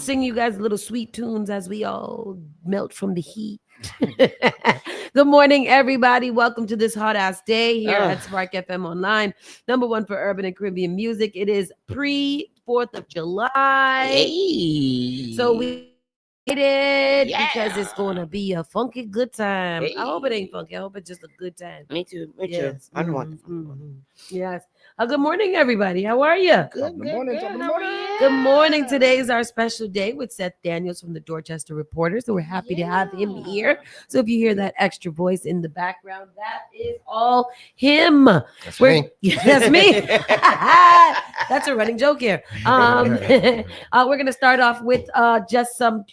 sing you guys little sweet tunes as we all melt from the heat. Good morning, everybody. Welcome to this hot ass day here at Spark FM Online, number one for urban and Caribbean music. It is pre 4th of July. Hey. So we excited because it's going to be a funky good time. Hey. I hope it ain't funky. I hope it's just a good time. Me too. Me Yes. too. I don't want the Yes. Good morning, everybody. How are you? Good morning. How are you? Good morning. Today is our special day with Seth Daniels from the Dorchester Reporter. So we're happy to have him here. So if you hear that extra voice in the background, that is all him. That's me. Yeah, that's me. That's a running joke here. We're going to start off with just some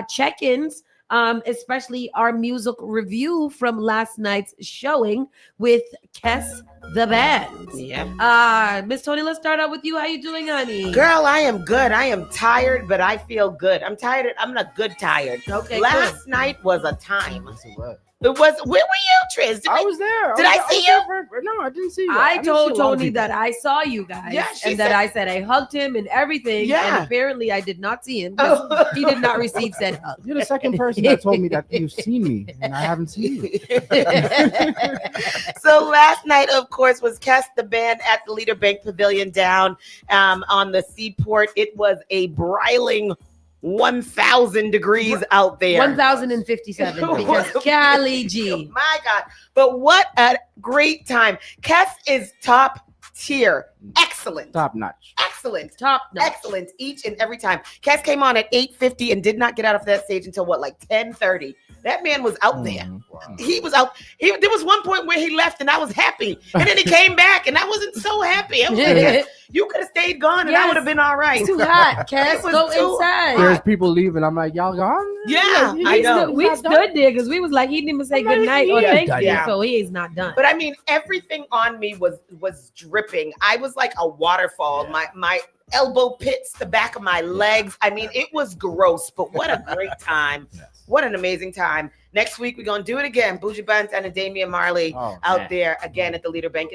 check-ins. Especially our music review from last night's showing with Kes the Band. Yeah. Miss Tony, let's start out with you. How you doing, honey? Girl, I am good. I am tired, but I feel good. I'm tired. I'm a good tired. Okay. Last night was a time. What? It was. Where were you, Triz? I was there. Did I see you? No, I didn't see you. I didn't told see a lot of Tony people. that I saw you guys, Yeah, she and that said- I said I hugged him and everything. Yeah. And apparently I did not see him. 'Cause he did not receive said hug. You're the second person that told me that you've seen me, and I haven't seen you. So last night, of course, was Kes the Band at the Leader Bank Pavilion down on the seaport. It was a broiling 1,000 degrees out there. 1,057 because Cali G. My God. But what a great time. Kes is top tier. Excellent. Top notch. Excellent. Top notch. Excellent each and every time. Kes came on at 8:50 and did not get out of that stage until like 10:30. That man was out there. Wow. He was out. There was one point where he left and I was happy. And then he came back and I wasn't so happy. I was like, you could have stayed gone and I Yes. would have been all right. It's too hot, Kes. It was Go too inside. There's people leaving. I'm like, y'all gone? Yeah, You I guys know. not We done? stood there because we was like, he didn't even say I'm like, good night or he ain't thank done you. yet. So he is not done. But I mean, everything on me was dripping. I was like a waterfall. My elbow pits, the back of my legs. I mean, it was gross, but what a great time. Yes. What an amazing time. Next week, we're going to do it again. Bougie Bunt and Damian Marley Oh, out man. there again at the Leader Bank.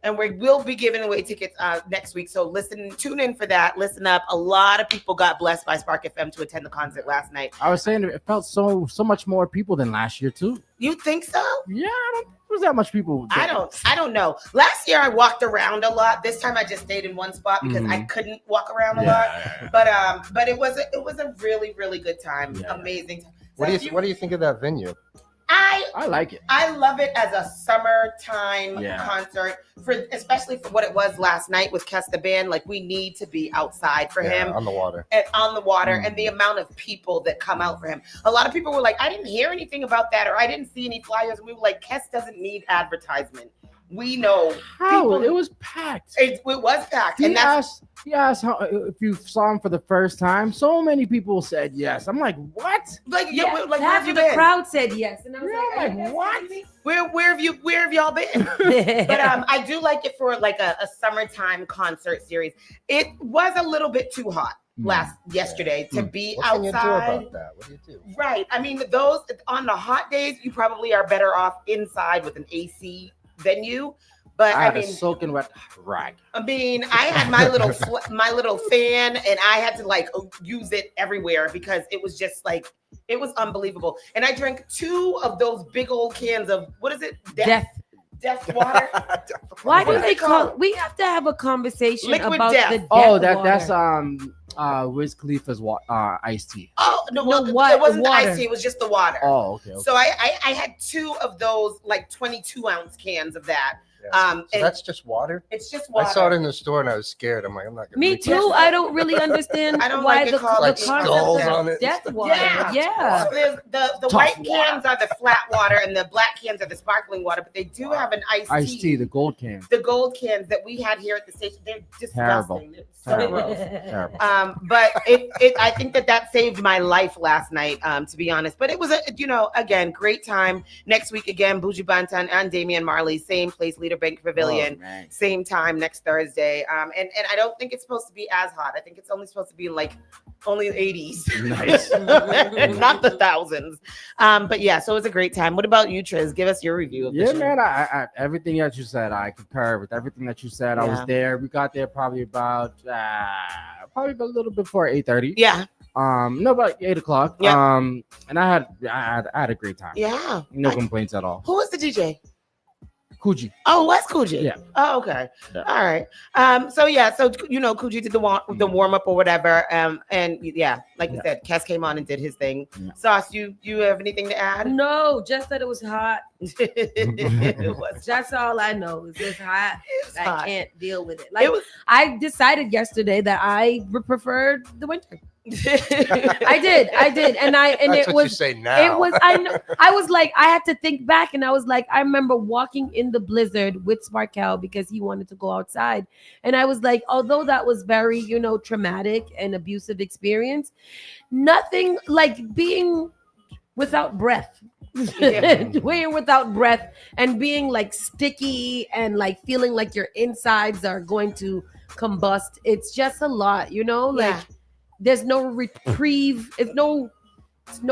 And we will be giving away tickets next week. So tune in for that. Listen up. A lot of people got blessed by Spark FM to attend the concert last night. I was saying it felt so much more people than last year too. You think so? Yeah, I don't think there was that much people. I don't know. Last year I walked around a lot. This time I just stayed in one spot because I couldn't walk around a lot. But it was a really, really good time. Yeah. Amazing time. What do you think of that venue? I like it. I love it as a summertime Yeah. concert, especially for what it was last night with Kes the Band. Like, we need to be outside for him On the water. and on the water, and the amount of people that come out for him. A lot of people were like, I didn't hear anything about that, or I didn't see any flyers. And we were like, Kes doesn't need advertisement. We know How people- it was packed. it was packed, He and that's asked how, if you saw him for the first time. So many people said yes. I'm like, what? like, yeah, where half have you of the been? crowd said yes. And I was Yeah, like, are you like, guys what? kidding Where have y'all been? me? But I do like it for like a summertime concert series. It was a little bit too hot yesterday to be What can you do outside. about that? What do you do? Right. I mean, those on the hot days, you probably are better off inside with an AC venue. But I I had a mean, soaking wet rag. I had my little my little fan, and I had to like use it everywhere because it was just like it was unbelievable. And I drank 2 of those big old cans of what is it? Death. Death water. Why What do is they it call? called? We have to have a conversation Liquid about death. the death Oh, water. that's Wiz Khalifa's iced tea. Oh no, No, well, what? it wasn't the Water. iced tea, it was just the water. Oh, okay. So I had 2 of those like 22-ounce cans of that. Yeah. So And that's just water? it's just water. I saw it in the store and I was scared. I'm like, I'm not gonna Me drink too. this. I don't really understand I don't why like it the, called the like concept skulls of on it. death water. Yeah. So there's the Tough white water. cans are the flat water and the black cans are the sparkling water, but they do have an Iced tea, the gold can. The gold cans that we had here at the station, they're disgusting. They're so Terrible. gross. Terrible. But I think that saved my life last night, to be honest. But it was again, great time. Next week again, Bougie Bantan and Damian Marley, same place, Leader Bank Pavilion, Oh, man. same time next Thursday. And I don't think it's supposed to be as hot. I think it's only supposed to be like only the 80s. Nice. Not the thousands. But yeah, so it was a great time. What about you, Triz? Give us your review of the Yeah, show. man. I everything that you said, I concur with everything that you said. I was Yeah. there. We got there probably about a little before 8:30. Yeah, No, about 8 o'clock. Yeah. And I had a great time. yeah. No complaints at all. Who was the DJ? Coogee. Oh, Wes Coogee. Yeah. Oh, okay. Yeah. All right. So Coogee did the warm up or whatever. And yeah, like you Yeah. said, Kes came on and did his thing. Yeah. Sauce, you have anything to add? No, just that it was hot. It was. That's all I know. It's just hot. It's I hot. can't deal with it. Like It was. I decided yesterday that I preferred the winter. I did, and That's it what you was. say now. It was. I know. I was like, I had to think back, and I was like, I remember walking in the blizzard with Sparkell because he wanted to go outside, and I was like, although that was very, traumatic and abusive experience, nothing like being without breath. Yeah. Being without breath and being like sticky and like feeling like your insides are going to combust. It's just a lot, like. Yeah. There's no reprieve. It's no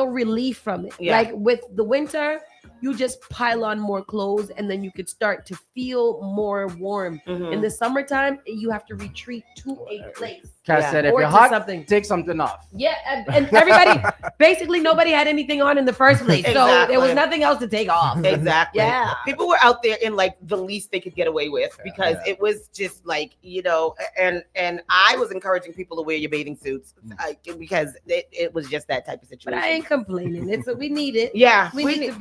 relief from it. Yeah. Like with the winter, you just pile on more clothes and then you could start to feel more warm. Mhm. In the summertime, you have to retreat to a place. Cass Yeah. said, if Or you're to hot, something. take something off. Yeah, and everybody, basically nobody had anything on in the first place. So there was Exactly. nothing else to take off. Exactly. Yeah. People were out there in like the least they could get away with because Yeah. it was just like, and I was encouraging people to wear your bathing suits because it was just that type of But situation. I ain't complaining. It's we need it. Yeah, We need to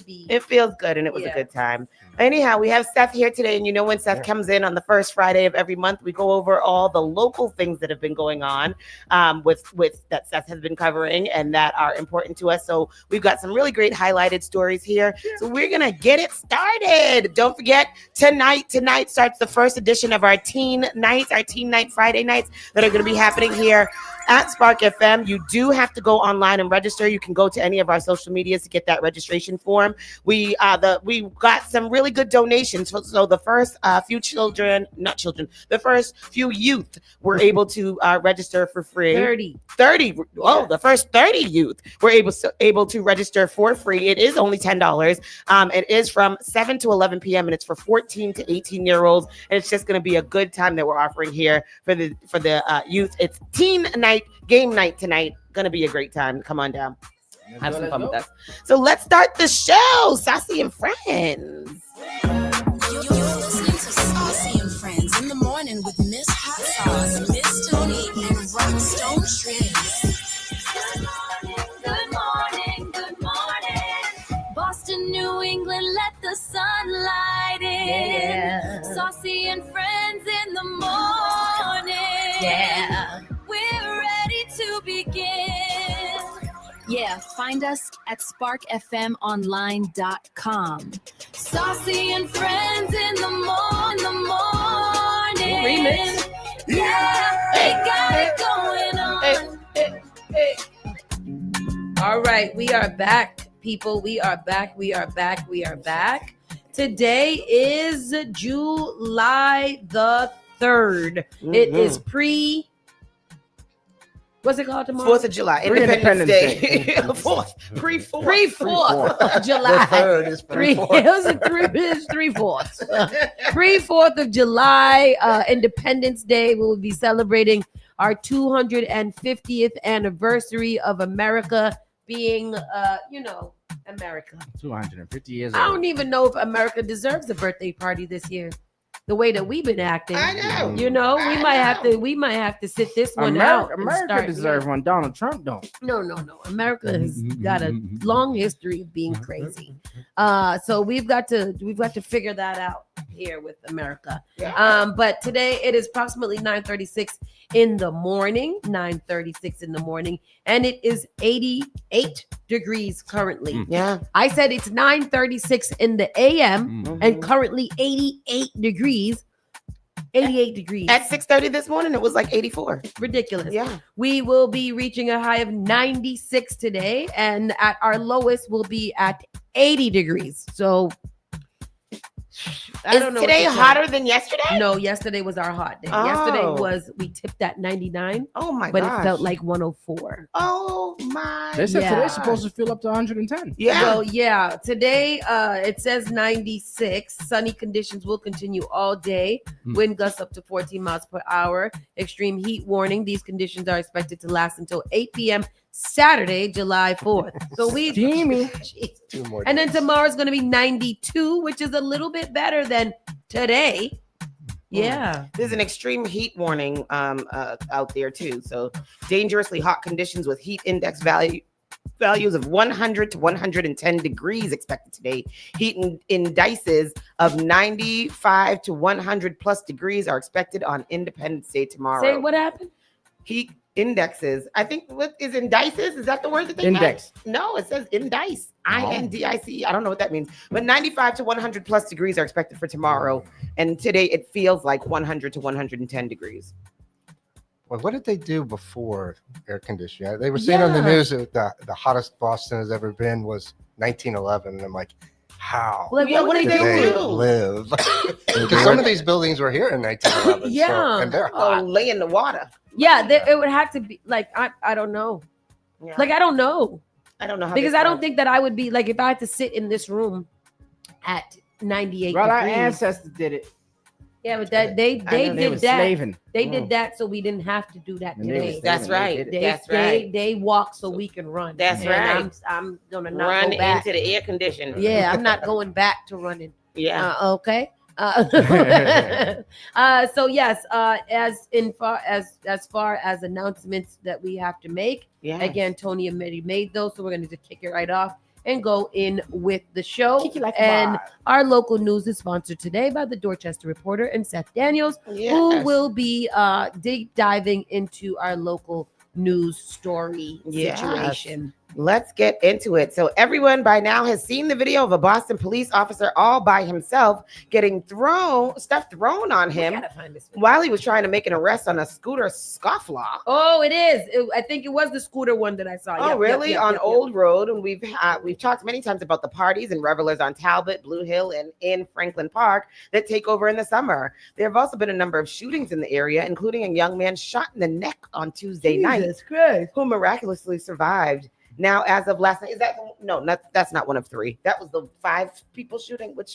be. it feels good and it was a Yeah. good time. Anyhow, we have Seth here today, and when Seth Yeah. comes in on the first Friday of every month, we go over all the local things that have been going on with that Seth has been covering and that are important to us. So we've got some really great highlighted stories here. So we're gonna get it started. Don't forget, tonight starts the first edition of our teen night Friday nights that are going to be happening here at Spark FM. You do have to go online and register. You can go to any of our social medias to get that registration form. We got some really good donations. So the first the first few youth were able to register for free. 30. Oh, the first 30 youth were able to register for free. It is only $10. It is from 7 to 11 p.m. and it's for 14 to 18-year-olds. And it's just going to be a good time that we're offering here for the youth. It's teen night, game night tonight. Going to be a great time. Come on down. Have some fun with us. So let's start the show. Saucy and Friends. You're listening to Saucy and Friends in the morning with Miss Hot Sauce, Miss Tony, and Rockstone Shrimp. Good morning. Boston, New England, let the sunlight in. Yeah. Saucy and Friends in the morning. Yeah. We're ready to begin. Yeah, find us at sparkfmonline.com. Saucy and Friends in the morning. Remix. Yeah, they got it going on. All right, we are back, people. We are back. Today is July the 3rd. It is what's it called tomorrow? 4th of July, Independence Independence Day. Day. Pre-4th. Pre-4th of The July. third is Three, pretty it was a three-fourths. Pre-4th of July, Independence Day. We will be celebrating our 250th anniversary of America being, America. 250 years I old. don't even know if America deserves a birthday party this year. The way that we've been acting, I know. we might have to sit this one out. and America start- deserves one. Donald Trump don't. No. America has got a long history of being crazy. So we've got to figure that out here with America. Yeah. But today it is approximately 9:36 in the morning, and it is 88 degrees currently. Yeah. I said it's 9:36 in the AM and currently 88 degrees. 88 degrees. At 6:30 this morning, it was like 84. Ridiculous. Yeah. We will be reaching a high of 96 today, and at our lowest will be at 80 degrees. So I don't know. what today to say. hotter than yesterday? No, yesterday was our hot day. Yesterday Oh. we tipped at 99, Oh my but gosh. it felt like 104. Oh my. They said Yeah. today's supposed to feel up to 110. Yeah. Well, yeah. Today, it says 96. Sunny conditions will continue all day. Wind gusts up to 14 miles per hour. Extreme heat warning. These conditions are expected to last until 8 p.m. Saturday, July 4th. So we Steamy. Jeez. 2 more And then days. tomorrow's going to be 92, which is a little bit better than today. Yeah. There's an extreme heat warning out there too. So dangerously hot conditions with heat index values of 100 to 110 degrees expected today. Heat indices of 95 to 100 plus degrees are expected on Independence Day tomorrow. Say what happened? Heat indexes. I think what is indices? Is that the word that they Index. meant? No, it says indice. Oh. INDIC. I don't know what that means. But 95 to 100 plus degrees are expected for tomorrow. And today it feels like 100 to 110 degrees. Well, what did they do before air conditioning? They were saying on the Yeah. news that the hottest Boston has ever been was 1911. And I'm like, how Like, Yeah, what what did did they they did do? they do? live? Because some of these buildings were here in 1911. Yeah. So, and they're Oh, hot. lay in the water. Yeah, it would have to be like, I don't know. Yeah. Like, I don't know. I don't know how Because they I don't start. think that I would be like, if I had to sit in this room at 98 Right, our degrees. ancestors did it. Yeah, but that they They did were that. slaving. They did that so we didn't have to do that And they were today. That's slaving. right. They did it. They, That's right. They walk so we can run. That's And right. I'm gonna not Run go back. into the air conditioner. Yeah, I'm not going back to running. Yeah. Okay. So yes, as far as announcements that we have to make, Yeah. again, Tony already made those, so we're going to just kick it right off and go in with the show. Kick it like a And vibe. our local news is sponsored today by the Dorchester Reporter and Seth Daniels, who Yes. will be deep diving into our local news story Yes. situation. Let's get into it. So everyone by now has seen the video of a Boston police officer all by himself getting stuff thrown on We him gotta find this video. while he was trying to make an arrest on a scooter scofflaw. Oh, it is. I think it was the scooter one that I saw. Oh, Yep, really? yep, yep, On yep, yep. Old Road, and we've talked many times about the parties and revelers on Talbot, Blue Hill, and in Franklin Park that take over in the summer. There have also been a number of shootings in the area, including a young man shot in the neck on Tuesday night, Jesus Christ. who miraculously survived. Now, as of last night, that's not one of three. That was the 5 people shooting. Which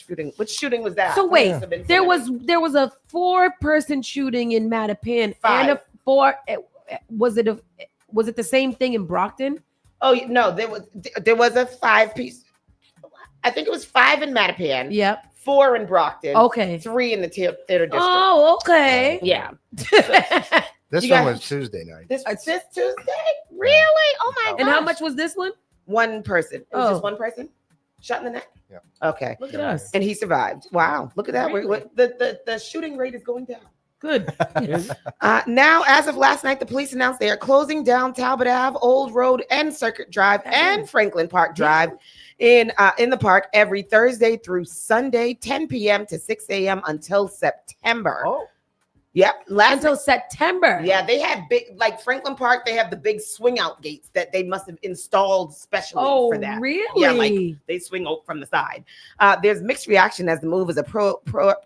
shooting was that? So wait, Must have been there so was a 4-person shooting in Mattapan and a 5. 4. Was it the same thing in Brockton? many. Oh no, there was a 5-piece. I think it was 5 in Mattapan, Yep. 4 in Brockton, Okay. 3 in the theater district. Oh, okay. Yeah. This You one guys- was Tuesday night. This Tuesday? Really? Oh my god. And how much was this one? One person. It was Oh. just one person shot in the neck? Yeah. Okay. Look at us. And he survived. Wow. Look at that. Really? The shooting rate is going down. Good. Now, as of last night, the police announced they are closing down Talbot Ave, Old Road, and Circuit Drive, and Franklin Park Drive in the park every Thursday through Sunday, 10 p.m. to 6 a.m. until September. Oh, Yep. Until September. Yeah, they had like Franklin Park, they have the big swing out gates that they must have installed specially Oh, for that. really? Yeah, like they swing out from the side. There's mixed reaction as the move is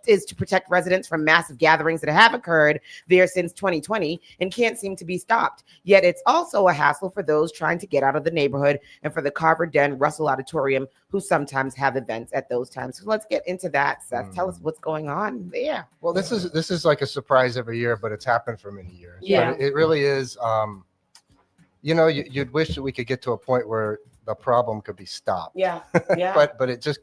is to protect residents from massive gatherings that have occurred there since 2020 and can't seem to be stopped. Yet it's also a hassle for those trying to get out of the neighborhood and for the Carver Den Russell Auditorium, who sometimes have events at those times. So let's get into that, Seth. Tell us what's going on there. Well, this is like a surprise every year, but it's happened for many years. Yeah. But it really is. You'd wish that we could get to a point where the problem could be stopped. Yeah, yeah. But it just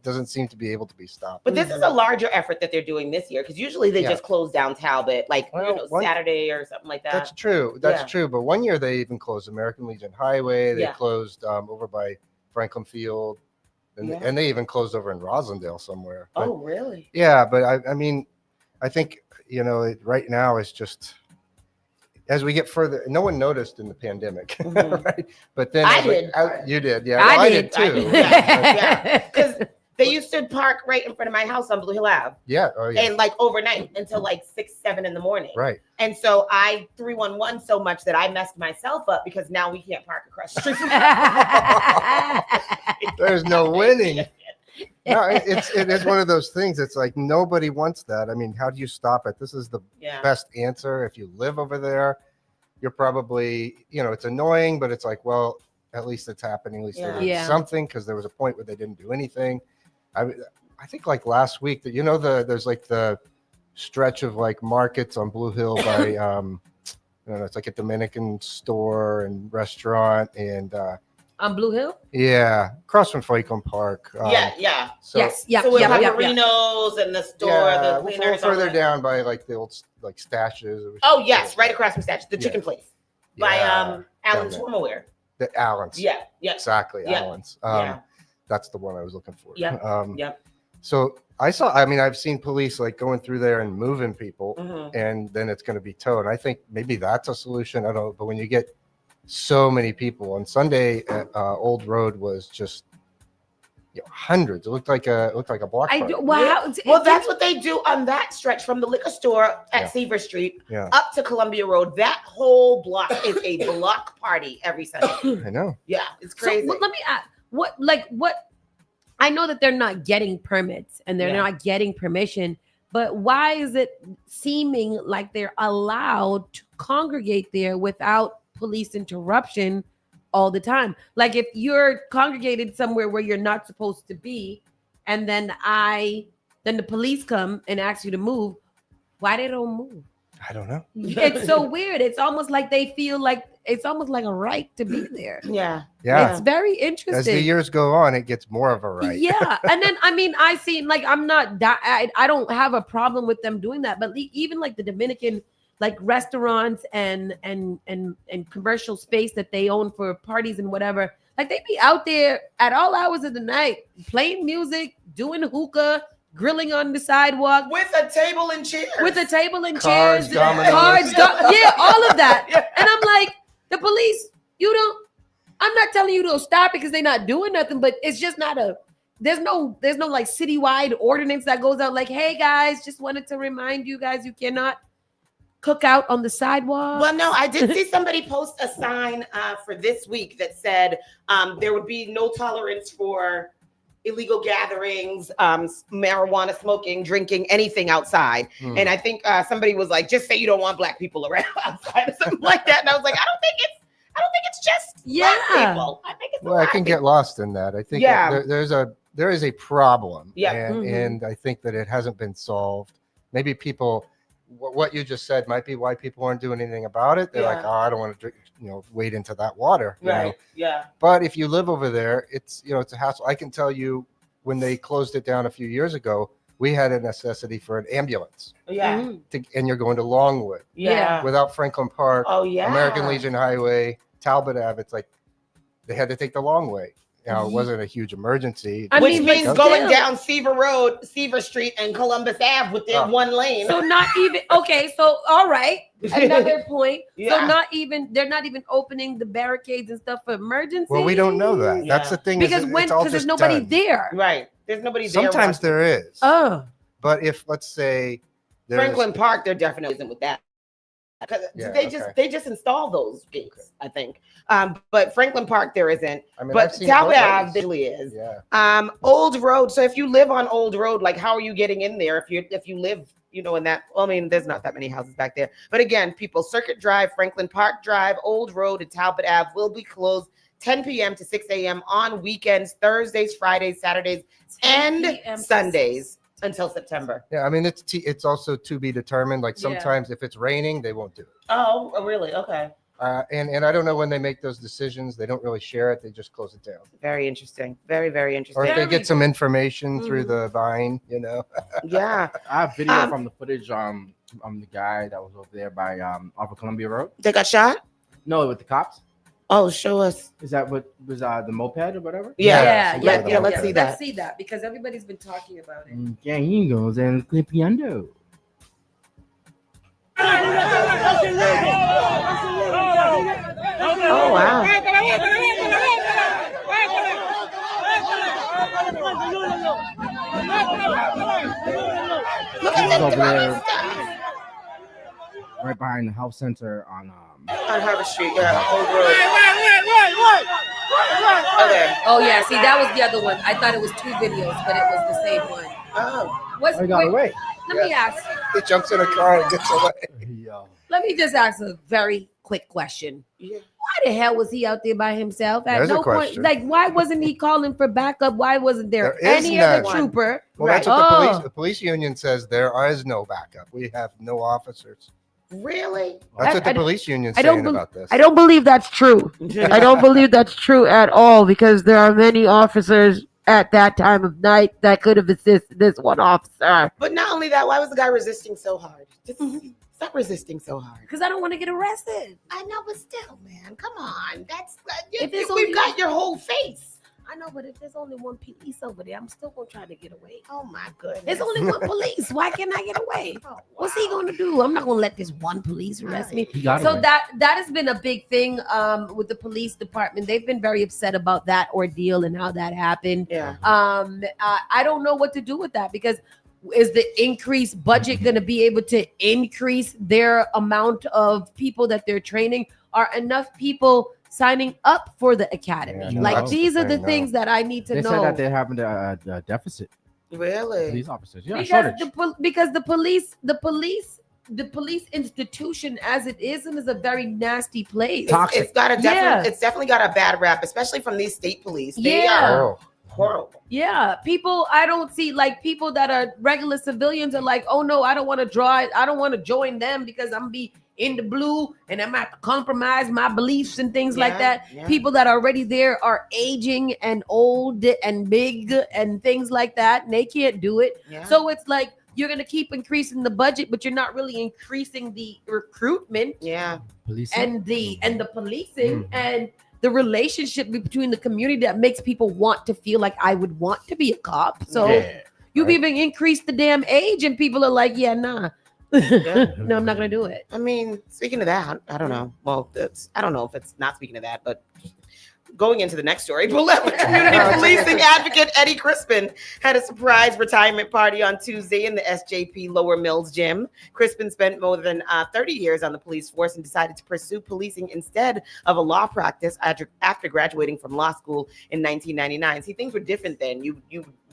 doesn't seem to be able to be stopped. But this is a larger effort that they're doing this year because usually they Yeah. just close down Talbot, like Well, one- Saturday or something like that. That's true. That's Yeah. true. But one year they even closed American Legion Highway. They Yeah. closed over by Franklin Field, and, Yeah. and they even closed over in Rosendale somewhere. But, Oh, really? yeah, but I mean, I think right now is just as we get further. No one noticed in the pandemic, Mhm. right? But then I as we- did. you did, yeah. I Well, did. too. Yeah. Because they used to park right in front of my house on Blue Hill Ave, Yeah. Oh, yeah. and like overnight until like 6, 7 in the morning. Right. And so I 311 so much that I messed myself up because now we can't park across the street. There's no winning. No, it is one of those things. It's like nobody wants that. I mean, how do you stop it? This is the Yeah. best answer. If you live over there, you're probably, it's annoying, but it's like, well, at least it's happening. At least they're doing Yeah. something, because there was a point where they didn't do anything. I think like last week that there's like the stretch of like markets on Blue Hill by I don't know, it's like a Dominican store and restaurant and On Blue Hill? yeah, across from Franklin Park. Yeah. So, Yes. Yeah. So with Yeah. Yeah. Paparinos and the store, yeah, the cleaners. all further that. down by like the old like stashes. Oh yes, right across from Statue, the Yeah. chicken place by Yeah, Alan's down Swimwear. the Allen's. Yeah. Exactly, Yeah. Allen's. Yeah. That's the one I was looking for. Yeah. Yep. So I've seen police like going through there and moving people, Mhm. and then it's going to be towed. I think maybe that's a solution. I don't know, but when you get so many people on Sunday, Old Road was just hundreds. It looked like a block I party. do. Wow. Well, that's what they do on that stretch from the liquor store at Yeah. Seaver Street Yeah, up to Columbia Road. That whole block is a block party every Sunday. I know. Yeah, it's So crazy. let me ask, what I know that they're not getting permits and they're Yeah. not getting permission, but why is it seeming like they're allowed to congregate there without police interruption all the time? Like if you're congregated somewhere where you're not supposed to be, and then the police come and ask you to move, why they don't move? I don't know. It's so weird. It's almost like they feel like it's almost like a right to be there. Yeah. Yeah. It's very As interesting. the years go on, it gets more of a right. Yeah, and then I see like I don't have a problem with them doing that, but even like the Dominican like restaurants and commercial space that they own for parties and whatever, like they be out there at all hours of the night playing music, doing hookah, grilling on the sidewalk With a table and chairs. with a table and Cards, chairs, dominoes. yeah, all of that. Yeah. And I'm like, the police, I'm not telling you to stop because they're not doing nothing, but it's just not there's no like citywide ordinance that goes out like, hey guys, just wanted to remind you guys you cannot cook out on the sidewalk. Well, no, I did see somebody post a sign for this week that said there would be no tolerance for illegal gatherings, marijuana smoking, drinking, anything outside. Hmm. And I think somebody was like, just say you don't want black people around outside or something like that. And I was like, I don't think it's just black people. I think it's Well, I can get lost in that. I think Yeah. there is a problem. Yeah. And, Mhm. and I think that it hasn't been solved. Maybe people, what you just said might be why people aren't doing anything about it. They're like, Yeah. oh, I don't want to drink, wade into that water. you know? right. Yeah. But if you live over there, it's a hassle. I can tell you when they closed it down a few years ago, we had a necessity for an ambulance Yeah. Mhm. and you're going to Longwood Yeah. without Franklin Park, Oh yeah. American Legion Highway, Talbot Ave. It's like they had to take the long way. Now, it wasn't a huge emergency. I Which mean, means but going still. down Seaver Street and Columbus Ave within Oh. one lane. So not even okay. So all right, another point. Yeah. So they're not even opening the barricades and stuff for emergency. Well, we don't know that. That's Yeah. the thing. because it's all there's just nobody done. there. Right. There's nobody there. Sometimes watching. there is. Oh, But if, let's say, there's Franklin Park, there definitely isn't with that. Because Yeah, they just install those gates, I think. But Franklin Park there isn't. I mean, I've But seen Talbot both Ave ways. usually is. Yeah. Old Road. So if you live on Old Road, like how are you getting in there? If you live, in that. Well, I mean, there's not that many houses back there. But again, people, Circuit Drive, Franklin Park Drive, Old Road, and Talbot Ave will be closed 10 p.m. to 6 a.m. on weekends, Thursdays, Fridays, Saturdays, 10 and p.m. to Sundays until September. Yeah. I mean, it's also to be determined. Like Yeah. sometimes if it's raining, they won't do it. Oh, really? Okay. And I don't know when they make those decisions. They don't really share it. They just close it down. Very interesting. Very, very Or interesting. if they Very get some information through Mhm. the vine, Yeah. I have video Um, from the footage. The guy that was over there by off of Columbia Road. They got shot? No, with the cops. Oh, show us. Is that what was the moped or whatever? Yeah. some Yeah, kind of yeah, let's moped. see that. Let's see that because everybody's been talking about it. Yeah, he goes and clipiando. Oh, wow. Look He's at over the there, right behind the health center on on Harvard Street. Yeah, Old Road. Okay. Oh yeah, see that was the other one. I thought it was 2 videos, but it was the same one. Oh. What's, I got wait, away. let me ask. He jumps in a car and gets away. Yo. Let me just ask a very quick question. Yeah. Why the hell was he out there by himself? At There's a no point, question. like, why wasn't he calling for backup? Why wasn't there There is any other none. trooper? Well, that's Right. what Oh. the police union says. There is no backup. We have no officers. Really? That's what I the police union's I don't saying bel- about this. I don't believe that's true. I don't believe that's true at all because there are many officers at that time of night that could have assisted this one officer. But not only that, why was the guy resisting so hard? Just stop resisting so hard. Because I don't want to get arrested. I know, but still, man, come on. That's If it's we've only- got your whole face. I know, but if there's only one police over there, I'm still gonna try to get away. Oh my goodness. There's only one police. Why can't I get away? Oh, What's he wow. gonna do? I'm not gonna let this one police arrest me. He got So away. that has been a big thing with the police department. They've been very upset about that ordeal and how that happened. Yeah. I don't know what to do with that because is the increased budget going to be able to increase their amount of people that they're training? Are enough people signing up for the academy? Yeah, like that's the these are the thing, no. things that I need to They know. said that they're having a deficit. Really? Police officers. Yeah, because shortage. because the police institution as it is a very nasty place. Toxic. It's got a Yeah. it's definitely got a bad rap, especially from these state police. They Yeah. are Oh, horrible. Yeah, people. I don't see like people that are regular civilians are like, oh no, I don't want to draw it. I don't want to join them because I'm be in the blue and I'm have to compromise my beliefs and things like Yeah, that. yeah. People that are already there are aging and old and big and things like that, and they can't do it. Yeah. So it's like you're gonna keep increasing the budget, but you're not really increasing the recruitment yeah. Police and the policing Mhm. and the relationship between the community that makes people want to feel like I would want to be a cop. So Yeah. you've Right. even increased the damn age, and people are like, "Yeah, nah, Yeah. no, I'm not gonna do it." I mean, speaking of that, I don't know. Well, I don't know if it's not speaking of that, but going into the next story, Beloved community policing advocate Eddie Crispin had a surprise retirement party on Tuesday in the SJP Lower Mills gym. Crispin spent more than 30 years on the police force and decided to pursue policing instead of a law practice after graduating from law school in 1999. See, things were different then. You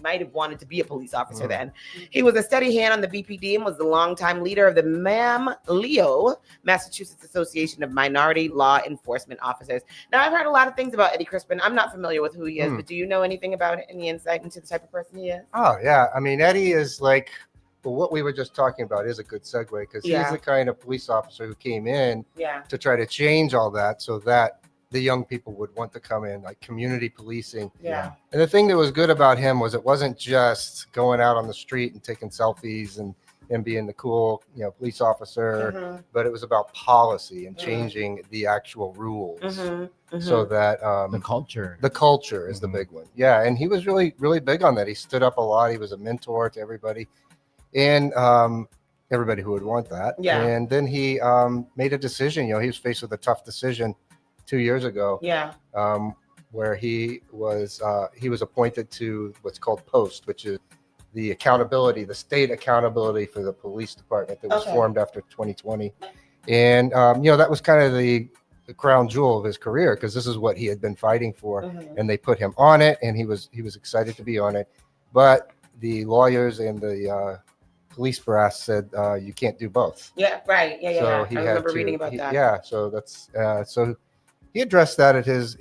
might have wanted to be a police officer then. He was a steady hand on the BPD and was the longtime leader of the MAM-LEO, Massachusetts Association of Minority Law Enforcement Officers. Now, I've heard a lot of things about Eddie Crispin. I'm not familiar with who he is, but do you know anything about it? Any insight into the type of person he is? oh, yeah. I mean, Eddie is like, well, what we were just talking about is a good segue because Yeah. he's the kind of police officer who came in Yeah. to try to change all that so that the young people would want to come in, like community policing. Yeah. And the thing that was good about him was it wasn't just going out on the street and taking selfies and being the cool, police officer, Mhm. but it was about policy and Mhm. changing the actual rules Mhm. Mhm. so that The culture. the culture is the Mhm. big one. Yeah, and he was really, really big on that. He stood up a lot. He was a mentor to everybody, and everybody who would want that. Yeah. And then he made a decision. He was faced with a tough decision 2 years ago, Yeah. where he was appointed to what's called POST, which is the state accountability for the police department that was Okay. formed after 2020. And that was kind of the crown jewel of his career because this is what he had been fighting for. Mhm. And they put him on it, and he was excited to be on it. But the lawyers and the police brass said you can't do both. Yeah. Right. Yeah. Yeah. So yeah. he I had remember to- reading about he- that. Yeah, so that's so he addressed that at his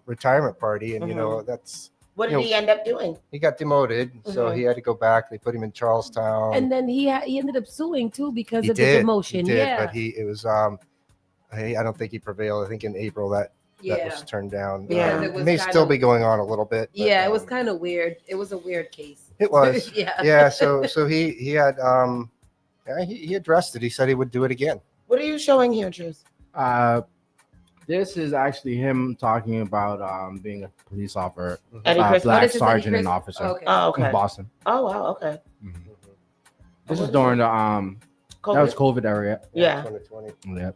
retirement party, and Mhm. that's What did You know- he end up doing? he got demoted, so Mhm. he had to go back. They put him in Charlestown. And then he ended up suing too because He of did, the demotion. he did, Yeah, but it was I don't think he prevailed. I think in April that yeah, was turned down. Yeah. Because it was it may kind still of- be going on a little bit. but, yeah. It was kind of weird. It was a weird case. It was. Yeah. Yeah, so he had he addressed it. He said he would do it again. What are you showing here, Truce? This is actually him talking about being a police officer, Eddie Crispin. What black is this, Eddie sergeant and Crispin? officer Okay. Oh, in okay. Boston. Oh, wow. Okay. Mhm. This What is is during the COVID? that was COVID era. Yeah. 2020. Yep.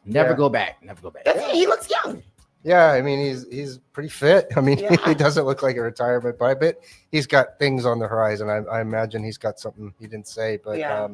Never Yeah. go back. Never go back. That's it. He looks young. Yeah, I mean he's pretty fit. I mean Yeah. he doesn't look like a retirement, but I bet he's got things on the horizon. I imagine he's got something he didn't say, but Yeah.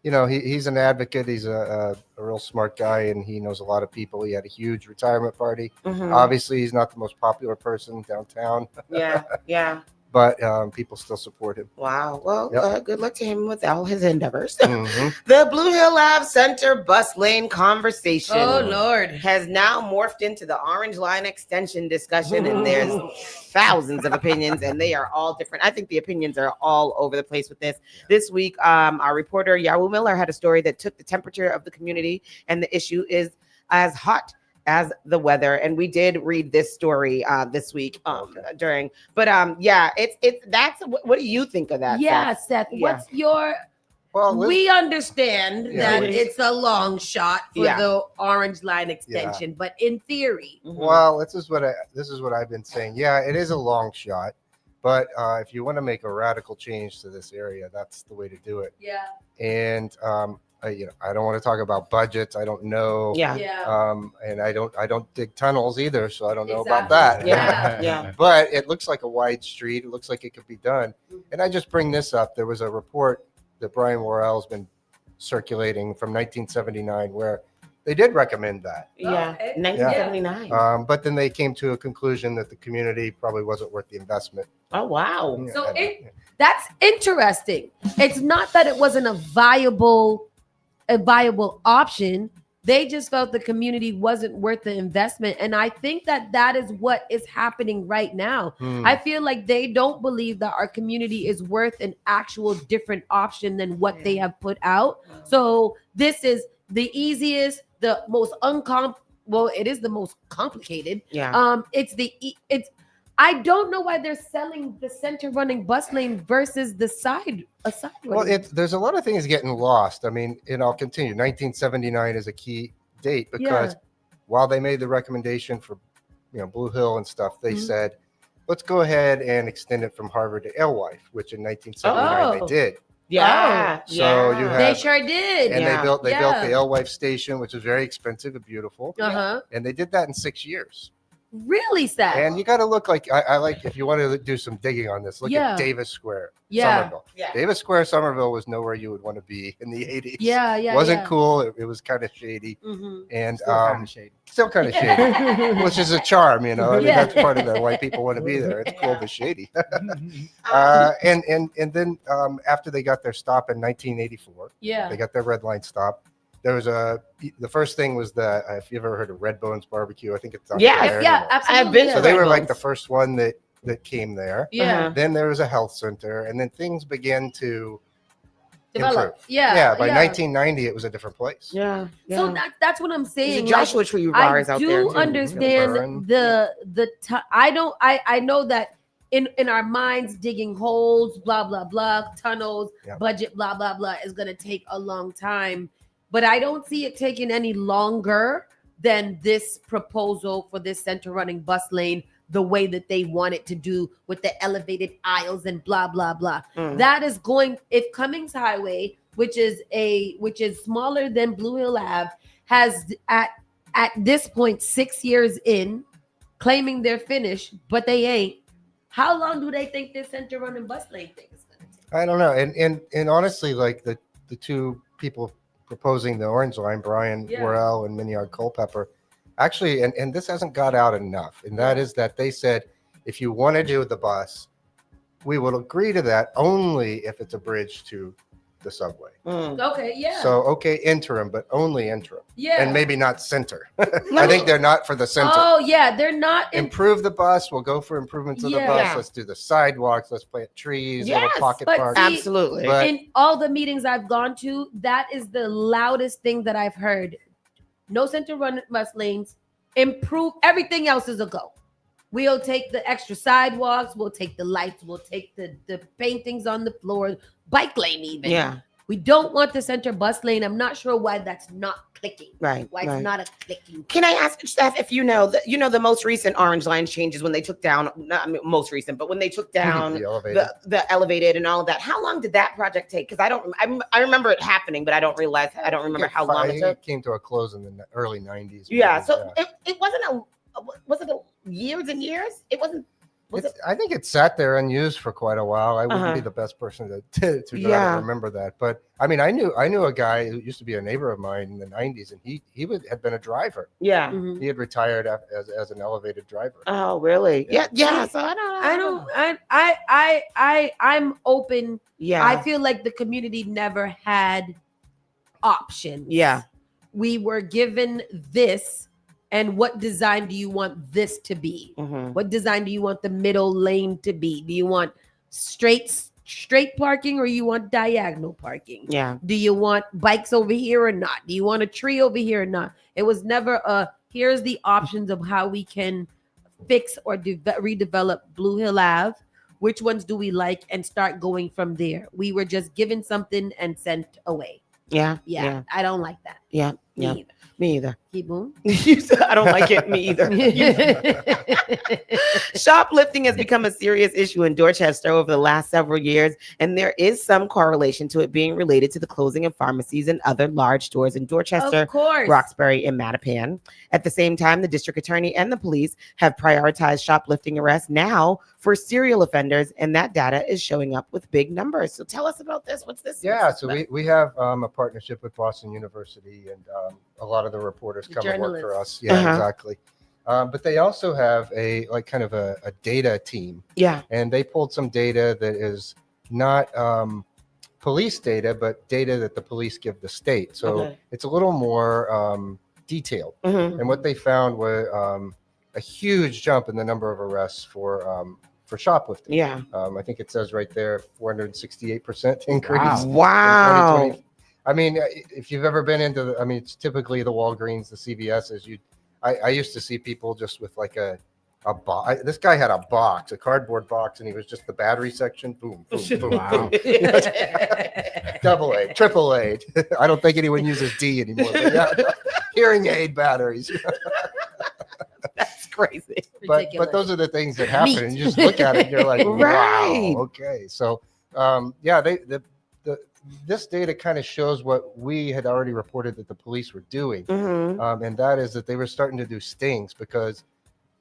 you know, he's an advocate. He's a real smart guy, and he knows a lot of people. He had a huge retirement party. Mhm. Obviously, he's not the most popular person downtown, Yeah, yeah. but people still support him. Wow. Well, Yep. good luck to him with all his endeavors. Mhm. The Blue Hill Ave Center bus lane conversation Oh Lord. has now morphed into the Orange Line extension discussion, and there's thousands of opinions, and they are all different. I think the opinions are all over the place with this. This week, our reporter Yahoo Miller had a story that took the temperature of the community, and the issue is as hot as the weather. And we did read this story this week during, but yeah, it's that's what do you think of that? Yeah, Seth? Seth. Yeah. What's your? Well, We understand Yeah. that it's a long shot for Yeah. the Orange Line extension, but in theory, Mhm. Well, this is what I've been saying. Yeah, it is a long shot, but if you want to make a radical change to this area, that's the way to do it. yeah, And I don't want to talk about budgets. I don't know. Yeah. And I don't dig tunnels either, so I don't know about Exactly. that. Yeah. Yeah. But it looks like a wide street. It looks like it could be done. And I just bring this up. There was a report that Brian Worrell's been circulating from 1979 where they did recommend that. Yeah. Okay. 1979. But then they came to a conclusion that the community probably wasn't worth the investment. Oh wow. Yeah, So and- that's interesting. It's not that it wasn't a viable option. They just felt the community wasn't worth the investment, and I think that is what is happening right now. Hmm. I feel like they don't believe that our community is worth an actual different option than what they have put out. So this is the easiest, the most well, it is the most complicated. Yeah. It's I don't know why they're selling the center running bus lane versus the side Well, running. there's a lot of things getting lost. I mean, and I'll continue. 1979 is a key date because while they made the recommendation for, Blue Hill and stuff, they Mhm. said, let's go ahead and extend it from Harvard to Alewife, which in 1979 Oh. they did. Yeah. So you yeah. They have- sure did. And Yeah. they built the Yeah. Alewife station, which is very expensive and beautiful. Uh-huh. And they did that in 6 years. Really sad. And you got to look like I like if you want to do some digging on this, look Yeah. at Davis Square, Yeah. Somerville. Yeah. Davis Square, Somerville was nowhere you would want to be in the 80s. Yeah. Wasn't cool. It was kind of shady Mm-hmm. and Still kind of shady. still kind of shady, which is a charm, I mean, Yeah. that's part of the why people want to be there. It's cool but shady. Um, And then after they got their stop in 1984, Yeah. they got their red line stop. There was the first thing was if you ever heard of Red Bones Barbecue, I think it's not Yeah. there Yeah. anymore. Absolutely. I've been yeah. So they were Red like Bones. the first one that came there. Yeah. Uh-huh. Then there was a health center, and then things began to Develop. improve. Yeah. By 1990, it was a different place. Yeah. So that's what I'm There's a saying. Like, Joshua Tree I bars out there. do too. understand Burn. I know that in our minds digging holes, blah blah blah, tunnels, Yep. budget, blah blah blah is going to take a long time, but I don't see it taking any longer than this proposal for this center running bus lane, the way that they want it to do with the elevated aisles and blah blah blah. Mm. That is going, if Cummings Highway, which is smaller than Blue Hill Ave, has at this point 6 years in claiming they're finished, but they ain't. How long do they think this center running bus lane thing is going to take? I don't know. And honestly, like the two people proposing the orange line, Brian Yeah. Worrell and Minyard Culpepper, actually, and this hasn't got out enough, and that is that they said, if you want to do the bus, we will agree to that only if it's a bridge to the subway. Mm. Okay, yeah. So, okay, interim, but only interim, yeah. and maybe not center. I think they're not for the center. Oh, yeah, they're not in, Improve the bus. We'll go for improvements of the Yeah. bus. Yeah. Let's do the sidewalks. Let's plant trees, Yes, little pocket but parks. see, Absolutely. But- in all the meetings I've gone to, that is the loudest thing that I've heard. No center run bus lanes. Improve. Everything else is a go. We'll take the extra sidewalks. We'll take the lights. We'll take the paintings on the floor. Bike lane even. Yeah. We don't want the center bus lane. I'm not sure why that's not clicking. Right. Why it's right. not a clicking. Can I ask Steph if you know the most recent Orange Line changes when they took down, not I mean, most recent, but when they took down the elevator. the elevated and all of that, how long did that project take? Because I remember it happening, but I don't remember how long it took. It came to a close in the early 90s. Yeah, maybe, so it wasn't was it years and years? It wasn't. I think it sat there unused for quite a while. I wouldn't Uh-huh. be the best person to try Yeah. to remember that. But I mean, I knew a guy who used to be a neighbor of mine in the 90s, and he had been a driver. Yeah. Mhm. He had retired as an elevated driver. Oh, really? Yeah. Yeah. Yeah. So I'm open. Yeah. I feel like the community never had options. Yeah. We were given this, and what design do you want this to be? Mhm. What design do you want the middle lane to be? Do you want straight parking, or you want diagonal parking? Yeah. Do you want bikes over here or not? Do you want a tree over here or not? It was never a here's the options of how we can fix or redevelop Blue Hill Ave. Which ones do we like, and start going from there? We were just given something and sent away. Yeah. Yeah, Yeah. I don't like that. Yeah. Me Yeah. either. Me either. Keep moving. You said I don't like it. Me either. Shoplifting has become a serious issue in Dorchester over the last several years, and there is some correlation to it being related to the closing of pharmacies and other large stores in Dorchester, Of course. Roxbury, and Mattapan. At the same time, the district attorney and the police have prioritized shoplifting arrests now for serial offenders, and that data is showing up with big numbers. So tell us about this. What's this? Yeah, What's so this we have a partnership with Boston University, and a lot of the reporters The come and work for journalists. us. Yeah, Uh-huh. exactly. But they also have a data team, Yeah. and they pulled some data that is not police data, but data that the police give the state. So Okay. it's a little more detailed. Mhm. And what they found was a huge jump in the number of arrests for shoplifting. Yeah. I think it says right there 468% increase. Wow. in Wow. 2020. I mean, if you've ever been into I mean, it's typically the Walgreens, the CVS's. I used to see people just with like a box. This guy had a box, a cardboard box, and he was just the battery section. Boom, boom, boom, Wow. boom. Double A, triple A. I don't think anyone uses D anymore. But yeah, hearing aid batteries. That's crazy. But those are the things that happen, and you just look at it and you're like, Right. wow, okay. So this data kind of shows what we had already reported that the police were doing, Mhm. and that is that they were starting to do stings because,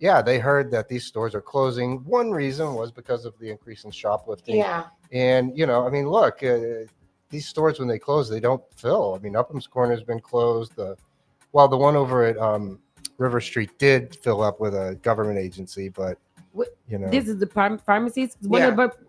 yeah, they heard that these stores are closing. One reason was because of the increase in shoplifting, Yeah. and I mean, look, these stores when they close, they don't fill. I mean, Upham's Corner has been closed. The one over at River Street did fill up with a government agency, but This is the pharmacies.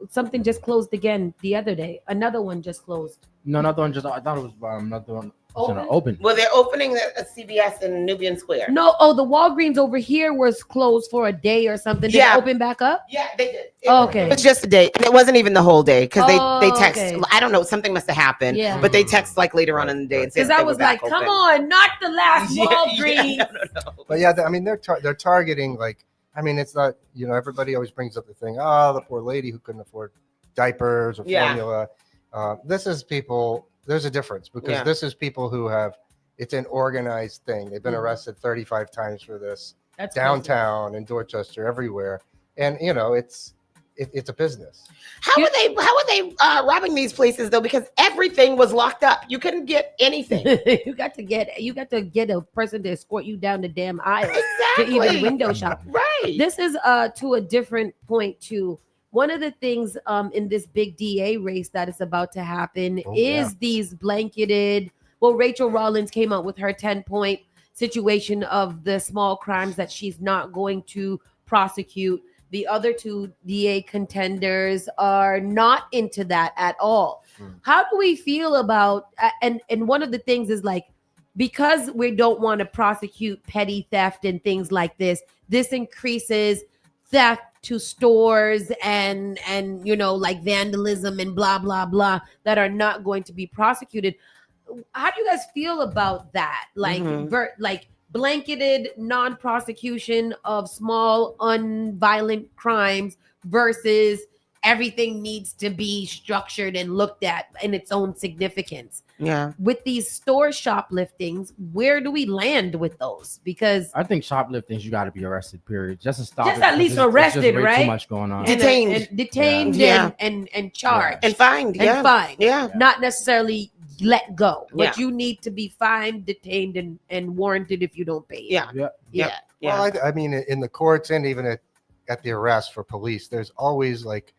Something just closed again the other day. Another one just closed. No, another one I thought it was another one was gonna open. Well, they're opening a CVS in Nubian Square. No, the Walgreens over here was closed for a day or something. Did Yeah. it open back up? Yeah, they did. Okay. It's just a day. And it wasn't even the whole day because they text. Okay. I don't know. Something must have happened. Yeah. But they text like later on in the day and said Because I was like, come on, not the last Walgreens. No. But yeah, I mean, they're targeting, like, I mean, it's not, everybody always brings up the thing, the poor lady who couldn't afford diapers or Yeah. formula. This is people, there's a difference because Yeah. this is people who it's an organized thing. They've been Mhm. arrested 35 times for this That's downtown in Dorchester, everywhere. And, it's a business. How are they robbing these places though? Because everything was locked up. You couldn't get anything. crazy. you got to get a person to escort you down the damn aisle to even Exactly. window shop. Right. This is to a different point too. One of the things in this big DA race that is about to happen Oh, is yeah. these blanketed. Well, Rachel Rollins came out with her 10-point situation of the small crimes that she's not going to prosecute. The other two DA contenders are not into that at all. How do we feel about and one of the things is like, because we don't want to prosecute petty theft and things like this increases theft to stores and like vandalism and blah blah blah that are not going to be prosecuted. How do you guys feel about that? Like like blanketed non-prosecution of small unviolent crimes versus everything needs to be structured and looked at in its own significance. Yeah. With these store shopliftings, where do we land with those? Because I think shoplifting, you got to be arrested. Period. Just to stop. Just it, at 'cause least it's just arrested, way right? Too much going on. And- Detained. detained Yeah. and charged And fined. and Yeah. fined. Yeah. Not necessarily let go, but Yeah. you need to be fined, detained, and warranted if you don't pay. Yeah. Yeah. Yeah. Yeah. Well, I mean, in the courts and even at at the arrest for police, there's always like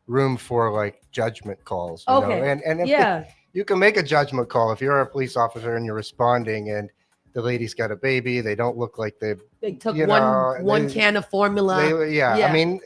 room for like judgment calls. You know? Okay. And if Yeah. you can make a judgment call if you're a police officer and you're responding and the lady's got a baby, they don't look like They took you one know, one they- can of formula. yeah. Yeah. I mean,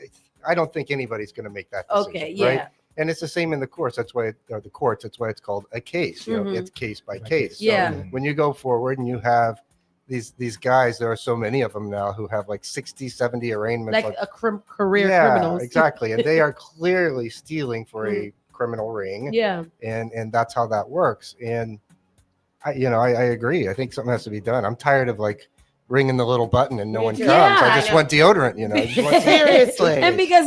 I don't think anybody's going to make that decision. Okay, yeah. Right? And it's the same in the courts. That's why the courts. That's why it's called a case. You know, Mhm. it's case by case. So Yeah. when you go forward and you have these guys, there are so many of them now who have like 60, 70 arraignments. like on- a career yeah, criminals. exactly. And they are clearly stealing for a criminal ring. Yeah. And that's how that works. And I agree. I think something has to be done. I'm tired of like ringing the little button and no Me one too. comes. Yeah, I I just know. want deodorant, you know. I just want Seriously. And because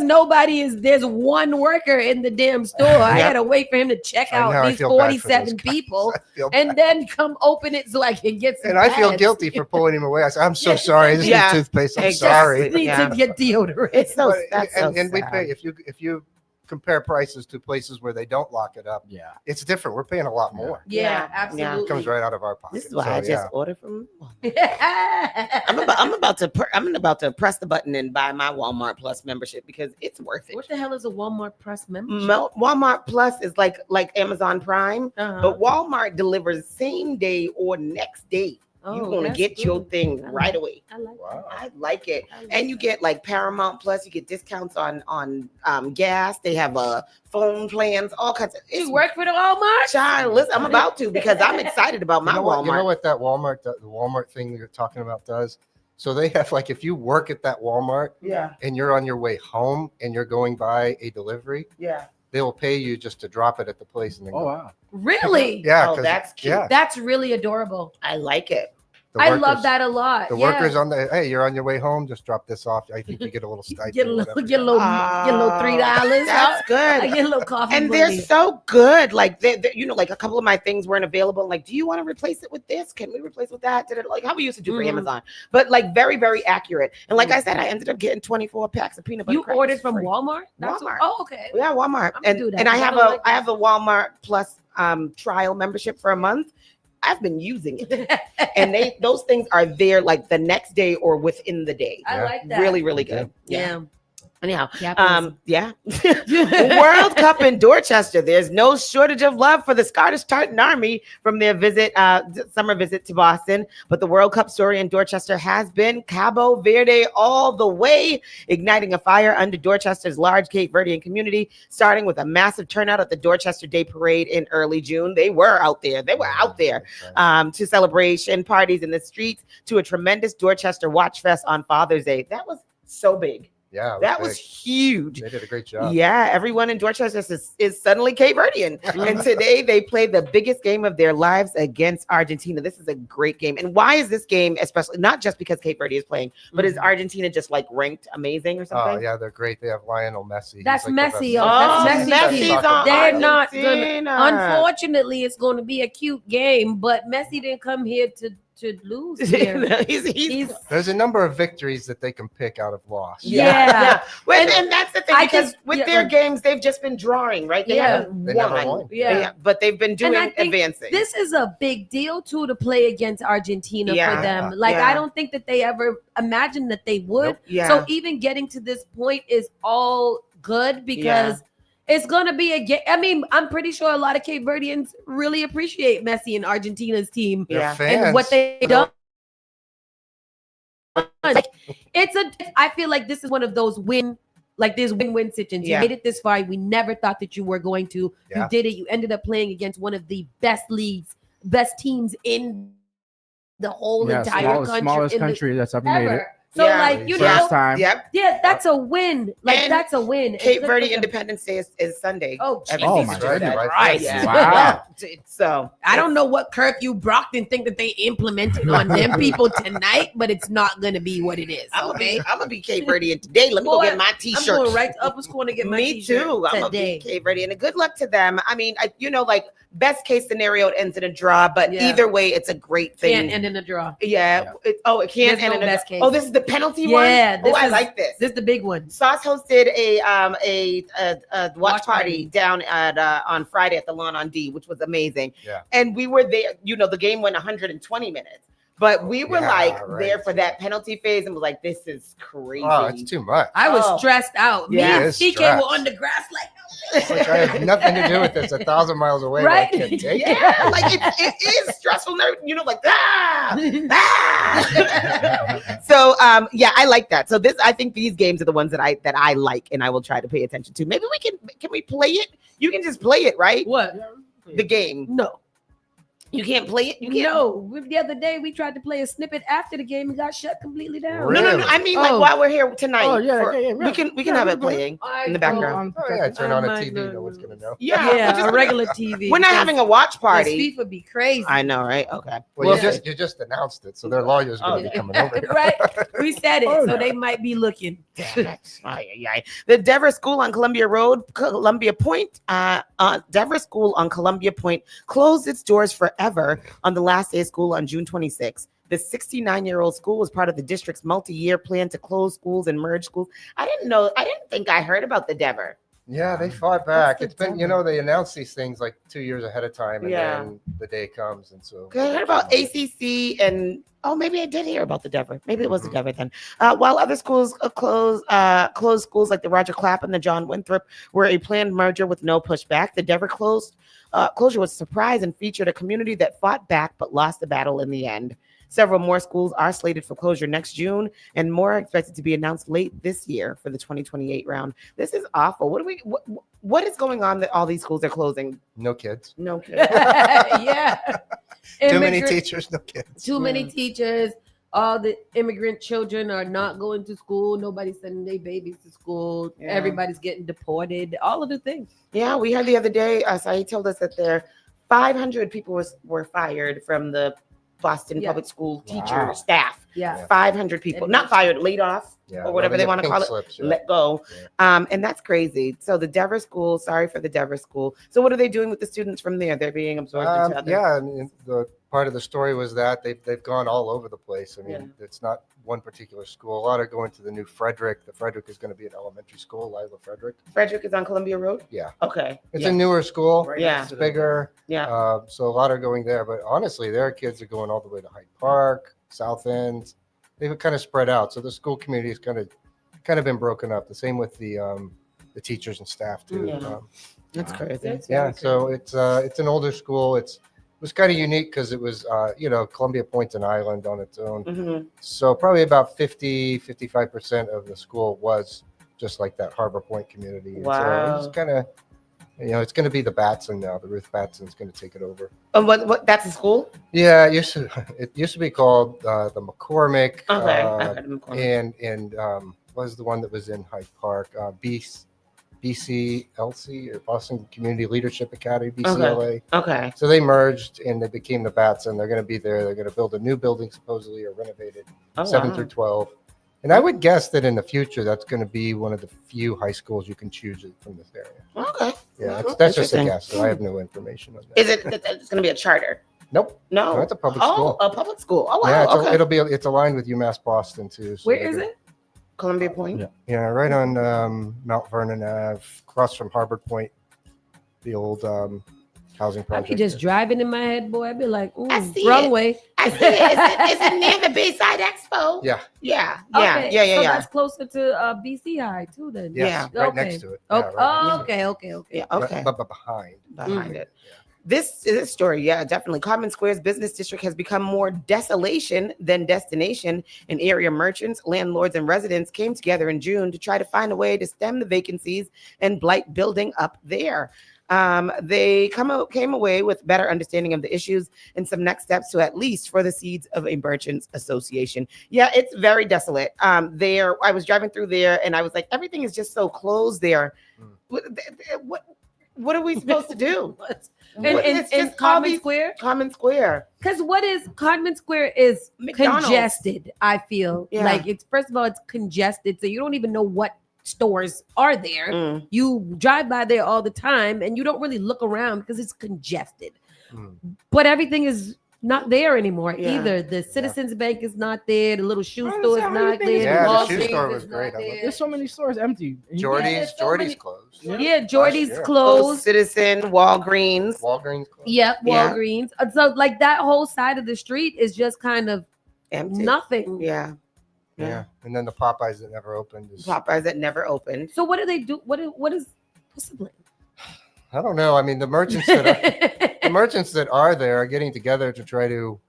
there's one worker in the damn store, I Yep. gotta wait for him to check I know, out I these feel bad for those 47 guys. people I feel and bad. then come open it so I can get some And I feel pads. guilty for pulling him away. I said, I'm so Yeah. sorry. I just Yeah, need toothpaste. I'm exactly. sorry. Need Yeah. to get deodorant. It's so But- that's so and we sad. pay if you compare prices to places where they don't lock it up, Yeah. it's different. We're paying a lot more. yeah, Yeah. absolutely. It comes right out of our pocket. This is why So, I just yeah. ordered from. I'm about to press the button and buy my Walmart Plus membership because it's worth it. What the hell is a Walmart Plus membership? Walmart Plus is like Amazon Prime, Uh-huh. but Walmart delivers same day or next day. You're Oh, gonna that's get your good. thing I right like- away. I like Wow. I like it. I like And you that. get like Paramount Plus, you get discounts on gas. They have phone plans, all kinds of. You work for the Walmart? Child, listen, I'm about to because I'm excited about my You know what? Walmart. You know what that the Walmart thing that you're talking about does? So they have like if you work at that Walmart Yeah, and you're on your way home and you're going by a delivery, yeah. they will pay you just to drop it at the place and then Oh go. wow. Really? Yeah, Oh, 'cause- that's cute. yeah. That's really adorable. I like it. The I workers- love that a lot. The yeah. workers on the hey, you're on your way home, just drop this off. I think you get a little stipend. Get a or little, whatever. get a little, get a little $3. That's I good. get a little coffee And money. they're so good. Like like a couple of my things weren't available. Like, do you want to replace it with this? Can we replace with that? Did it like how we used to do for Mhm. Amazon? But like very, very accurate. And like I said, I ended up getting 24 packs of peanut butter. You crackers ordered from free. Walmart? Walmart. Oh, okay. Yeah, Walmart. I'm gonna And do that, and I 'cause I have don't a like I have a Walmart Plus trial membership for a month. I've been using it. And those things are there like the next day or within the day. I Yeah. like that. Really, really Yeah. good. Yeah. Yeah. Anyhow, Capitalism. yeah. World Cup in Dorchester. There's no shortage of love for the Scottish Tartan Army from their summer visit to Boston. But the World Cup story in Dorchester has been Cabo Verde all the way, igniting a fire under Dorchester's large Cape Verdean community, starting with a massive turnout at the Dorchester Day Parade in early June. They were out there. They were out there to celebration parties in the streets, to a tremendous Dorchester Watch Fest on Father's Day. That was so big. Yeah, That was big. huge. They did a great job. Yeah, everyone in Dorchester is suddenly Cape Verdean. And today they played the biggest game of their lives against Argentina. This is a great game. And why is this game, especially not just because Cape Verde is playing, but is Argentina just like ranked amazing or Oh something? yeah, they're great. They have Lionel Messi. He's That's like the Messi, best- oh, that's Messi. Messi's on They're not gonna. Argentina. Unfortunately, it's going to be a cute game, but Messi didn't come here to lose here. he's There's a number of victories that they can pick out of loss. Yeah. Well, and that's the thing, I because just- with yeah. their games, they've just been drawing, right? They Yeah. haven't They never won. won. Yeah. But they've been doing I think advancing. This is a big deal too to play against Argentina Yeah. for them. Like Yeah. I don't think that they ever imagined that they would. Nope. yeah. So even getting to this point is all good because it's gonna be a game. I mean, I'm pretty sure a lot of Cape Verdeans really appreciate Messi and Argentina's team Their Yeah. fans, and what they've you know, done. Like, I feel like this is one of those there's win-win situations. Yeah. You made it this far. We never thought that you were going to. Yeah. You did it. You ended up playing against one of the best leagues, best teams in the whole Yeah, entire smallest country. country that's ever made it. Ever. So Yeah. like you First know, time. Yep. yeah, that's a win. Like And that's a win. It's Cape good Verde for them. Independence Day is Sunday. Oh, Every Oh, season. my That's goodness. right. Yeah. Wow. So I don't know what curfew Brockton think that they implemented on them people tonight, but it's not gonna be what it is. I'm Okay. gonna be Cape Verdean today. Let me go Boy, get my I'm T-shirt. going right to Upper School to get my Me t-shirt too. I'm gonna today. be Cape Verdean, and good luck to them. I mean, like best case scenario, it ends in a draw, but Yeah. either way, it's a great thing. Can't end in a draw. Yeah. It can There's end no in a best draw. case. Oh, this is the penalty one. Yeah, Oh, I is- like this. This is the big one. Sauce hosted a watch Watch party party. down at on Friday at the Lawn on D, which was amazing. Yeah. And we were there. You know, the game went 120 minutes, But we were Yeah, like right. there for that penalty phase and was like, this is crazy. Oh, it's too much. I was Oh. stressed out. Me Yeah. and It is CK were stress. on the grass like, It's like I have nothing to do with this. 1,000 miles away, Right? but I can't take Yeah, like it is stressful. You know, like So yeah, I like that. So I think these games are the ones that I like and I will try to pay attention to. Maybe can we play it? You can just play it, right? what? The game. No. You can't play it. You can't. No. The other day we tried to play a snippet after the game and got shut completely down. Really? No. I mean, like Oh. while we're here tonight. Oh, yeah, for- yeah. We can Yeah, have we're it good. playing in the background. Oh, yeah, turn on a Oh, my TV. No one's going to know. Yeah, a regular TV. we're not having a watch party. FIFA be crazy. I know, right? Okay. Well, Yeah. you just announced it, so their lawyer's going to be coming over here. Right? We said it, Oh, so no. they might be looking. The Dever School on Columbia Road, Columbia Point, Dever School on Columbia Point closed its doors forever on the last day of school on June 26th. The 69-year-old school was part of the district's multi-year plan to close schools and merge schools. I didn't think I heard about the Dever. Yeah, they fought back. the It's been, devil? they announce these things like 2 years ahead of time, and Yeah. then the day comes, and so. 'Cause I heard about ACC and maybe I did hear about the Dever. Maybe it was the Mhm. Dever then. While other schools closed schools like the Roger Clapp and the John Winthrop were a planned merger with no pushback. The Dever closure was a surprise and featured a community that fought back but lost the battle in the end. Several more schools are slated for closure next June, and more are expected to be announced late this year for the 2028 round. This is awful. What is going on that all these schools are closing? No kids. No kidding. Yeah. Too many Immigrant- teachers, no kids. Too many Yeah. teachers. All the immigrant children are not going to school. Nobody's sending their babies to school. Yeah. Everybody's getting deported. All of the things. Yeah, we heard the other day, Saeed told us that there 500 people were fired from the Boston Yeah. Public School teacher Wow. staff. Yeah. 500 people, not fired, laid off, Yeah, or whatever they get want to pink call it, slips, yeah. let go. And that's crazy. So the Dever School, sorry for the Dever School. So what are they doing with the students from there? They're being absorbed into other. Yeah, and the part of the story was that they've gone all over the place. I mean, Yeah. it's not one particular school. A lot are going to the new Frederick. The Frederick is going to be an elementary school, Lila Frederick. Frederick is on Columbia Road? Yeah. Okay. It's yeah. a newer school. Yeah. It's bigger. Yeah. So a lot are going there. But honestly, their kids are going all the way to Hyde Park, South End. They've kind of spread out. So the school community has kind of been broken up. The same with the teachers and staff too. Yeah. That's crazy. Yeah, so it's an older school. It was kind of unique because it was Columbia Point's an island on its own. Mhm. So probably about 55% of the school was just like that Harbor Point community. And Wow. so it's kind of it's going to be the Batson now. The Ruth Batson's going to take it over. What that's a school? Yeah, it used to be called the McCormick. Okay. I heard of McCormick. And was the one that was in Hyde Park, BCLC or Boston Community Leadership Academy, BCLA. Okay. So they merged and they became the Batson. They're going to be there. They're going to build a new building supposedly or renovated Oh, 7 wow. through 12. And I would guess that in the future, that's going to be one of the few high schools you can choose from this area. Okay. Yeah, that's just a Interesting. guess. So I have no information on that. Is it's going to be a charter? Nope. No. No, it's a public Oh, school. a public school. Oh, wow. Yeah, Okay. it's aligned with UMass Boston too. So Where they're is gonna- it? Columbia Point. Yeah. Yeah, right on Mount Vernon Ave, across from Harbor Point, the old housing I project. be just driving in my head, boy. I'd be like, ooh, I see wrong it. way. I see it. Is it near the Bayside Expo? Yeah, Yeah. Okay, Yeah. So that's closer to BC High too, then. yes, Yeah. right Okay. next to it. Oh, Yeah, right next to it. okay. Yeah. Right- Okay. But behind. Behind Mhm. it. This story, yeah, definitely. Common Square's business district has become more desolation than destination, and area merchants, landlords, and residents came together in June to try to find a way to stem the vacancies and blight building up there. They came away with better understanding of the issues and some next steps to at least for the seeds of a merchants association. Yeah, it's very desolate. I was driving through there and I was like, everything is just so closed there. What are we supposed to do? It's And just all Common these Square? Common Square. Because what is Common Square is McDonald's. congested, I feel. Yeah. Like it's first of all, it's congested. So you don't even know what stores are there. Mm. You drive by there all the time and you don't really look around because it's congested. Mm. But everything is not there anymore Yeah. either. The Citizens Bank is not there. The little shoe How store is how many not things there. is Yeah, the Wall shoe Street store Walgreens was is great. not I love there. There's so many stores empty. Jordy's there's so many- closed. Yeah, Jordy's year. Oh, closed. Citizen, Walgreens. Walgreens closed. Yep, Yeah. Walgreens. So like that whole side of the street is just kind of Empty. nothing. Yeah. Yeah. And then the Popeyes that never opened. Popeyes that never opened. So what do they do? What's the plan? I don't know. I mean, the merchants that are there are getting together to try to,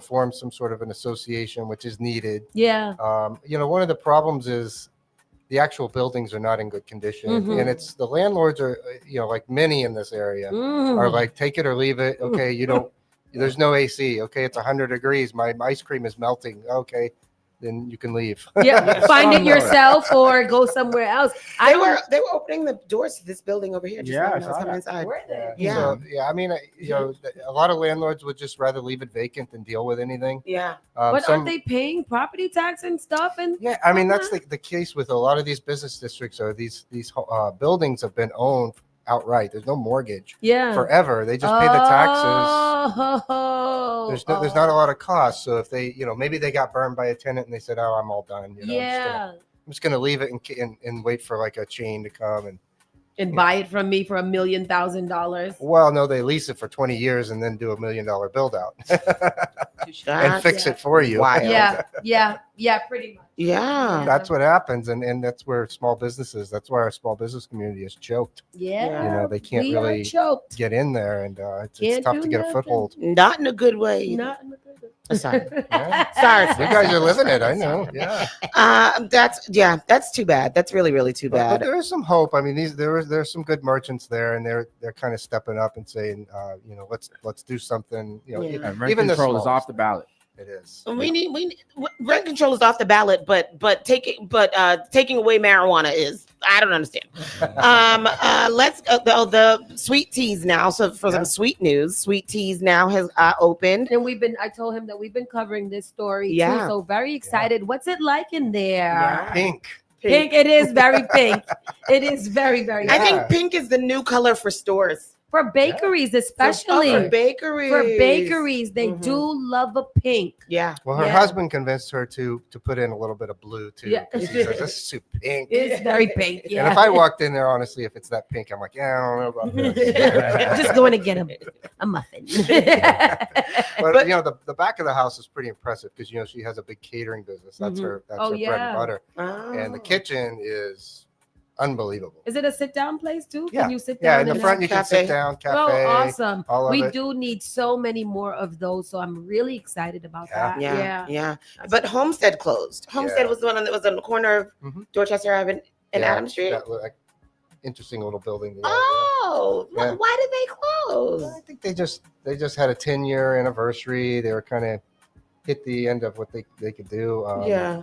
form some sort of an association, which is needed. Yeah. One of the problems is the actual buildings are not in good condition, Mhm. and it's the landlords are, like many in this area are like, take it or leave it. Okay, you don't. There's no AC. Okay, it's 100 degrees. My ice cream is melting. Okay, then you can leave. Yeah, find it yourself or go somewhere else. They were opening the doors to this building over here. Just Yeah, now I when I was saw coming that. inside. Were they? Yeah. So, I mean, a lot of landlords would just rather leave it vacant than deal with anything. Yeah. But aren't they paying property tax and stuff? And Yeah, I mean that's the case with a lot of these business districts. Or these buildings have been owned outright. There's no mortgage yeah, forever. They just pay the taxes. Oh, There's not a lot of cost. So if they, maybe they got burned by a tenant and they said, "Oh, I'm all done." Yeah, I'm just gonna leave it and wait for like a chain to come and buy it from me for $1,000,000. Well, no, they lease it for 20 years and then do $1 million build out and That's fix it for you. wild. Yeah, pretty much. Yeah. That's what happens, and that's where small businesses. That's why our small business community is choked. Yeah, They can't we are really choked. get in there, and it's Can't tough do to get a nothing. foothold. Not in a good way. Not in the good. Sorry. Yeah. Sorry. You guys are living it, I know. Yeah, That's too bad. That's really, really too but bad. there is some hope. I mean, there's some good merchants there, and they're kind of stepping up and saying, let's do something. Yeah. And rent even the control is small off the ballot. It is. We need rent control is off the ballot, but taking away marijuana is. I don't understand. Let's the sweet teas now. So for some sweet news, sweet teas now has opened. And I told him that we've been covering this story Yeah. too. So very excited. What's it like in there? Pink. Pink. It is very pink. It is very, very I pink. think pink is the new color for stores. For bakeries, especially. For bakeries. For bakeries, they Mhm. do love a pink. Yeah. Well, her Yeah. husband convinced her to put in a little bit of blue too. Yeah. 'Cause she says, this is too pink. It's very pink. Yeah. And if I walked in there, honestly, if it's that pink, I'm like, yeah, I don't know about this. Just going to get a muffin. But the back of the house is pretty impressive because she has a big catering business. That's Mhm. her. That's Oh, her bread yeah. and butter. Oh. And the kitchen is unbelievable. Is it a sit down place too? Yeah. Can you sit Yeah, down in the and front you can cafe. sit down, Oh, cafe. awesome. all of We it. do need so many more of those. So I'm really excited about Yeah. that. Yeah. But Homestead closed. Homestead Yeah. was the one that was on the corner of Mhm. Dorchester Ave and Yeah, Adams Street. that look like interesting little building. Oh, Yeah. why did they close? I think they just had a 10-year anniversary. They were kind of hit the end of what they could do. Yeah.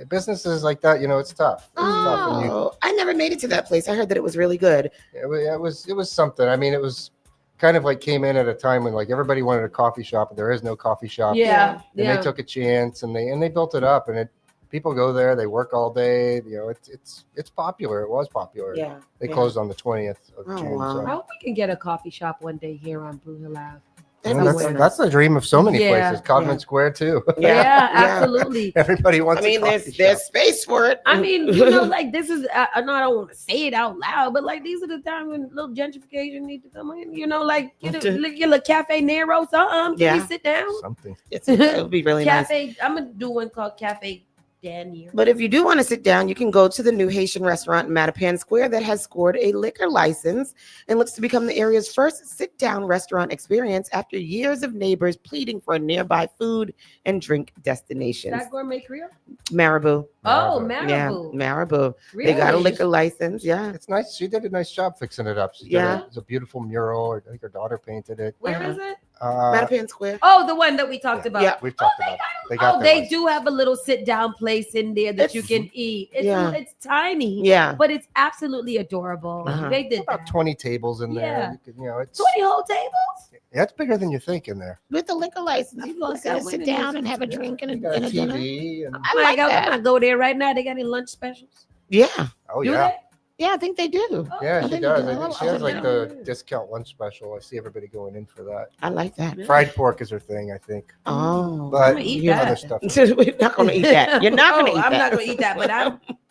Businesses like that, it's tough. It's tough. And Oh, I never made it to that place. I heard that it was really good. it was something. I mean, it was kind of like came in at a time when like everybody wanted a coffee shop, but there is no coffee shop. Yeah. And they took a chance and they built it up, and people go there, they work all day. It's popular. It was popular. Yeah. They yeah. closed on the 20th of Oh, June. wow. So. I hope we can get a coffee shop one day here on Blue Hill Ave. That'd And be that's, so nice. that's the dream of so many Yeah. places. Codman Yeah. Square too. Yeah, absolutely. Everybody wants. I mean, a coffee there's shop. space for it. I mean, like this is, I know I don't want to say it out loud, but like these are the times when little gentrification needs to come in, like get a little Cafe Nero, something. Can we Yeah. sit down? something. It would be really nice. Cafe, I'm going to do one called Cafe Daniel. But if you do want to sit down, you can go to the new Haitian restaurant in Mattapan Square that has scored a liquor license and looks to become the area's first sit-down restaurant experience after years of neighbors pleading for a nearby food and drink destination. That Gourmet Creole? Marabou. Oh, Marabou. Yeah, Marabou. Marabou. Really? They got a liquor license. Yeah. It's nice. She did a nice job fixing it up. Yeah. It's a beautiful mural. I think her daughter painted it. Where Uh-huh. is it? Mattapan Square. Oh, the one that we talked about. Yeah. We've talked about. They got Oh, their they license. do have a little sit-down place in there that you It's- can eat. It's, yeah. it's tiny, Yeah. but it's absolutely adorable. Uh-huh. They did About that. 20 tables in there. Yeah. You could, it's 20 whole tables? it's bigger than you think in there. With the liquor license. You Look, gotta I sit went in down there. and have a drink and You got and a a dinner. TV and I like I'm that. gonna go there right now. They got any lunch specials? Yeah. oh Do yeah, Yeah, I think they do. Yeah, I she think does. they I do. think she has like the discount lunch special. I see everybody going in for that. I like that. Fried pork is her thing, I think. Oh, But I'm gonna eat that. other stuff. we're not gonna eat that. You're not gonna Oh, eat I'm that. not gonna eat that, but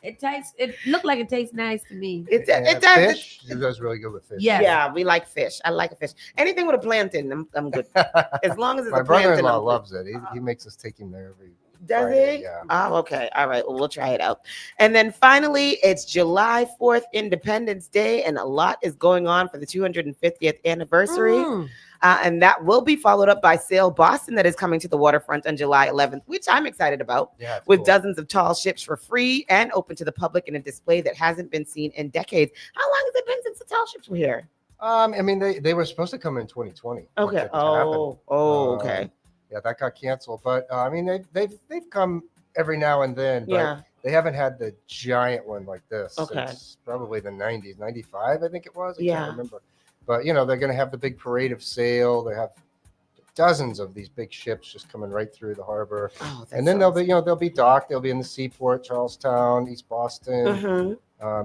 it looked like it tastes nice to me. It Yeah, does. Fish. She does really good with fish. Yes. Yeah, we like fish. I like a fish. Anything with a plantain, I'm good. As long as it's My a plantain. brother-in-law I'm good. loves it. He makes us take him there every. Does Friday, he? yeah. Oh, okay. All right. Well, we'll try it out. And then finally, it's July 4th, Independence Day, and a lot is going on for the 250th anniversary. Mm. And that will be followed up by Sail Boston, that is coming to the waterfront on July 11th, which I'm excited about, Yeah, it's with cool. dozens of tall ships for free and open to the public in a display that hasn't been seen in decades. How long has it been since the tall ships were here? I mean, they were supposed to come in 2020. Okay. It didn't happen. Okay. Yeah, that got canceled. But I mean, they've come every now and then. But Yeah. they haven't had the giant one like this Okay. since probably the 90s, 95, I think it was. I Yeah. can't remember. But they're going to have the big parade of sail. They have dozens of these big ships just coming right through the harbor. Oh, And then they'll be docked. They'll be in the seaport, Charlestown, East Boston,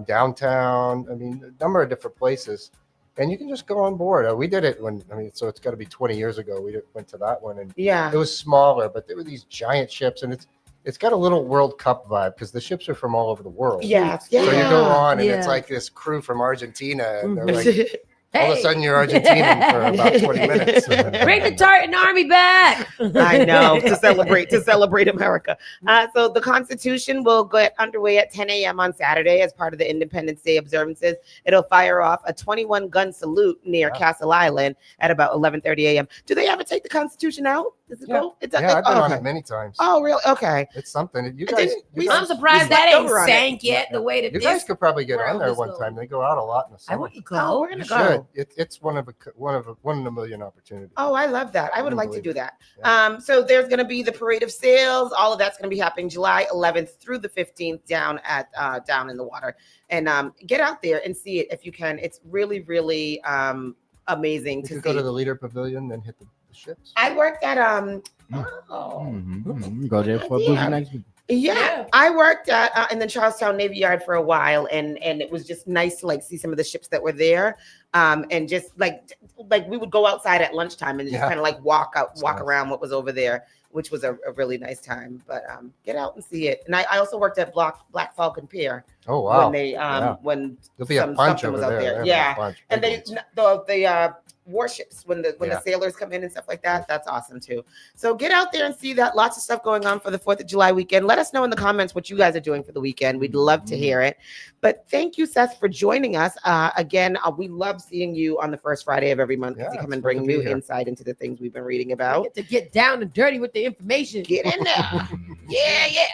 downtown. I mean, a number of different places. And you can just go on board. We did it so it's got to be 20 years ago. We went to that one, and Yeah. it was smaller, but there were these giant ships, and it's got a little World Cup vibe because the ships are from all over the world. Yeah. So you go on, and Yeah. it's like this crew from Argentina, and they're Mhm. like, all of a sudden you're Argentinian for about 20 minutes. Bring the Tartan Army back. I know, to celebrate America. So the Constitution will get underway at 10 a.m. on Saturday as part of the Independence Day observances. It'll fire off a 21-gun salute near Castle Island at about 11:30 a.m. Do they ever take the Constitution out? Does it go? It's Yeah, I've been on okay. it many times. Oh, really? Okay. It's something. You And guys, then you we- I'm guys, surprised we that slept ain't over on it. sank yet the way that you this guys could probably get on world there is one going. time. They go out a lot in the I summer. want to go. Oh, we're You gonna go. should. It's one in a million opportunities. Oh, I love that. I would like to do that. Yeah. So there's going to be the parade of sails. All of that's going to be happening July 11th through the 15th down in the water. And get out there and see it if you can. It's really, really amazing You to could see. go to the leader pavilion, then hit the ships. I worked at Go there for a boozy Yeah. next week. Yeah, I worked at in the Charlestown Navy Yard for a while, and it was just nice to see some of the ships that were there, and just like we would go outside at lunchtime and just Yeah. kind of walk That's nice. around what was over there, which was a really nice time. But get out and see it. And I also worked at Black Falcon Pier Oh wow! when they when There'll be a some- punch something over was out there. there. They'll have a Yeah. bunch, and big they ones. the warships when the Yeah. sailors come in and stuff like that. That's awesome too. So get out there and see that. Lots of stuff going on for the 4th of July weekend. Let us know in the comments what you guys are doing for the weekend. We'd love to hear it. But thank you, Seth, for joining us. Again, we love seeing you on the first Friday of every month because Yeah, you come it's and fun bring to be new here. insight into the things we've been reading I about. get to get down and dirty with the information. Get in there. Yeah.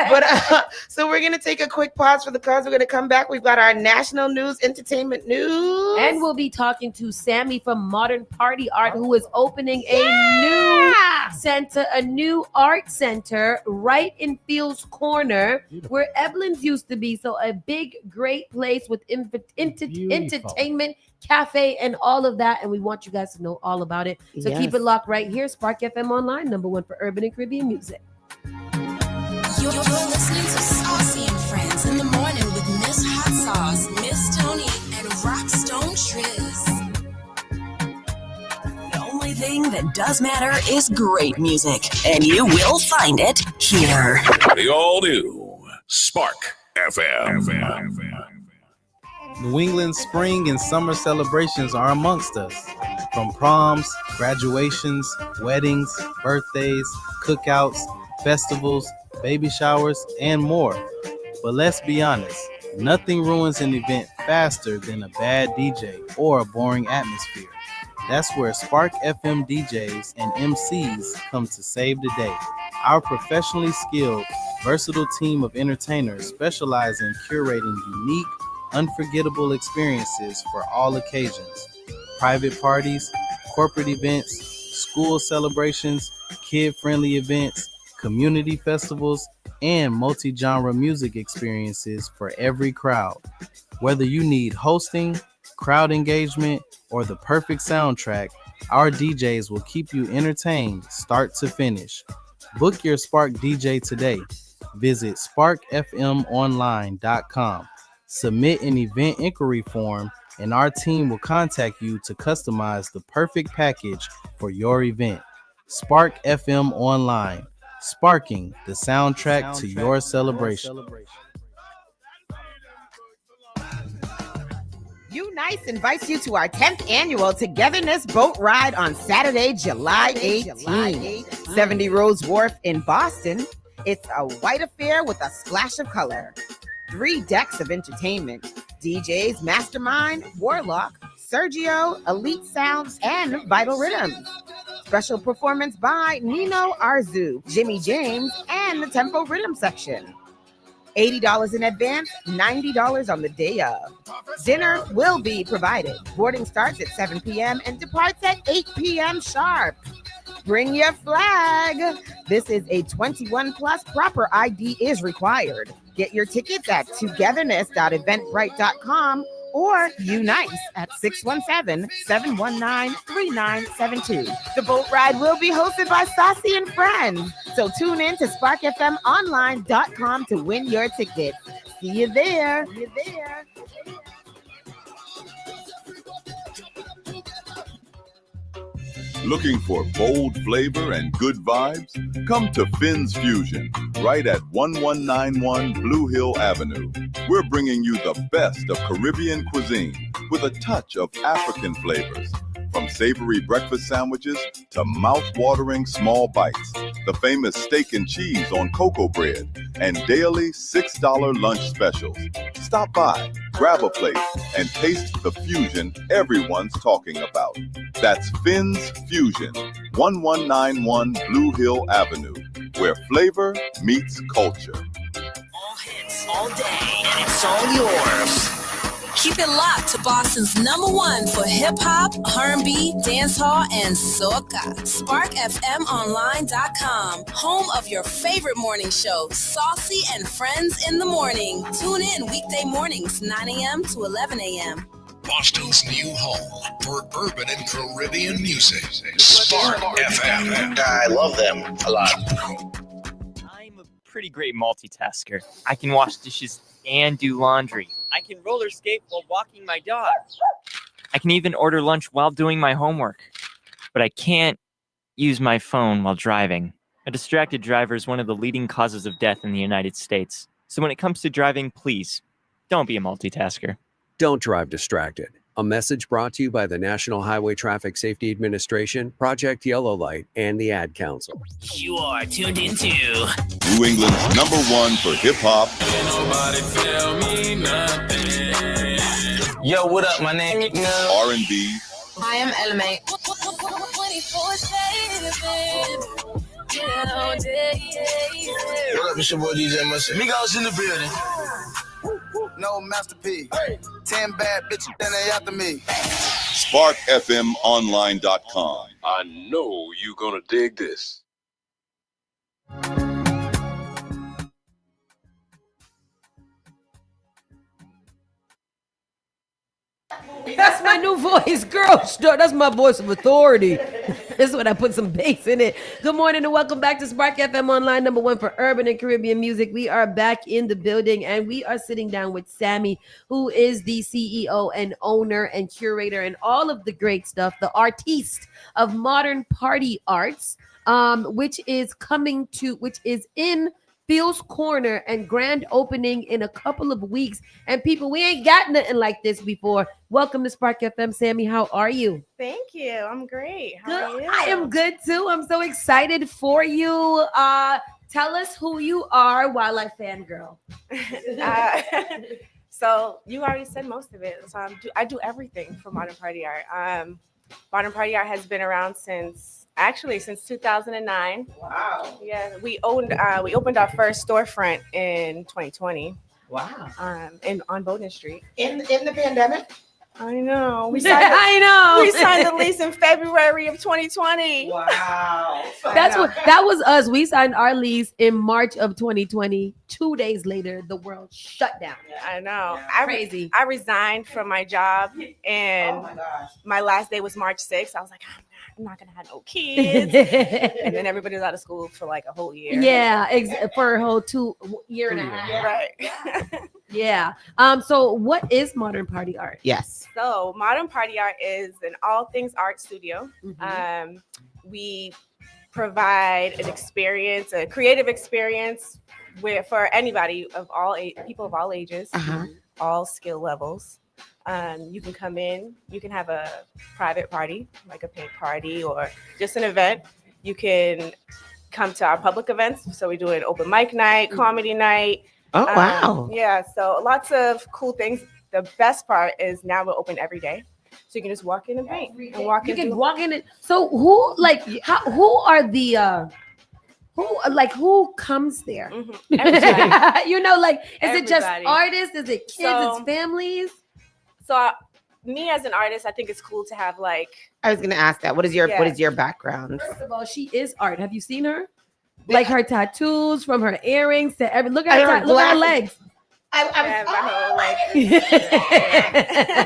But so we're gonna take a quick pause for the cause. We're gonna come back. We've got our national news, entertainment news, And we'll be talking to Sammy from Modern Party Art, who is opening a new center, a new art center right in Fields Corner, Beautiful. where Evelyn's used to be. So a big, great place with Beautiful. entertainment, cafe, and all of that. And we want you guys to know all about it. So keep Yes. it locked right here. Spark FM Online, #1 for urban and Caribbean music. You're listening to Saucy and Friends in the morning with Miss Hot Sauce, Miss Tony, and Rockstone Shriz. The only thing that does matter is great music, and you will find it here. The all new Spark FM. New England's spring and summer celebrations are amongst us. From proms, graduations, weddings, birthdays, cookouts, festivals, baby showers, and more. But let's be honest, nothing ruins an event faster than a bad DJ or a boring atmosphere. That's where Spark FM DJs and MCs come to save the day. Our professionally skilled, versatile team of entertainers specialize in curating unique, unforgettable experiences for all occasions. Private parties, corporate events, school celebrations, kid-friendly events, community festivals, and multi-genre music experiences for every crowd. Whether you need hosting, crowd engagement, or the perfect soundtrack, our DJs will keep you entertained start to finish. Book your Spark DJ today. Visit sparkfmonline.com. Submit an event inquiry form, and our team will contact you to customize the perfect package for your event. Spark FM Online, sparking the soundtrack to your celebration. Nice invites you to our 10th annual Togetherness Boat Ride on Saturday, July 18th. 70 Rose Wharf in Boston. It's a white affair with a splash of color. 3 decks of entertainment. DJs Mastermind, Warlock, Sergio, Elite Sounds, and Vital Rhythms. Special performance by Nino Arzu, Jimmy James, and the Tempo Rhythm section. $80 in advance, $90 on the day of. Dinner will be provided. Boarding starts at 7 p.m. and departs at 8 p.m. sharp. Bring your flag. This is a 21 plus. Proper ID is required. Get your tickets at togetherness.eventbrite.com or Unice at 617-719-3972. The boat ride will be hosted by Saucy and Friends. So tune in to sparkfmonline.com to win your tickets. See you there. Looking for bold flavor and good vibes? Come to Finn's Fusion, right at 1191 Blue Hill Avenue. We're bringing you the best of Caribbean cuisine with a touch of African flavors. From savory breakfast sandwiches to mouth-watering small bites, the famous steak and cheese on cocoa bread, and daily $6 lunch specials. Stop by, grab a plate, and taste the fusion everyone's talking about. That's Finn's Fusion, 1191 Blue Hill Avenue, where flavor meets culture. All hits, all day, and it's all yours. Keep it locked to Boston's #1 for hip-hop, R&B, dancehall, and soca. SparkFMOnline.com, home of your favorite morning show, Saucy and Friends in the Morning. Tune in weekday mornings, 9 a.m. to 11 a.m. Boston's new home for urban and Caribbean music. Spark FM. I love them a lot. I'm a pretty great multitasker. I can wash dishes and do laundry. I can roller skate while walking my dog. I can even order lunch while doing my homework. But I can't use my phone while driving. A distracted driver is one of the leading causes of death in the United States. So when it comes to driving, please, don't be a multitasker. Don't drive distracted. A message brought to you by the National Highway Traffic Safety Administration, Project Yellow Light, and the Ad Council. You are tuned into New England's #1 for hip-hop. Yo, what up? My name is R&B. I am Element. What up? It's your boy DJ Mustard. Migos in the building. No Master P. 10 bad bitches, then they after me. SparkFMOnline.com. I know you gonna dig this. That's my new voice, girl. That's my voice of authority. That's when I put some bass in it. Good morning and welcome back to Spark FM Online, #1 for urban and Caribbean music. We are back in the building and we are sitting down with Sammy, who is the CEO and owner and curator and all of the great stuff, the artiste of Modern Party Arts, which is in Phil's Corner and grand opening in a couple of weeks. And people, we ain't got nothing like this before. Welcome to Spark FM, Sammy. How are you? Thank you. I'm great. How Good. are you? I am good too. I'm so excited for you. Tell us who you are while I fangirl. So you already said most of it. So I do everything for Modern Party Art. Modern Party Art has been around since 2009. Wow. Yeah, we opened our first storefront in 2020. Wow. On Bowden Street. In the pandemic? I know. We signed the lease in February of 2020. Wow. That was us. We signed our lease in March of 2020. 2 days later, the world shut down. I know. Yeah, crazy. I resigned from my job and my last day was March 6th. I was like, I'm not gonna have no kids. And then everybody was out of school for like a whole year. Yeah, for a whole 2 year and a half. Right. Yeah. So what is modern party art? Yes. So Modern Party Art is an all things art studio. We provide an experience, a creative experience for anybody of people of all ages, all skill levels. You can come in, you can have a private party, like a paint party or just an event. You can come to our public events. So we do an open mic night, comedy night. Oh, wow. Yeah, so lots of cool things. The best part is now we're open every day. So you can just walk in and paint and walk in. You can walk in it. So who who are the who comes there? Everybody. You know, like is it just Everybody. artists? Is it kids? So- It's families? So me as an artist, I think it's cool to have like. I was going to ask that. What is your background? First of all, she is art. Have you seen her? Like her tattoos, from her earrings to every look at look at her legs.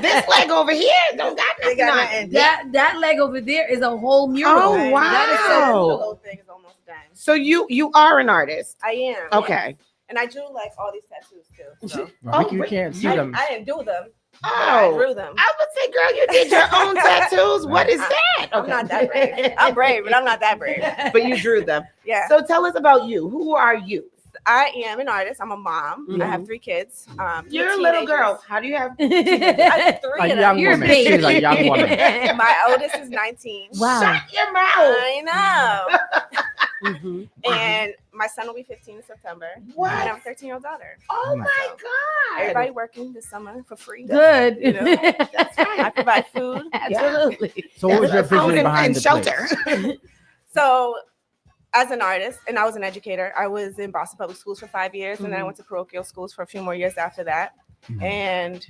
This leg over here don't got nothing on it. That leg over there is a whole mural. Oh, wow. That is so The cool. whole thing is almost done. So you are an artist. I am. Okay. And I do like all these tattoos too. So. You can't see them. I didn't do them. Oh, I drew them. I would say, girl, you did your own tattoos. What is that? I'm not that brave. I'm brave, but I'm not that brave. But you drew them. Yeah. So tell us about you. Who are you? I am an artist. I'm a mom. I have 3 kids. You're a little girl. How do you have? I have 3 A of young them. woman. She's a young woman. My oldest is 19. Wow. Shut your mouth. I know. And my son will be 15 in September. What? And I have a 13-year-old daughter. Oh my God. Everybody working this summer for free. Good. You know? That's right. I provide food. Absolutely. So what was your Food vision behind and the shelter. place? So as an artist, and I was an educator, I was in Boston Public Schools for 5 years, and then I went to parochial schools for a few more years after that. And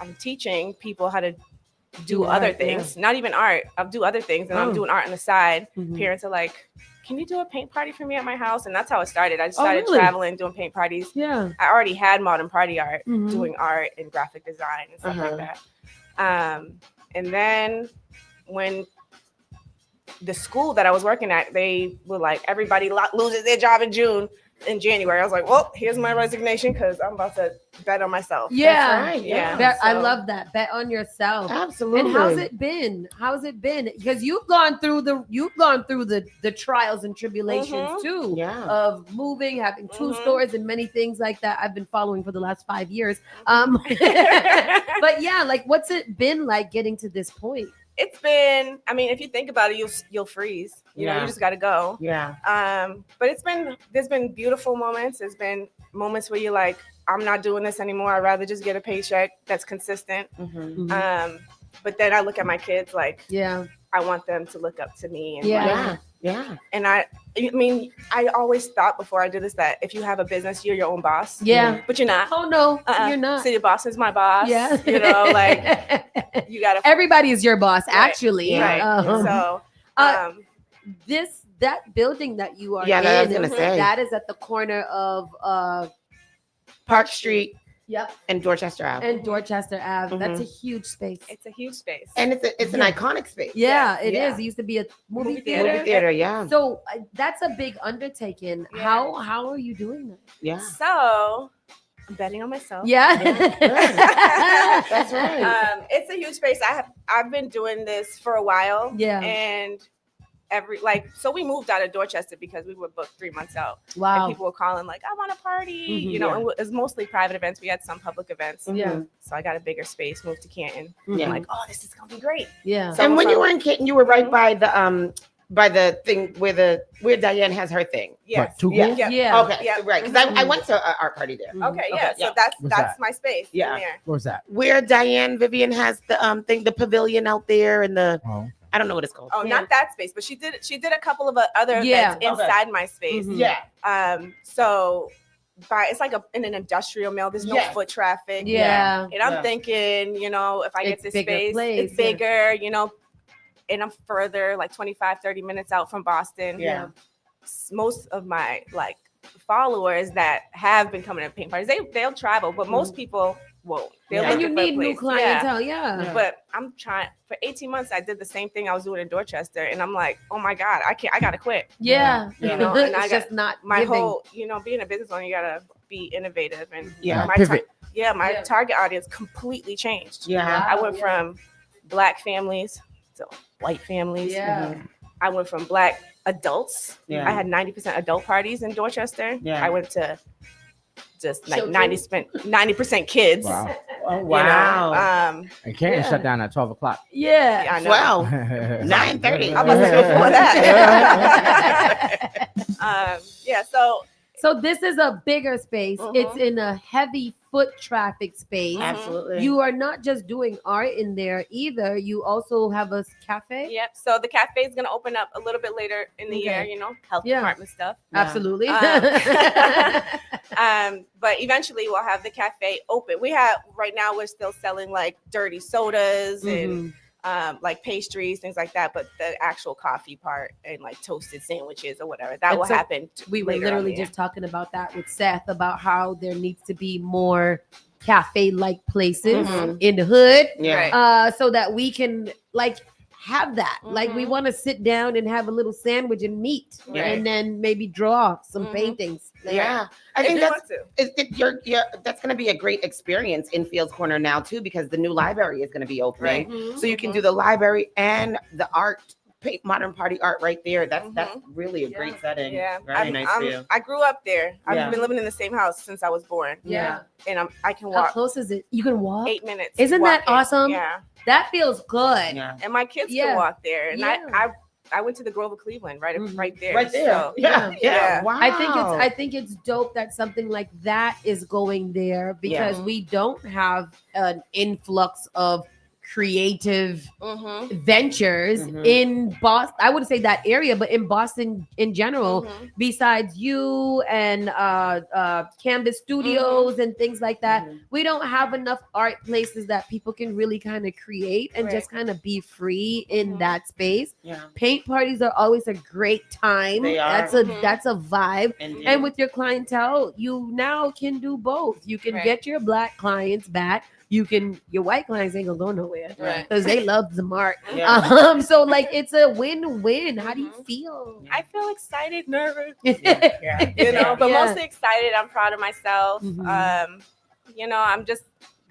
I'm teaching people how to do other art, things, not even art. I'll do other things, and I'm doing art on the side. Parents are like, can you do a paint party for me at my house? And that's how it started. I just started really? traveling, doing paint parties. Yeah. I already had modern party art, doing art and graphic design and stuff like that. And then when the school that I was working at, they were like, everybody loses their job in January. I was like, well, here's my resignation because I'm about to bet on myself. Yeah. That's right, yeah. I So- love that. Bet on yourself. Absolutely. And how's it been? How's it been? Because you've gone through the trials and tribulations too. Yeah. Of moving, having 2 stores and many things like that. I've been following for the last 5 years. But yeah, like what's it been like getting to this point? It's been, I mean, if you think about it, you'll freeze. You know, you just got to go. Yeah. But there's been beautiful moments. There's been moments where you're like, I'm not doing this anymore. I'd rather just get a paycheck that's consistent. But then I look at my kids like, I want them to look up to me. And Yeah. And I mean, I always thought before I did this that if you have a business, you're your own boss. Yeah. But you're not. Oh no, you're not. So your boss is my boss. Yeah. You know, like you gotta. Everybody is your boss, actually. Right. So that building that you are in, I was gonna say. that is at the corner of Park Street. Yep. And Dorchester Ave. And Dorchester Ave. That's a huge space. It's a huge space. And it's an iconic space. Yeah, it is. It used to be a movie theater. Movie theater, yeah. So that's a big undertaking. Yeah. How are you doing that? Yeah. So I'm betting on myself. Yeah. That's right. It's a huge space. I've been doing this for a while. Yeah. And so we moved out of Dorchester because we were booked 3 months out. Wow. And people were calling like, I want a party. You know, and it was mostly private events. We had some public events. Yeah. So I got a bigger space, moved to Canton. Yeah. I'm like, oh, this is gonna be great. Yeah. And when you were in Canton, you were right by the thing where Diane has her thing. Yes. Too Yeah. cool? Yeah. Okay. Yeah. Right. Because I went to an art party there. Okay, yeah. So yeah. that's What's that? my space. Yeah. In there. What was that? Where Diane Vivian has the thing, the pavilion out there, and the Oh. I don't know what it's called. Oh, Yeah. not that space, but she did a couple of other Yeah. events inside my space. Yeah. So it's like in an industrial mill. There's no Yeah. foot traffic. Yeah. And I'm Yeah. thinking, you know, if I get It's this bigger space, place, it's yeah. bigger, you know, and I'm further, like 25, 30 minutes out from Boston. Yeah. Most of my followers that have been coming to paint parties, they'll travel, but most people won't. They're Yeah. And you looking for a need new place. Yeah. clientele. Yeah. But I'm trying for 18 months. I did the same thing I was doing in Dorchester, and I'm like, oh my God, I gotta quit. Yeah. You know, and it's I just not My giving. whole, being a business owner, you gotta be innovative and Yeah. my Pivot. my target audience completely changed. Yeah. I went from Black families to white families. Yeah. I went from Black adults. Yeah. I had 90% adult parties in Dorchester. Yeah. I went to just like Children. 90% kids. Wow. Oh, You wow. know? And Canton shut down at 12 o'clock. Yeah. I know. Wow. 9:30. I must have before that. Yeah, So this is a bigger space. Mhm. It's in a heavy foot traffic space. Absolutely. You are not just doing art in there either. You also have a cafe. yep. So the cafe is gonna open up a little bit later in the year, Okay. you know, health Yeah. department stuff. Absolutely. But eventually we'll have the cafe open. Right now we're still selling like dirty sodas and like pastries, things like that. But the actual coffee part and like toasted sandwiches or whatever, that will so happen. We were later on literally in the just talking about that with Seth about how there needs to be more cafe-like places Mhm. in the hood, Yeah. so that we can like have that. Like we want to sit down and have a little sandwich and meet, Right. and then maybe draw some Mhm. paintings. Yeah. I If think you that's want to. that's going to be a great experience in Fields Corner now too, because the new library is going to be opening. Right. So you can do the library and the art, modern party art right there. That's really a great setting. Yeah, Very nice for you. I grew up there. I've Yeah. been living in the same house since I was born. Yeah. And I can How walk close is it? You can walk. 8 minutes. Isn't that walking. awesome? Yeah. That feels good. Yeah. And my kids Yeah. can walk there. And Yeah. I went to the Grove of Cleveland right there. Right there. So, yeah. yeah. Wow. I think it's dope that something like that is going there because Yeah. we don't have an influx of creative Mhm. ventures Mhm. in Boston. I wouldn't say that area, but in Boston in general, Mhm. besides you and Canvas Studios and things like that, we don't have enough art places that people can really kind of create and Right. just kind of be free in Mhm. that space. Yeah. Paint parties are always a great time. They are. Mhm. That's a vibe. Indeed. And with your clientele, you now can do both. You can Right. get your Black clients back. Your white clients ain't gonna go nowhere Right. because they love the art. Yeah. So like it's a win-win. How do you Mhm. feel? I feel excited, nervous, Yeah. you know, but Yeah. mostly excited. I'm proud of myself. Mhm. You know, I'm just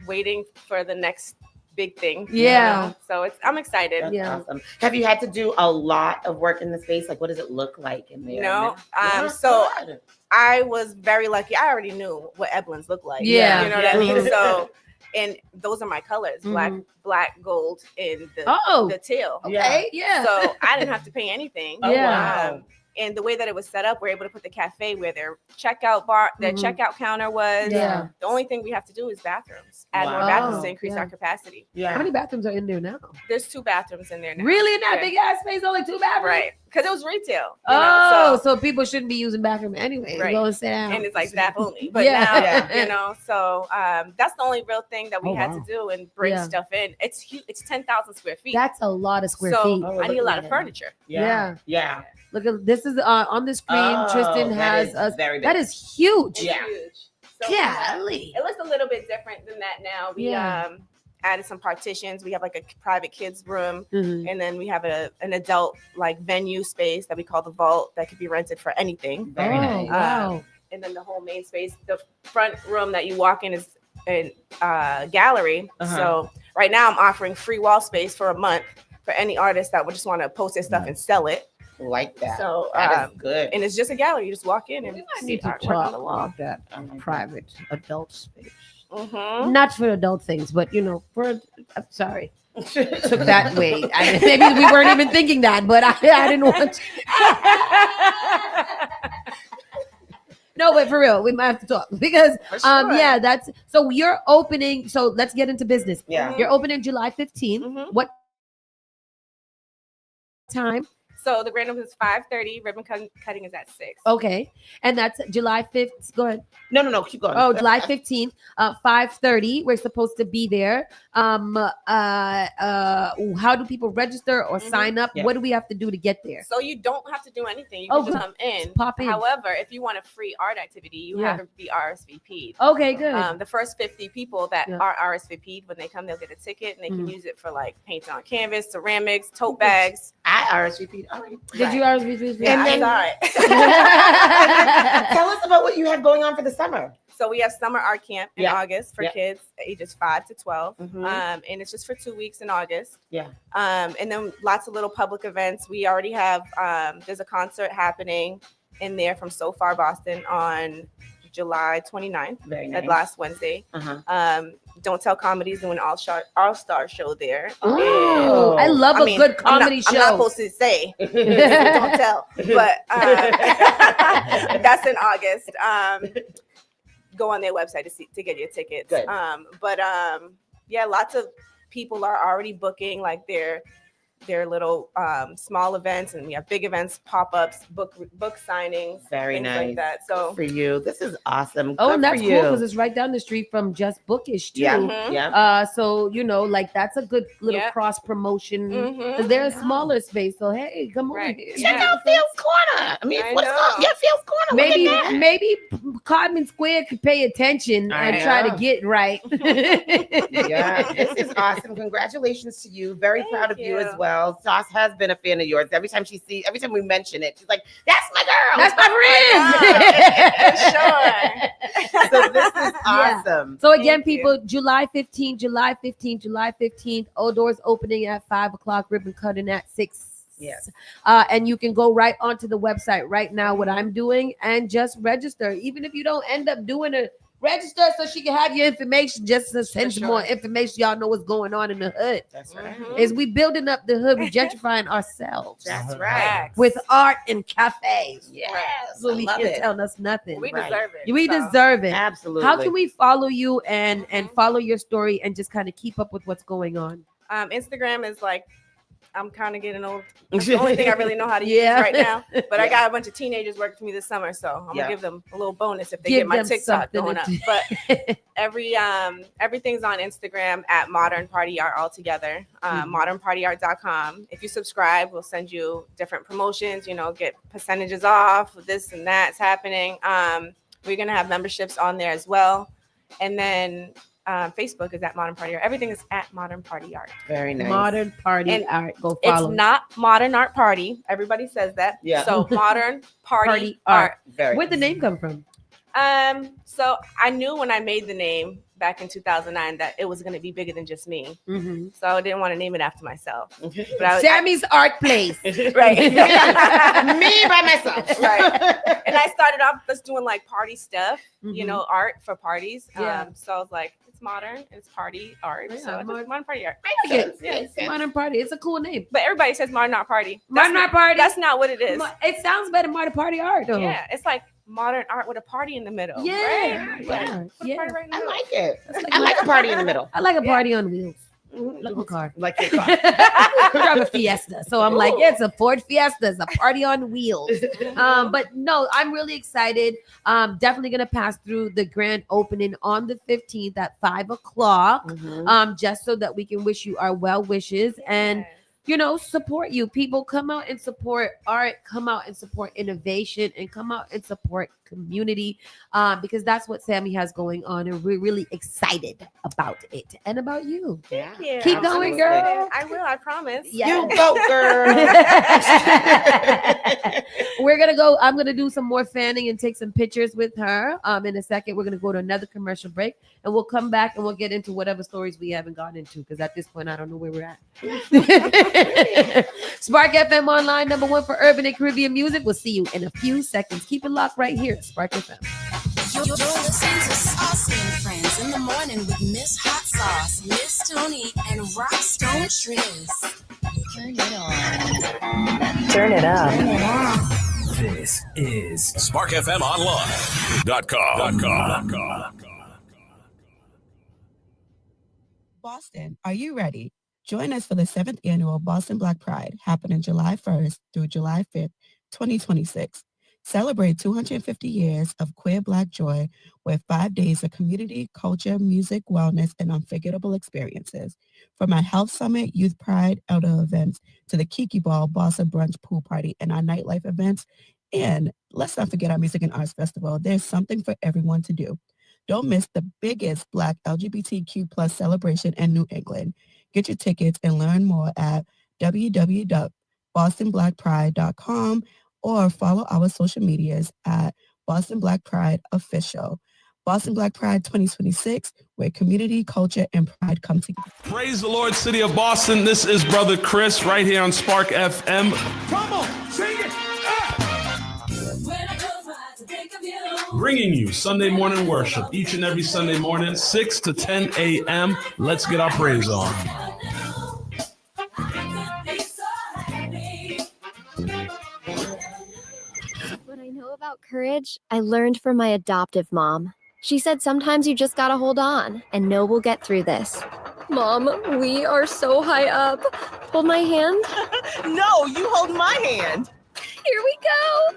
waiting for the next big thing. Yeah. You know? So I'm excited. That's Yeah. awesome. Have you had to do a lot of work in the space? Like, what does it look like in there? No. Yeah. So Good. I was very lucky. I already knew what Eblin's looked like. Yeah. You know what I mean? Mhm. So, and those are my colors, Mhm. black, gold, and Oh, the teal. okay, yeah. So I didn't have to pay anything. Oh, Yeah. wow. And the way that it was set up, we're able to put the cafe where their checkout counter was. Yeah. The only thing we have to do is bathrooms. Add more Wow. bathrooms to increase Yeah. our capacity. Yeah. How many bathrooms are in there now? There's 2 bathrooms in there now. Really, in that Yeah. big ass space, only 2 bathrooms? Right. Because it was retail. you Oh, know, so people shouldn't be using bathroom anyway. Right. Go and sit down. and it's like staff only. But Yeah. now, Yeah. you know, so that's the only real thing that we Oh, had wow. to do and bring Yeah. stuff in. It's huge. It's 10,000 square feet. That's a lot of square so feet. Oh, I need a look lot at of it. furniture. Yeah. Yeah. Look at this is on the screen. Oh, Tristan that has is us. very big. That is huge. It's Yeah. huge. So Golly. it looks a little bit different than that now. We Yeah. added some partitions. We have like a private kids room, Mhm. and then we have an adult like venue space that we call the vault that could be rented for anything. Very Oh, nice. wow. And then the whole main space, the front room that you walk in is a gallery. Uh-huh. So right now I'm offering free wall space for a month for any artist that would just want to post their stuff and sell it. Like that. So That is good. and it's just a gallery. You just walk in and We see need to artwork on talk the wall. about that private adult space. Mm-hmm. Not for adult things, but I'm sorry. Took that way. Maybe we weren't even thinking that, but I didn't want to. No, but for real, we might have to talk because For sure. yeah, that's so you're opening. So let's get into business. Yeah. You're opening July 15th. Mhm. What time? So the grand opening is 5:30. Ribbon cutting is at 6. Okay. And that's July 5th. Go ahead. No, keep going. Oh, July 15th, 5:30. We're supposed to be there. How do people register or sign up? Yeah. What do we have to do to get there? So you don't have to do anything. You Oh, can just good. come in. Just pop in. However, if you want a free art activity, you Yeah. have to be RSVP'd. Okay, good. The first 50 people that Yeah. are RSVP'd, when they come, they'll get a ticket and they can Mhm. use it for like paint on canvas, ceramics, tote bags. I RSVP'd already. Did you RSVP? Yeah, And I then- saw it. Tell us about what you have going on for the summer. So we have summer art camp in Yeah. August for Yeah. kids ages 5 to 12. Mhm. And it's just for 2 weeks in August. Yeah. And then lots of little public events. We already have, there's a concert happening in there from So Far Boston on July 29th. Very That nice. last Wednesday. Don't Tell Comedy's doing all-star show there. Oh, I love a good comedy I'm not show. supposed to say. Don't tell. But that's in August. Go on their website to get your tickets. Good. Yeah, lots of people are already booking like their little small events, and we have big events, pop-ups, book signings, Very things nice. like that. So for you, this is awesome. Oh, Good and that's for cool you. because it's right down the street from Just Bookish too. Yeah, Mhm. yeah. So like that's a good little Yep. cross promotion Mhm. because they're a smaller space. So hey, come Right. on, here. Check out Phil's Corner. I mean, I what's know. called? Yeah, Phil's Corner. Look at that. Maybe Codman Square could pay attention I and try to know. get right. Yeah, this is awesome. Congratulations to you. Very Thank proud of you you. as well. Sauce has been a fan of yours. Every time we mention it, she's like, "That's my girl. That's my friend. So this is awesome. So again, Thank you. people, July 15th, all doors opening at 5:00, ribbon cutting at 6. Yes. And you can go right onto the website right now, what I'm doing, and just register. Even if you don't end up doing it, register so she can have your information just to send you more information. Y'all know what's going on in the hood. That's right. Is we building up the hood, we gentrifying ourselves. That's right. With art and cafes. Yes. So we I love can't it. tell us nothing. We Right. deserve it. We So, deserve it. Absolutely. How can we follow you and follow your story and just kind of keep up with what's going on? Instagram is like, I'm kind of getting old. It's the only thing I really know how to Yeah. use right now. But I Yeah. got a bunch of teenagers working for me this summer, so I'm Yeah. gonna give them a little bonus if they Give get my them TikTok something going to up. do. But everything's on Instagram at Modern Party Art altogether. ModernPartyArt.com. If you subscribe, we'll send you different promotions. Get percentages off. This and that's happening. We're gonna have memberships on there as well, and then. Facebook is at Modern Party Art. Everything is at Modern Party Art. Very nice. Modern Party And Art. Go It's follow. not Modern Art Party. Everybody says that. Yeah. So Modern Party, Party Art. Very Where'd the name come from? So I knew when I made the name back in 2009 that it was going to be bigger than just me. Mm-hmm. So I didn't want to name it after myself. But I was, Sammy's Art Place. right. Me by myself. Right. And I started off just doing like party stuff, Mhm. art for parties. Yeah. So I was like, it's modern, it's party art. Yeah, So it's modern- Modern Party Art. I like it. Makes sense. Modern Party. It's a cool name. But everybody says Modern Art Party. Modern Art Party. That's not what it is. It sounds better, Modern Party Art, though. Yeah, it's like modern art with a party in the middle. Yeah, right? yeah, Put a yeah. party right in the I middle. like it. That's I like a party in the middle. I like a Yeah. party on wheels. Like my car. Like your car. I drive a Fiesta, so I'm like, yeah, it's a Ford Fiesta. It's a party on wheels. But no, I'm really excited. Definitely gonna pass through the grand opening on the 15th at 5:00. Mhm. Just so that we can wish you our well wishes and support you. People, come out and support art, come out and support innovation, and come out and support community, because that's what Sammy has going on, and we're really excited about it and about you. Yeah. Yeah, Keep I'm going, excited. girl. I will, I promise. Yeah. You go, girl. We're gonna go. I'm gonna do some more fanning and take some pictures with her. In a second, we're gonna go to another commercial break, and we'll come back and we'll get into whatever stories we haven't gotten into. Because at this point, I don't know where we're at. Spark FM Online, #1 for urban and Caribbean music. We'll see you in a few seconds. Keep it locked right here at Spark FM. You're listening to Saucy and Friends in the morning with Miss Hot Sauce, Miss Tony, and Rockstone Triz. Turn it on. Turn it up. This is SparkFMOnline.com. Boston, are you ready? Join us for the 7th annual Boston Black Pride, happening July 1st through July 5th, 2026. Celebrate 250 years of queer Black joy with 5 days of community, culture, music, wellness, and unforgettable experiences. From our Health Summit, Youth Pride, Elder events, to the Kiki Ball, Boston Brunch Pool Party, and our nightlife events. And let's not forget our Music and Arts Festival. There's something for everyone to do. Don't miss the biggest Black LGBTQ+ celebration in New England. Get your tickets and learn more at www.bostonblackpride.com or follow our social medias at Boston Black Pride Official. Boston Black Pride 2026, where community, culture, and pride come together. Praise the Lord, City of Boston. This is Brother Chris right here on Spark FM. Come on, sing it. Bringing you Sunday morning worship each and every Sunday morning, 6 to 10 a.m. Let's get our praise on. What I know about courage, I learned from my adoptive mom. She said sometimes you just gotta hold on and know we'll get through this. Mom, we are so high up. Hold my hand. No, you hold my hand. Here we go.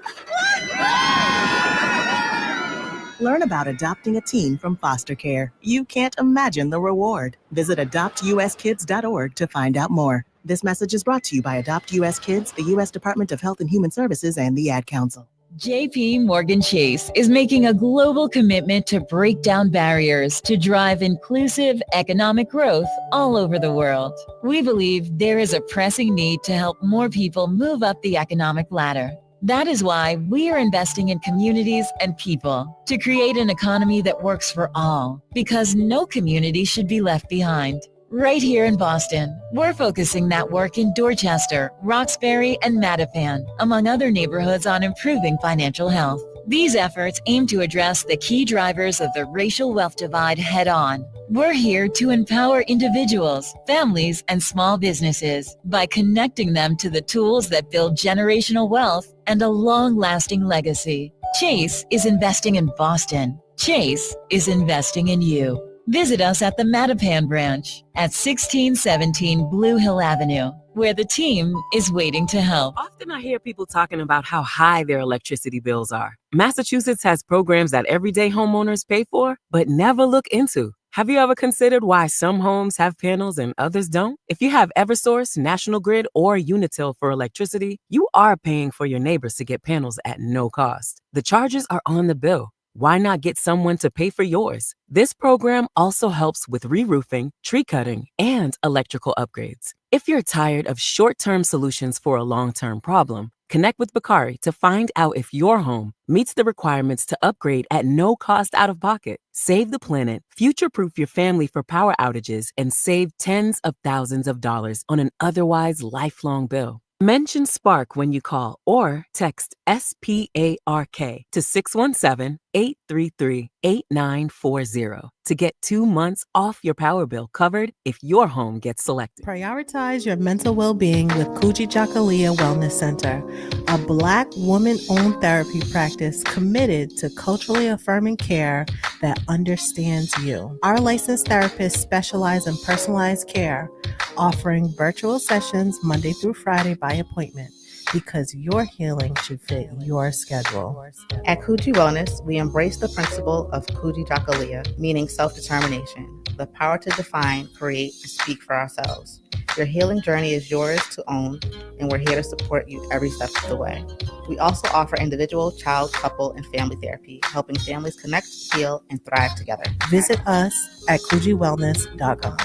Learn about adopting a teen from foster care. You can't imagine the reward. Visit adoptuskids.org to find out more. This message is brought to you by Adopt US Kids, the U.S. Department of Health and Human Services, and the Ad Council. JP Morgan Chase is making a global commitment to break down barriers to drive inclusive economic growth all over the world. We believe there is a pressing need to help more people move up the economic ladder. That is why we are investing in communities and people to create an economy that works for all, because no community should be left behind. Right here in Boston, we're focusing that work in Dorchester, Roxbury, and Mattapan, among other neighborhoods, on improving financial health. These efforts aim to address the key drivers of the racial wealth divide head-on. We're here to empower individuals, families, and small businesses by connecting them to the tools that build generational wealth and a long-lasting legacy. Chase is investing in Boston. Chase is investing in you. Visit us at the Mattapan branch at 1617 Blue Hill Avenue, where the team is waiting to help. Often I hear people talking about how high their electricity bills are. Massachusetts has programs that everyday homeowners pay for, but never look into. Have you ever considered why some homes have panels and others don't? If you have Eversource, National Grid, or Unitil for electricity, you are paying for your neighbors to get panels at no cost. The charges are on the bill. Why not get someone to pay for yours? This program also helps with re-roofing, tree cutting, and electrical upgrades. If you're tired of short-term solutions for a long-term problem, connect with Bakari to find out if your home meets the requirements to upgrade at no cost out of pocket. Save the planet, future-proof your family for power outages, and save tens of thousands of dollars on an otherwise lifelong bill. Mention Spark when you call or text SPARK to 617-833-8940 to get 2 months off your power bill covered if your home gets selected. Prioritize your mental well-being with Kuji Jakalia Wellness Center, a Black woman-owned therapy practice committed to culturally affirming care that understands you. Our licensed therapists specialize in personalized care, offering virtual sessions Monday through Friday by appointment, because your healing should fit your schedule. At Kuji Wellness, we embrace the principle of Kuji Jakalia, meaning self-determination, the power to define, create, and speak for ourselves. Your healing journey is yours to own, and we're here to support you every step of the way. We also offer individual, child, couple, and family therapy, helping families connect, heal, and thrive together. Visit us at kujiwellness.com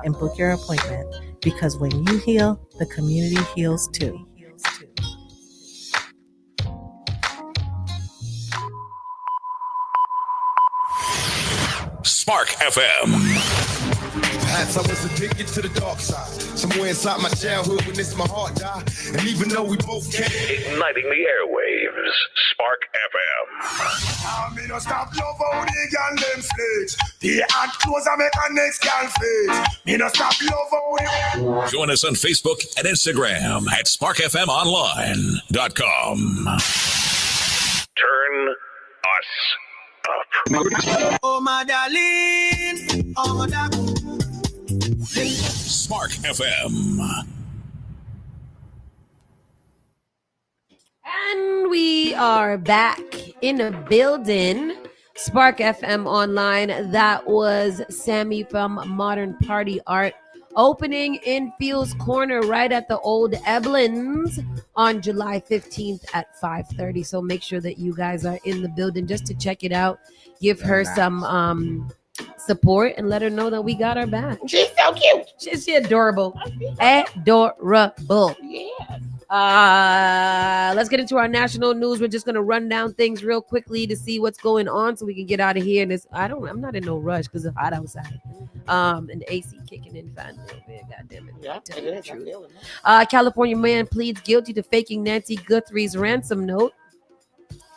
and book your appointment, because when you heal, the community heals too. Spark FM. Perhaps I was addicted to the dark side. Somewhere inside my childhood when this my heart died. And even though we both can't. Igniting the airwaves. Spark FM. I'm in a stop love how they got them stage. The act close and make a next gal face. Me no stop love how they. Join us on Facebook and Instagram at sparkfmonline.com. Turn us up. Oh my darling, oh my darling. Spark FM. And we are back in the building. Spark FM Online. That was Sammy from Modern Party Art, opening in Fields Corner right at the old Eblins on July 15th at 5:30. So make sure that you guys are in the building just to check it out. Give her some support and let her know that we got her back. She's so cute. She's adorable. Adorable. Yes. Let's get into our national news. We're just gonna run down things real quickly to see what's going on, so we can get out of here. And I'm not in no rush because it's hot outside. And the AC kicking in fine a little bit. God damn it. Yeah, Tell it you the is. I truth. feel it. California man pleads guilty to faking Nancy Guthrie's ransom note.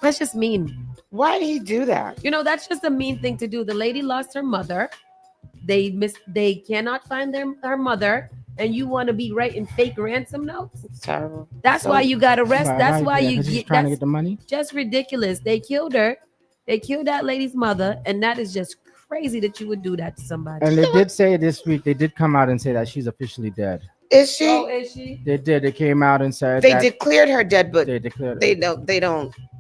That's just mean. Why did he do that? You know, that's just a mean thing to do. The lady lost her mother. They cannot find her mother, and you want to be writing fake ransom notes. It's terrible. That's why you got arrested. That's why you she's get. trying to That's get the money. just ridiculous. They killed her. They killed that lady's mother, and that is just crazy that you would do that to somebody. And they did say this week, they did come out and say that she's officially dead. Is she? Oh, is she? They did. They came out and said They that declared her dead, but they declared they don't.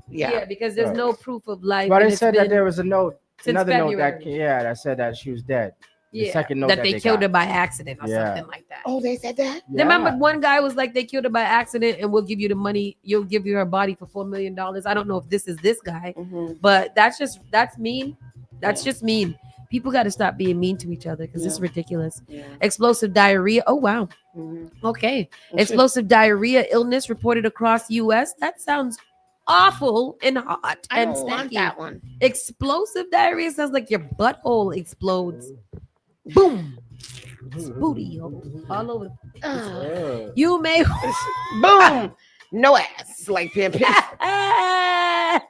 Yeah, Yeah. because there's no proof of life. But and they it's said that been there was a note, since another note that February. that said that she was dead. The Yeah, second note that they killed got. her by accident or Yeah. something like that. Oh, they said that? Yeah. Remember, one guy was like, they killed her by accident, and we'll give you the money. You'll give you her body for $4 million. I don't know if this is this guy, but that's mean. That's just mean. People got to stop being mean to each other because it's ridiculous. Explosive diarrhea. Oh wow. Okay. Explosive diarrhea illness reported across U.S. That sounds awful and hot I and don't want stinky. that one. Explosive diarrhea sounds like your butthole explodes. Boom. Booty all over. You may boom. No ass like Pam Pam.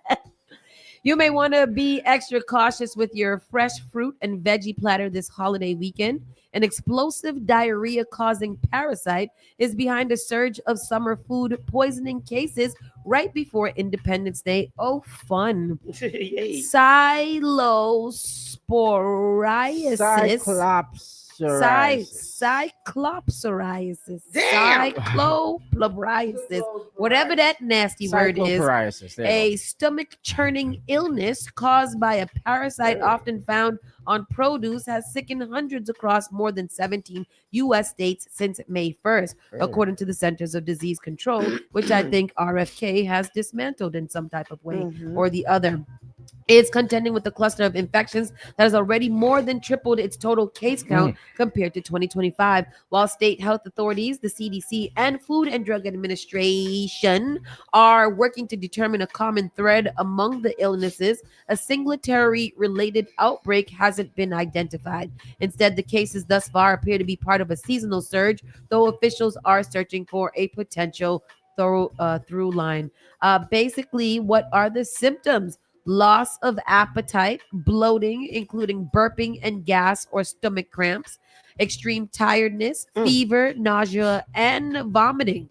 You may want to be extra cautious with your fresh fruit and veggie platter this holiday weekend. An explosive diarrhea causing parasite is behind a surge of summer food poisoning cases right before Independence Day. Oh, fun. Cyclosporiasis. Cyclopsoriasis. Damn. Cycloplariasis. Whatever that nasty word is. Cyclopariasis, there you A stomach churning illness caused by a parasite often found on produce has sickened hundreds across more than 17 U.S. states since May 1st, according to the Centers of Disease Control, which I think RFK has dismantled in some type of way or the other. It's contending with a cluster of infections that has already more than tripled its total case count compared to 2025. While state health authorities, the CDC, and Food and Drug Administration are working to determine a common thread among the illnesses, a singletary-related outbreak hasn't been identified. Instead, the cases thus far appear to be part of a seasonal surge, though officials are searching for a potential through line. Basically, what are the symptoms? Loss of appetite, bloating, including burping and gas or stomach cramps, extreme tiredness, fever, nausea, and vomiting,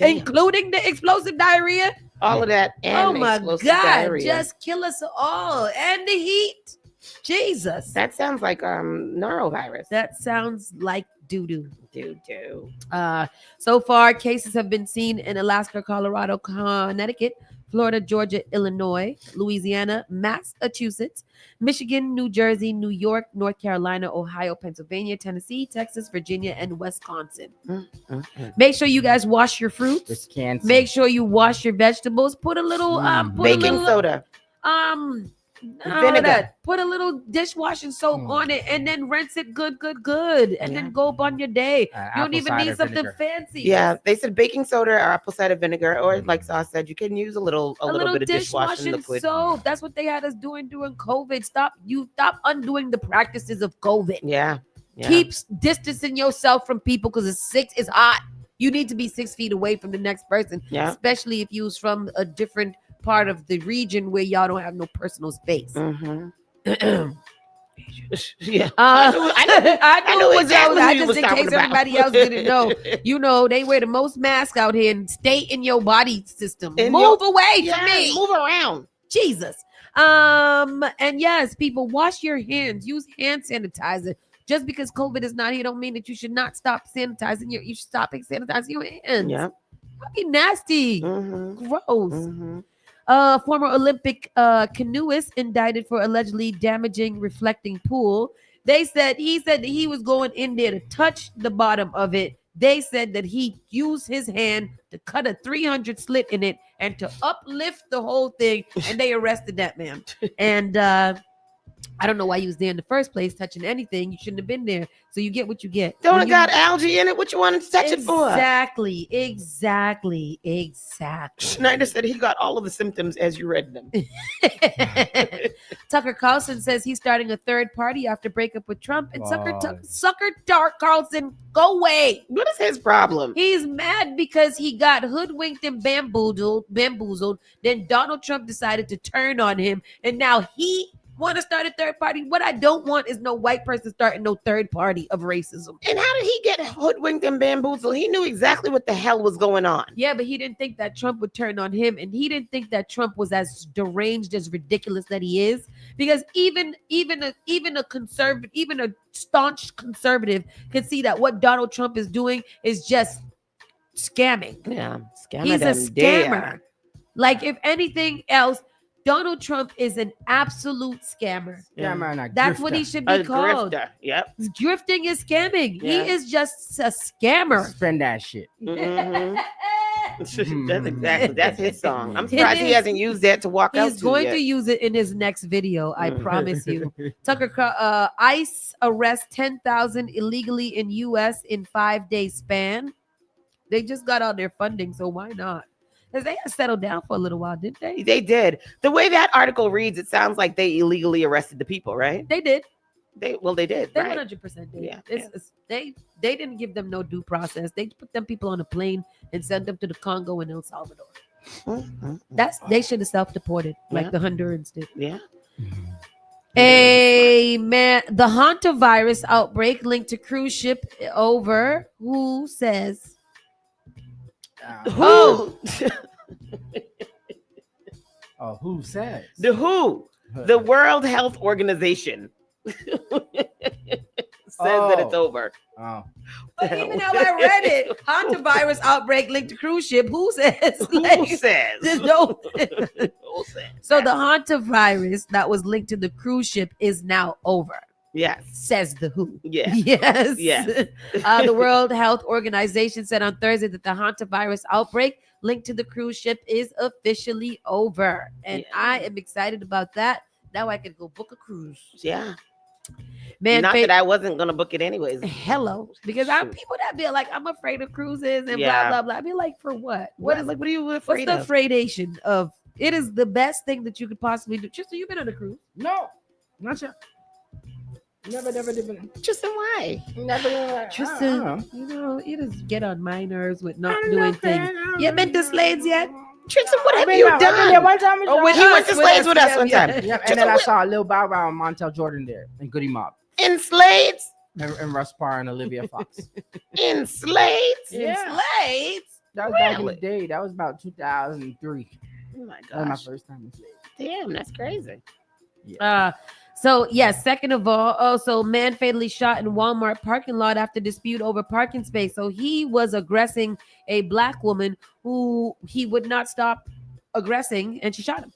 including the explosive diarrhea. All of that. And Oh my explosive God, diarrhea. just kill us all. And the heat. Jesus. That sounds like norovirus. That sounds like doo-doo. Doo-doo. So far, cases have been seen in Alaska, Colorado, Connecticut, Florida, Georgia, Illinois, Louisiana, Massachusetts, Michigan, New Jersey, New York, North Carolina, Ohio, Pennsylvania, Tennessee, Texas, Virginia, and Wisconsin. Make sure you guys wash your fruits. Wisconsin. Make sure you wash your vegetables. Put a little Baking soda. Vinegar. Put a little dishwashing soap on it and then rinse it good. And then go on your day. You don't even need something fancy. Yeah, they said baking soda or apple cider vinegar, or like Sauce said, you can use a little bit of dishwashing liquid. Soap. That's what they had us doing during COVID. Stop undoing the practices of COVID. Yeah. Keep distancing yourself from people because it's hot. You need to be 6 feet away from the next person. Yeah. Especially if you're from a different part of the region where y'all don't have no personal space. Yeah. I knew it was exactly I who you just was in talking case about. everybody else didn't know. You know, they wear the most masks out here and stay in your body system. Move away from me. Move around. Jesus. And yes, people, wash your hands. Use hand sanitizer. Just because COVID is not here don't mean that you should not stop sanitizing you should stop sanitizing your hands. Yeah. That'd be nasty. Gross. Former Olympic canoeist indicted for allegedly damaging reflecting pool. He said that he was going in there to touch the bottom of it. They said that he used his hand to cut a 300 slit in it and to uplift the whole thing, and they arrested that man. And I don't know why you was there in the first place touching anything. You shouldn't have been there. So you get what you get. Don't When it you- got algae in it? What you wanted to touch it for? Exactly. Schneider said he got all of the symptoms as you read them. Tucker Carlson says he's starting a third party after breakup with Trump. And Wow. Sucker Dark Carlson, go away. What is his problem? He's mad because he got hoodwinked and bamboozled. Then Donald Trump decided to turn on him. And now he want to start a third party. What I don't want is no white person starting no third party of racism. And how did he get hoodwinked and bamboozled? He knew exactly what the hell was going on. Yeah, but he didn't think that Trump would turn on him, and he didn't think that Trump was as deranged, as ridiculous that he is. Because even a conservative, even a staunch conservative, can see that what Donald Trump is doing is just scamming. Yeah, He's a scammer. Like, if anything else, Donald Trump is an absolute scammer. Yeah, man. That's what he should be called. Grifter. Yep. Drifting is scamming. Yeah. He is just a scammer. Spend that shit. Mhm. That's his song. I'm surprised he hasn't used that to walk out. He's going to use it in his next video. I promise you. ICE arrests 10,000 illegally in U.S. in 5-day span. They just got all their funding, so why not? Because they had settled down for a little while, didn't they? They did. The way that article reads, it sounds like they illegally arrested the people, right? They did. They did. They Right. 100% did. Yeah, They didn't give them no due process. They put them people on a plane and sent them to the Congo and El Salvador. They should have self-deported like the Hondurans did. Yeah. Man, the hantavirus outbreak linked to cruise ship over. Who says? Who? Oh, who says? The WHO, the World Health Organization, says that it's over. Oh. But even though I read it, hantavirus outbreak linked to cruise ship. Who says? Who says? There's no. Who says? So the hantavirus that was linked to the cruise ship is now over. Yes. Says the WHO. Yeah. Yes. Yes. The World Health Organization said on Thursday that the hantavirus outbreak linked to the cruise ship is officially over. And I am excited about that. Now I can go book a cruise. Yeah. Man, not that I wasn't gonna book it anyways. Hello, because people that be like, I'm afraid of cruises and Yeah. blah blah blah. I be like, for what? What are you afraid what's of? the afraidation of? It is the best thing that you could possibly do. Tristan, you've been on a cruise? No, not yet. Never did. Tristan, why? Never. Tristan, you just get on my nerves with not doing things. You been to Slades yet? Tristan, what have I've you been done? there one time. Oh, with He went us, to Slades us, with us yeah, one yeah. time. Yep, and Tristan, then I what- saw Lil Bow Wow and Montel Jordan there and Goody Mob in Slades. and Russ Parr and Olivia Fox. In Slades. Yeah. Slades. That was back in the day. That was about 2003. Oh my That was my gosh. first time in Slades. Damn, that's crazy. So yes, second of all, also man fatally shot in Walmart parking lot after dispute over parking space. So he was aggressing a black woman who he would not stop aggressing, and she shot him.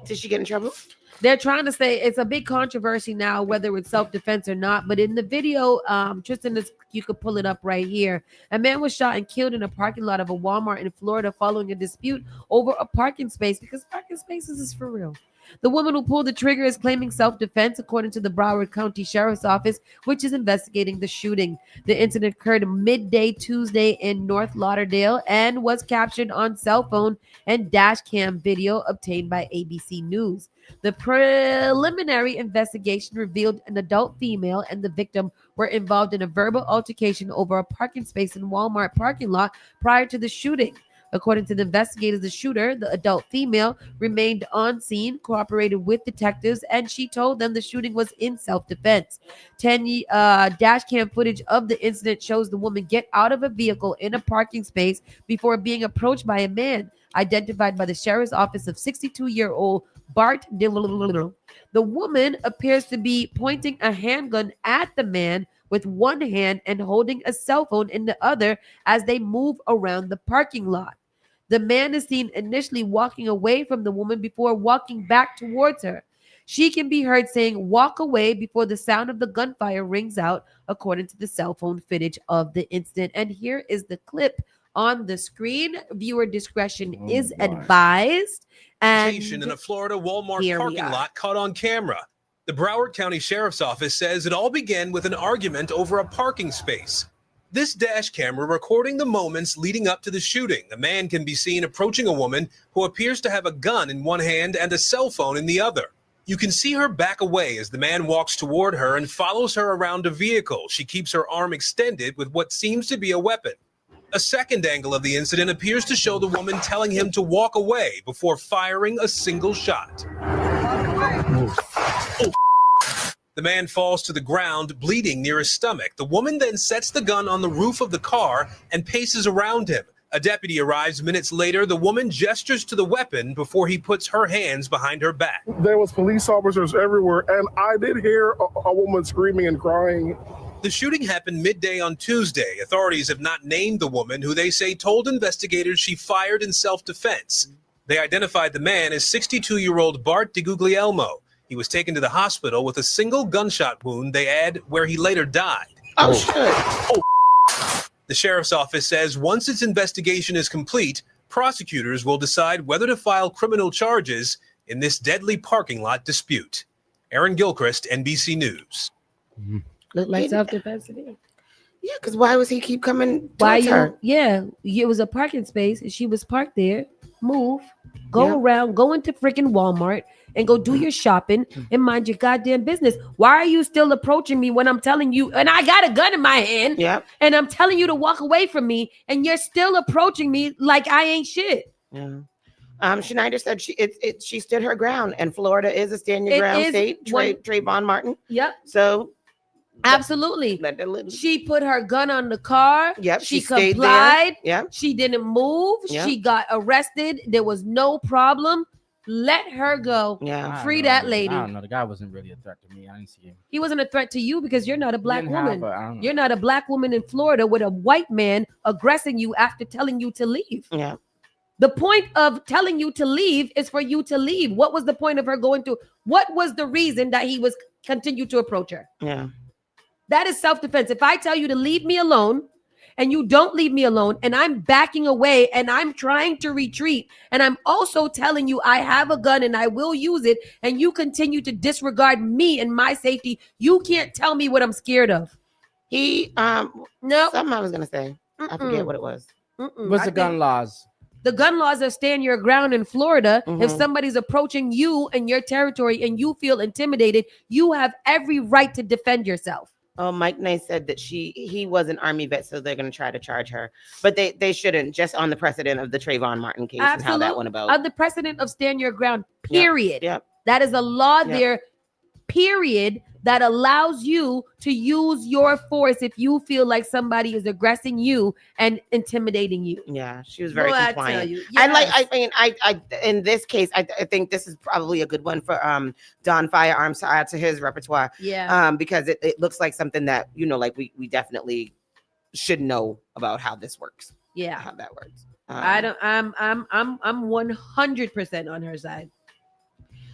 Did she get in trouble? They're trying to say it's a big controversy now whether it's self-defense or not. But in the video, Tristan, you could pull it up right here. A man was shot and killed in a parking lot of a Walmart in Florida following a dispute over a parking space, because parking spaces is for real. The woman who pulled the trigger is claiming self-defense, according to the Broward County Sheriff's Office, which is investigating the shooting. The incident occurred midday Tuesday in North Lauderdale and was captured on cell phone and dash cam video obtained by ABC News. The preliminary investigation revealed an adult female and the victim were involved in a verbal altercation over a parking space in Walmart parking lot prior to the shooting. According to the investigators, the shooter, the adult female, remained on scene, cooperated with detectives, and she told them the shooting was in self-defense. 10 dash cam footage of the incident shows the woman get out of a vehicle in a parking space before being approached by a man identified by the sheriff's office of 62-year-old Bart Dillon. The woman appears to be pointing a handgun at the man with one hand and holding a cell phone in the other as they move around the parking lot. The man is seen initially walking away from the woman before walking back towards her. She can be heard saying, "Walk away," before the sound of the gunfire rings out, according to the cell phone footage of the incident. And here is the clip on the screen. Viewer discretion is advised. And In a Florida Walmart here we parking are. lot caught on camera. The Broward County Sheriff's Office says it all began with an argument over a parking space. This dash camera recording the moments leading up to the shooting. A man can be seen approaching a woman who appears to have a gun in one hand and a cell phone in the other. You can see her back away as the man walks toward her and follows her around a vehicle. She keeps her arm extended with what seems to be a weapon. A second angle of the incident appears to show the woman telling him to walk away before firing a single shot. The man falls to the ground, bleeding near his stomach. The woman then sets the gun on the roof of the car and paces around him. A deputy arrives minutes later. The woman gestures to the weapon before he puts her hands behind her back. There was police officers everywhere, and I did hear a woman screaming and crying. The shooting happened midday on Tuesday. Authorities have not named the woman, who they say told investigators she fired in self-defense. They identified the man as 62-year-old Bart DeGuglielmo. He was taken to the hospital with a single gunshot wound, they add, where he later died. Oh, shit. The sheriff's office says once its investigation is complete, prosecutors will decide whether to file criminal charges in this deadly parking lot dispute. Aaron Gilchrist, NBC News. Look like self-defense to me. Yeah, because why was he keep coming Why towards her? Yeah, it was a parking space, and she was parked there. Move, go around, go into freaking Walmart, and go do your shopping and mind your goddamn business. Why are you still approaching me when I'm telling you? And I got a gun in my hand. Yeah. And I'm telling you to walk away from me, and you're still approaching me like I ain't shit. Yeah. Schneider said she stood her ground, and Florida is a stand your ground state. Trayvon Martin. Yep. So absolutely. She put her gun on the car. Yep. She stayed complied. there. Yep. She didn't move. Yep. She got arrested. There was no problem. Let her go. Yeah. Free that lady. I don't know. The guy wasn't really a threat to me. I didn't see him. He wasn't a threat to you because you're not a black Didn't have, woman. but I don't know. You're not a black woman in Florida with a white man aggressing you after telling you to leave. Yeah. The point of telling you to leave is for you to leave. What was the point of her going to? What was the reason that he was continued to approach her? Yeah. That is self-defense. If I tell you to leave me alone and you don't leave me alone and I'm backing away and I'm trying to retreat and I'm also telling you I have a gun and I will use it and you continue to disregard me and my safety, you can't tell me what I'm scared of. No. Something I was going to say. I forget what it was. What's the gun laws? The gun laws are stand your ground in Florida. If Mhm. somebody's approaching you and your territory and you feel intimidated, you have every right to defend yourself. Oh, Mike Nice said that he was an Army vet, so they're going to try to charge her. But they shouldn't, just on the precedent of the Trayvon Martin case and how that went about. On the precedent of stand your ground, period. Yep. That is a law Yep. there, period, that allows you to use your force if you feel like somebody is aggressing you and intimidating you. Yeah, she was very Boy, I compliant. tell you, I in this case, I think this is probably a good one for Don Firearms to add to his repertoire. Yeah. Because it looks like something that, like we definitely should know about how this works. Yeah. How that works. I'm 100% on her side.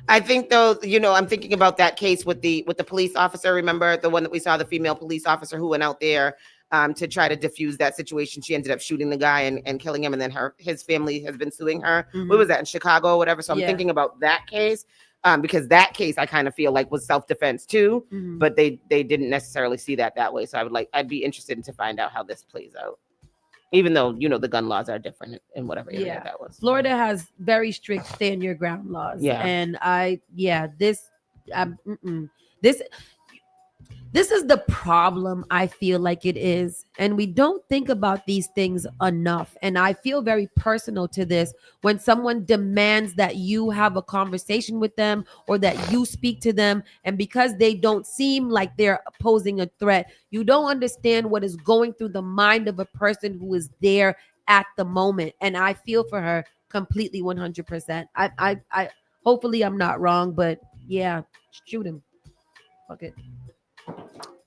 I think though, I'm thinking about that case with the police officer. Remember the one that we saw, the female police officer who went out there to try to diffuse that situation. She ended up shooting the guy and killing him, and then his family has been suing her. Mhm. What was that, in Chicago or whatever? So I'm Yeah. thinking about that case because that case I kind of feel like was self-defense too, Mhm. but they didn't necessarily see that way. So I'd be interested to find out how this plays out. Even though, the gun laws are different in whatever area that was. Florida has very strict stand your ground laws. Yeah. And this is the problem I feel like it is. And we don't think about these things enough. And I feel very personal to this when someone demands that you have a conversation with them or that you speak to them. And because they don't seem like they're posing a threat, you don't understand what is going through the mind of a person who is there at the moment. And I feel for her completely 100%. I hopefully I'm not wrong, but yeah, shoot him. Fuck it.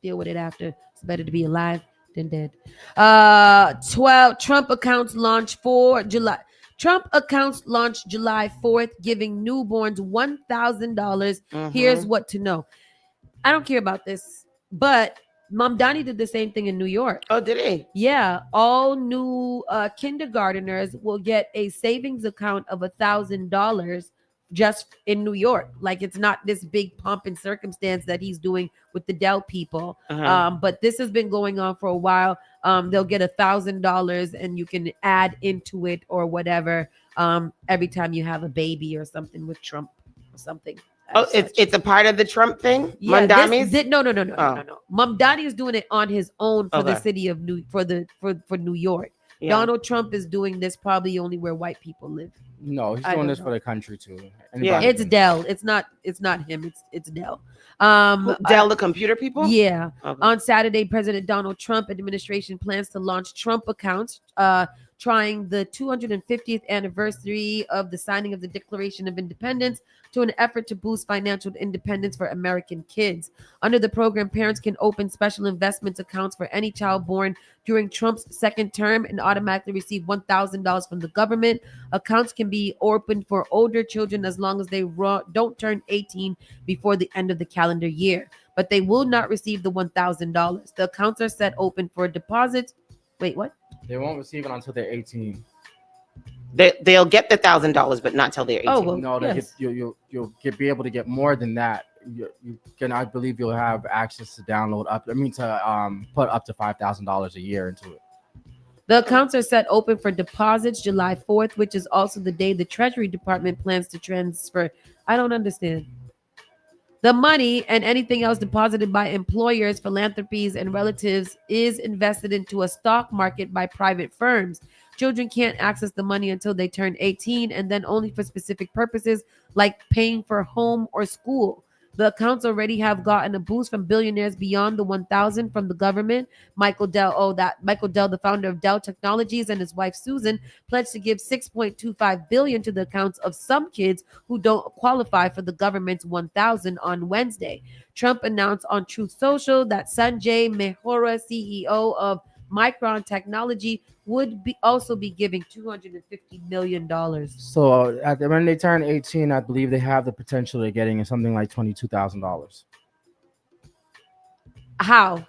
Deal with it after. It's better to be alive than dead. 12 Trump accounts launch for July. Trump accounts launch July 4th, giving newborns $1,000. Here's what to know. I don't care about this, but Mom Donnie did the same thing in New York. Oh, did he? Yeah. All new kindergarteners will get a savings account of $1,000 just in New York. Like it's not this big pomp and circumstance that he's doing with the Dell people. But this has been going on for a while. They'll get $1,000 and you can add into it or whatever every time you have a baby or something with Trump or something. Oh, it's a part of the Trump thing. Yeah, Mamdani's? no. Oh. Mamdani is doing it on his own for the Okay. city of for New York. Yeah. Donald Trump is doing this probably only where white people live. No, he's I doing don't this know. for the country too. Yeah, Anybody it's can- Dell. It's not him. It's Dell. Dell, the computer people. Yeah. Okay. On Saturday, President Donald Trump administration plans to launch Trump accounts, trying the 250th anniversary of the signing of the Declaration of Independence to an effort to boost financial independence for American kids. Under the program, parents can open special investments accounts for any child born during Trump's second term and automatically receive $1,000 from the government. Accounts can be opened for older children as long as they don't turn 18 before the end of the calendar year, but they will not receive the $1,000. The accounts are set open for deposits. Wait, what? They won't receive it until they're 18. They'll get the $1,000, but not till they're 18. Oh, well, No, yes. you'll be able to get more than that. You can, I believe, you'll have access to download up. I mean, to put up to $5,000 a year into it. The accounts are set open for deposits July 4th, which is also the day the Treasury Department plans to transfer. I don't understand. The money and anything else deposited by employers, philanthropies, and relatives is invested into a stock market by private firms. Children can't access the money until they turn 18 and then only for specific purposes like paying for home or school. The accounts already have gotten a boost from billionaires beyond the 1,000 from the government. Michael Dell, the founder of Dell Technologies, and his wife Susan pledged to give $6.25 billion to the accounts of some kids who don't qualify for the government's 1,000 on Wednesday. Trump announced on Truth Social that Sanjay Mehrotra, CEO of Micron Technology, would also be giving $250 million. So when they turn 18, I believe they have the potential of getting something like $22,000 How?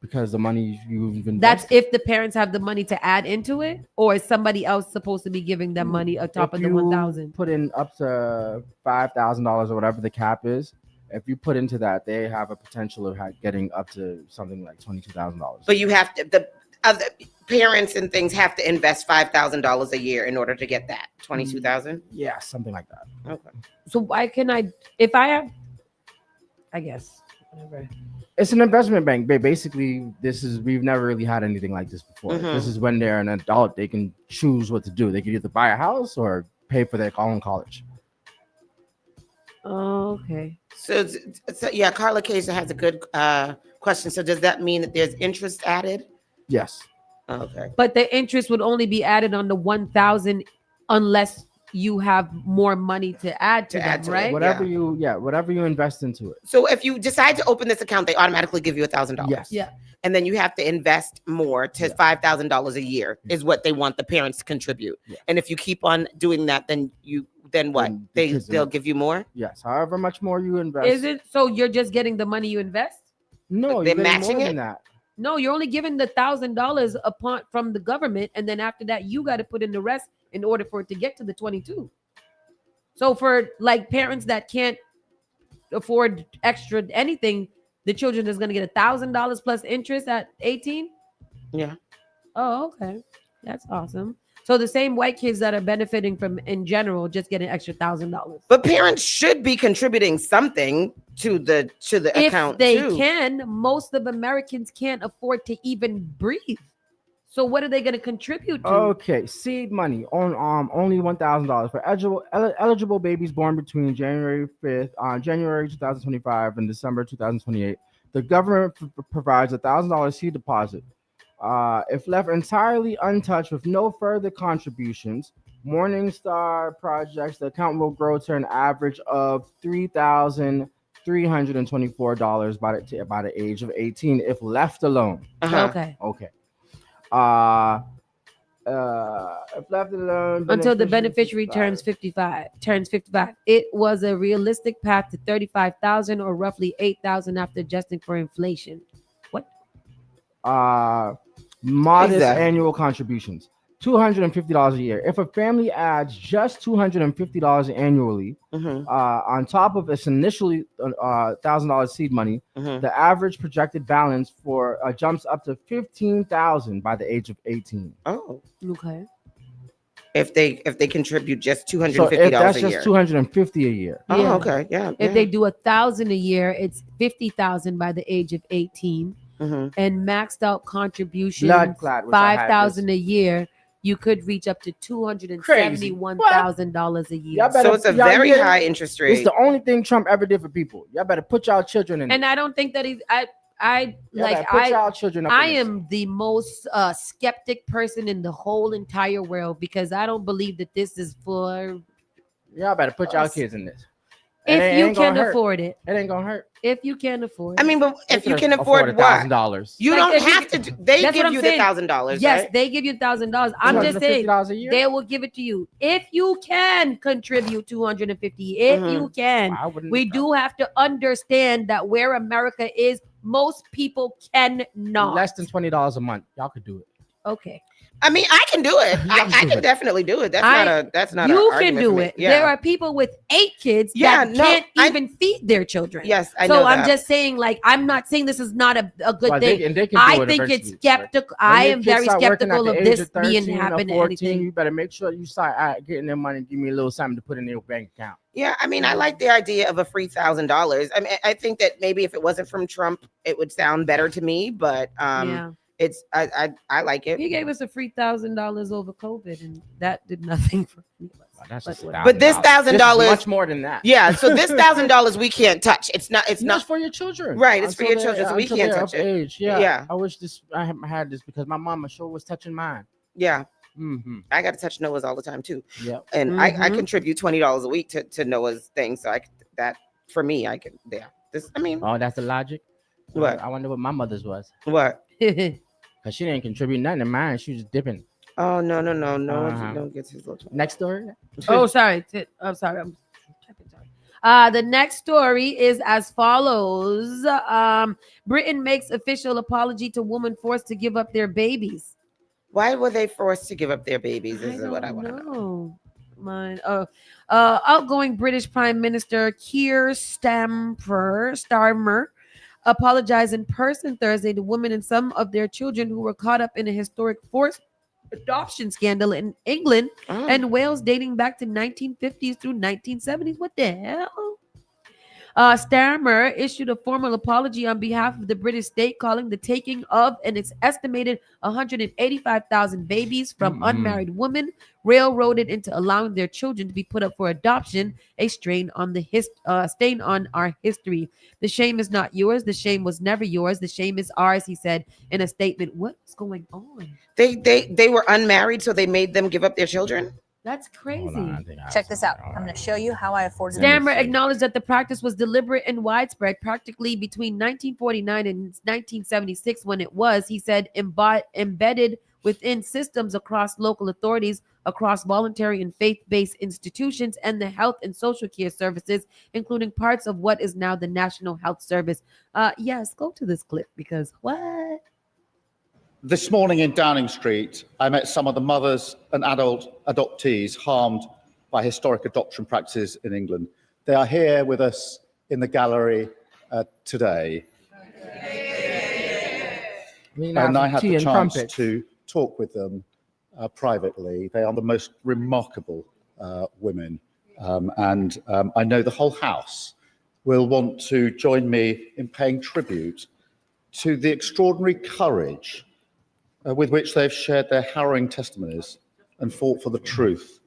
because the money you've invested. That's if the parents have the money to add into it, or is somebody else supposed to be giving them money on top If of the you 1,000? Put in up to $5,000 or whatever the cap is. If you put into that, they have a potential of getting up to something like $22,000. But you have to, the other parents and things have to invest $5,000 a year in order to get that $22,000. Yeah, something like that. Okay. So why can if I have, I guess, whatever. It's an investment bank. Basically, we've never really had anything like this before. Mhm. This is when they're an adult, they can choose what to do. They can either buy a house or pay for their own college. Oh, okay. So yeah, Carla Casey has a good question. So does that mean that there's interest added? Yes. Okay. But the interest would only be added on the 1,000 unless you have more money to add to them, right? Whatever you invest into it. So if you decide to open this account, they automatically give you $1,000. Yes. Yeah. And then you have to invest more to $5,000 a year is what they want the parents to contribute. Yeah. And if you keep on doing that, then what? They'll give you more? Yes. However much more you invest. Is it so you're just getting the money you invest? No, They're you're getting matching more it? than that. No, you're only giving the $1,000 upon from the government, and then after that, you got to put in the rest in order for it to get to the 22. So for like parents that can't afford extra anything, the children is going to get $1,000 plus interest at 18. Yeah. Oh, okay, that's awesome. So the same white kids that are benefiting from in general just get an extra $1,000. But parents should be contributing something to the If account they too. can, most of Americans can't afford to even breathe. So what are they going to contribute to? Okay, seed money on only $1,000 for eligible babies born between January 2025 and December 2028. The government provides $1,000 seed deposit. If left entirely untouched with no further contributions, Morningstar projects the account will grow to an average of $3,324 by the age of 18 if left alone. Okay. Okay. If left alone Until the beneficiary turns 55. It was a realistic path to 35,000 or roughly 8,000 after adjusting for inflation. What? Modest Exactly. annual contributions. $250 a year. If a family adds just $250 annually, on top of its initially $1,000 seed money, the average projected balance for jumps up to $15,000 by the age of 18. Oh, okay. If they contribute just $250 So if that's a just year. $250 a year. Oh, okay, yeah. If they do 1,000 a year, it's 50,000 by the age of 18, and maxed out contributions Blood clot, which I had 5,000 a year. You could reach up to $271,000 a year. So it's a very high interest rate. It's the only thing Trump ever did for people. Y'all better put y'all children in. And I don't think that I am the most skeptic person in the whole entire world because I don't believe that this is for. Y'all better put y'all kids in this. If you can afford it, it ain't gonna hurt. If you can afford it, I mean, but if you can afford what? $1,000, you don't have to. They give you the $1,000. Yes, right? they give you $1,000. I'm just saying $250 a year? they will give it to you if you can contribute $250. If you can, we do have to understand that where America is, most people cannot. Less than $20 a month. Y'all could do it. Okay. I mean, I can do it. I can definitely do it. That's not. You an can argument do for me. it. Yeah. There are people with 8 kids that can't even feed their children. Yes, I so know I'm that. just saying, like, I'm not saying this is not a good Well, thing. they can do I it think it's eventually. skeptical. When I your am kids very start working at skeptical the of age this of 13 being or happening. 14, you better make sure you start getting their money. Give me a little something to put in your bank account. Yeah, I mean, I like the idea of a free $1,000. I mean, I think that maybe if it wasn't from Trump, it would sound better to me. But Yeah. it's I like it. He gave us a free $1,000 over COVID, and that did nothing for me. But this $1,000 much more than that. Yeah, so this $1,000 we can't touch. It's not for your children. Right, it's for Until your children, so we until can't they're touch of it. age. Yeah. Yeah. I wish I had this because my mama sure was touching mine. Yeah. Mm-hmm. I got to touch Noah's all the time too. Yeah. And I contribute $20 a week to Noah's thing. So that for me, I can this I mean Oh, that's the logic. What? I wonder what my mother's was. What? Because she didn't contribute nothing to mine. She was dipping. Oh no. Don't get his little Next story. Oh, sorry. I'm sorry. I'm typing, sorry. The next story is as follows. Britain makes official apology to woman forced to give up their babies. Why were they forced to give up their babies? This is what I want to know. Outgoing British Prime Minister Keir Starmer apologized in person Thursday to women and some of their children who were caught up in a historic forced adoption scandal in England and Wales dating back to 1950s through 1970s. What the hell? Starmer issued a formal apology on behalf of the British state, calling the taking of an estimated 185,000 babies from unmarried women railroaded into allowing their children to be put up for adoption a stain on our history. The shame is not yours. The shame was never yours. The shame is ours, he said in a statement. What's going on? They were unmarried, so they made them give up their children? That's crazy. Check this out. I'm going to show you how I afforded Starmer acknowledged that the practice was deliberate and widespread, practically between 1949 and 1976, when it was, he said, embedded within systems across local authorities, across voluntary and faith-based institutions, and the health and social care services, including parts of what is now the National Health Service. Yes, go to this clip because what? This morning in Downing Street, I met some of the mothers and adult adoptees harmed by historic adoption practices in England. They are here with us in the gallery today. And I had the chance to talk with them privately. They are the most remarkable women. And I know the whole House will want to join me in paying tribute to the extraordinary courage with which they've shared their harrowing testimonies and fought for the truth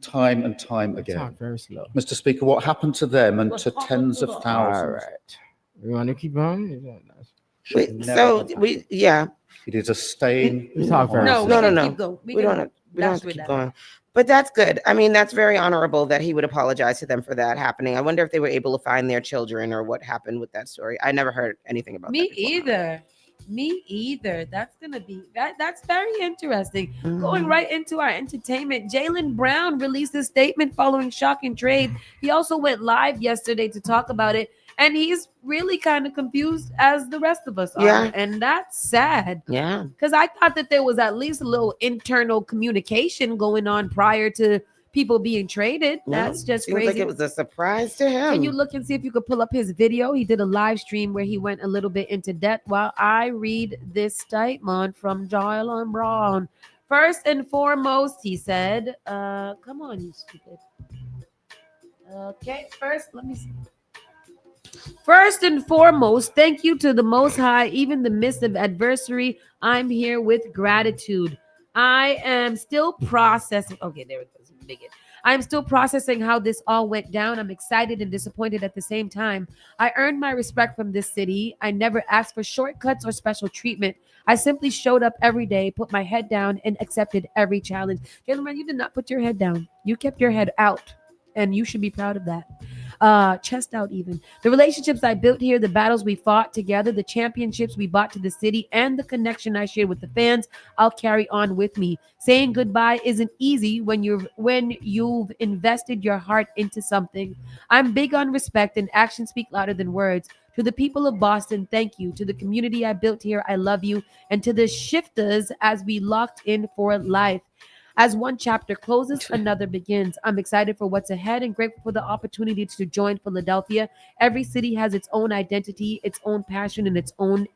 time and time again. Very slow. Mr. Speaker, what happened to them and to tens of thousands? All right. You want to keep on? It is a stain. We don't have to keep going. But that's good. I mean, that's very honorable that he would apologize to them for that happening. I wonder if they were able to find their children or what happened with that story. I never heard anything about that. Me either. That's gonna be that's very interesting. Going right into our entertainment, Jaylen Brown released a statement following shocking trade. He also went live yesterday to talk about it, And he's really kind of confused as the rest of us are. Yeah. And that's sad. Yeah. Because I thought that there was at least a little internal communication going on prior to people being traded. No, That's just seems crazy. like it was a surprise to him. Can you look and see if you could pull up his video? He did a live stream where he went a little bit into depth while I read this statement from Jalen Brown. First and foremost, he said, come on, you stupid. Okay, first, let me see. First and foremost, thank you to the Most High, even the midst of adversity. I'm here with gratitude. I am still processing. Okay, there it goes. Bigot. I'm still processing how this all went down. I'm excited and disappointed at the same time. I earned my respect from this city. I never asked for shortcuts or special treatment. I simply showed up every day, put my head down, and accepted every challenge. Gentlemen, you did not put your head down. You kept your head out, and you should be proud of that. Chest out even. The relationships I built here, the battles we fought together, the championships we brought to the city, and the connection I shared with the fans, I'll carry on with me. Saying goodbye isn't easy when you've invested your heart into something. I'm big on respect, and actions speak louder than words. To the people of Boston, thank you. To the community I built here, I love you. And to the shifters, as we locked in for life. As one chapter closes, another begins. I'm excited for what's ahead and grateful for the opportunity to join Philadelphia. Every city has its own identity, its own passion, and its own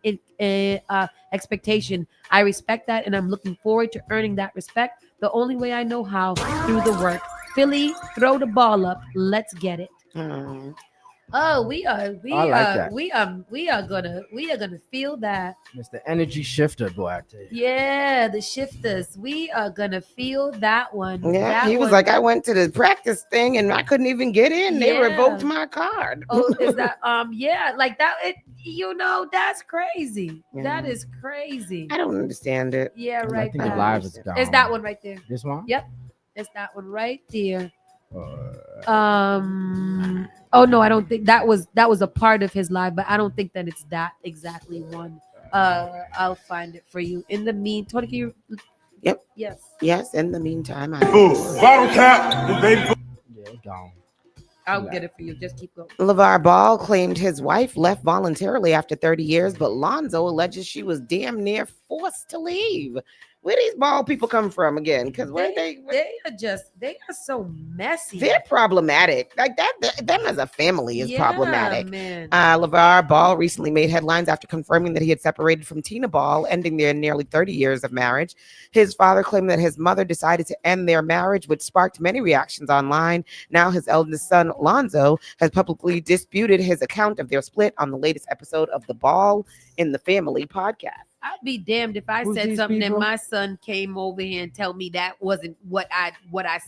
expectation. I respect that, and I'm looking forward to earning that respect the only way I know how, through the work. Philly, throw the ball up. Let's get it. Oh, we are gonna feel that. Mr. Energy Shifter, boy, I tell you. Yeah, the shifters. We are gonna feel that one. Yeah, that he was one. like, I went to the practice thing and I couldn't even get in. They Yeah. revoked my card. Oh, is that yeah, like that that's crazy. That is crazy. I don't understand it. Yeah, right. I think the live is gone. It's that one right there. This one? Yep. It's that one right there. Oh no, I don't think that was a part of his live, but I don't think that it's that exactly one. I'll find it for you. In the Tony, can you? Yep. Yes. Yes. In the meantime, Bottle cap, baby. Yeah, it's gone. I'll get it for you. Just keep going. LeVar Ball claimed his wife left voluntarily after 30 years, but Lonzo alleges she was damn near forced to leave. Where these Ball people come from again? Because they are so messy. They're problematic. Like that, them as a family is problematic. Man. LeVar Ball recently made headlines after confirming that he had separated from Tina Ball, ending their nearly 30 years of marriage. His father claimed that his mother decided to end their marriage, which sparked many reactions online. Now his eldest son, Lonzo, has publicly disputed his account of their split on the latest episode of the Ball in the Family podcast. I'd be damned if I said something and my son came over here and tell me that wasn't what I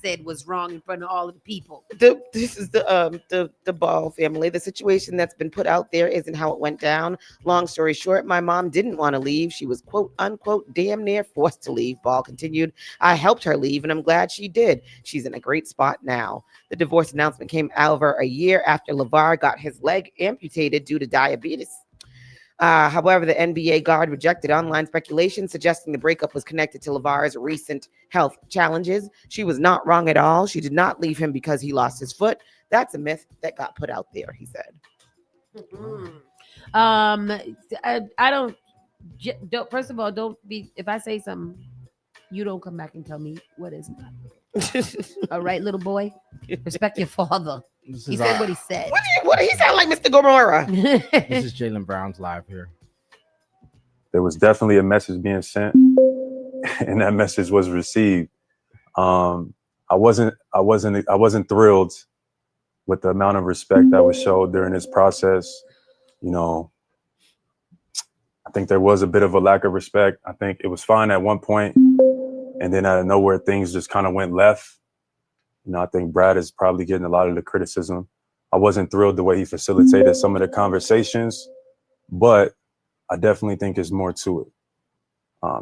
said was wrong in front of all of the people. This is the Ball family. The situation that's been put out there isn't how it went down. Long story short, my mom didn't want to leave. She was, quote unquote, damn near forced to leave. Ball continued. I helped her leave, and I'm glad she did. She's in a great spot now. The divorce announcement came over a year after LeVar got his leg amputated due to diabetes. However, the NBA guard rejected online speculation suggesting the breakup was connected to LeVar's recent health challenges. She was not wrong at all. She did not leave him because he lost his foot. That's a myth that got put out there, he said. I don't. First of all, don't be. If I say something, you don't come back and tell me what is not. All right, little boy, respect your father. He said what he said. What did he sound like, Mr. Gomorrah? This is Jalen Brown's live here. There was definitely a message being sent, and that message was received. I wasn't thrilled with the amount of respect that was showed during this process. You know, I think there was a bit of a lack of respect. I think it was fine at one point, and then out of nowhere, things just kind of went left. You know, I think Brad is probably getting a lot of the criticism. I wasn't thrilled the way he facilitated some of the conversations, but I definitely think there's more to it.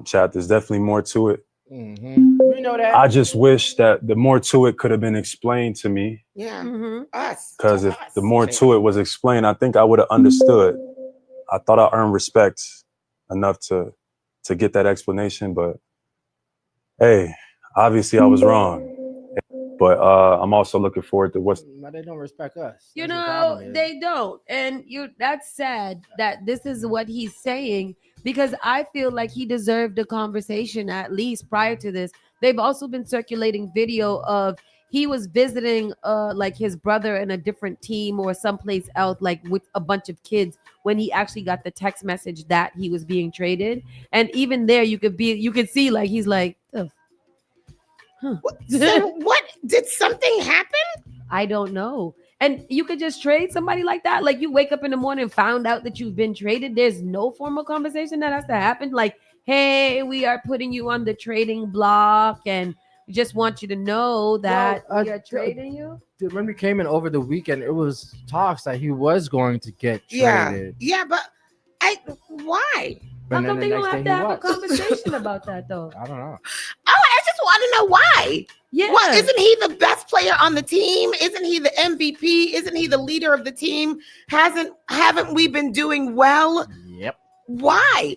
Chat, there's definitely more to it. Mm-hmm. We know that. I just wish that the more to it could have been explained to me. Yeah, us. Because if the more to it was explained, I think I would have understood. I thought I earned respect enough to get that explanation, but hey, obviously I was wrong. But I'm also looking forward to what's. But they don't respect us. You That's the know, problem is. they don't. And that's sad that this is what he's saying, because I feel like he deserved a conversation at least prior to this. They've also been circulating video of he was visiting like his brother in a different team or someplace else, like with a bunch of kids, when he actually got the text message that he was being traded. And even there you could see like he's like, "Ugh." So what? Did something happen? I don't know. And you could just trade somebody like that. Like you wake up in the morning and found out that you've been traded. There's no formal conversation that has to happen. Like, hey, we are putting you on the trading block and we just want you to know that we are trading you. Dude, when we came in over the weekend, it was talks that he was going to get Yeah. traded. Yeah, but why? How But come then they the don't next have day to he have a was. conversation about that though? I don't know. Oh, I just want to know why. Yeah. Well, isn't he the best player on the team? Isn't he the MVP? Isn't he the leader of the team? Haven't we been doing well? Yep. Why?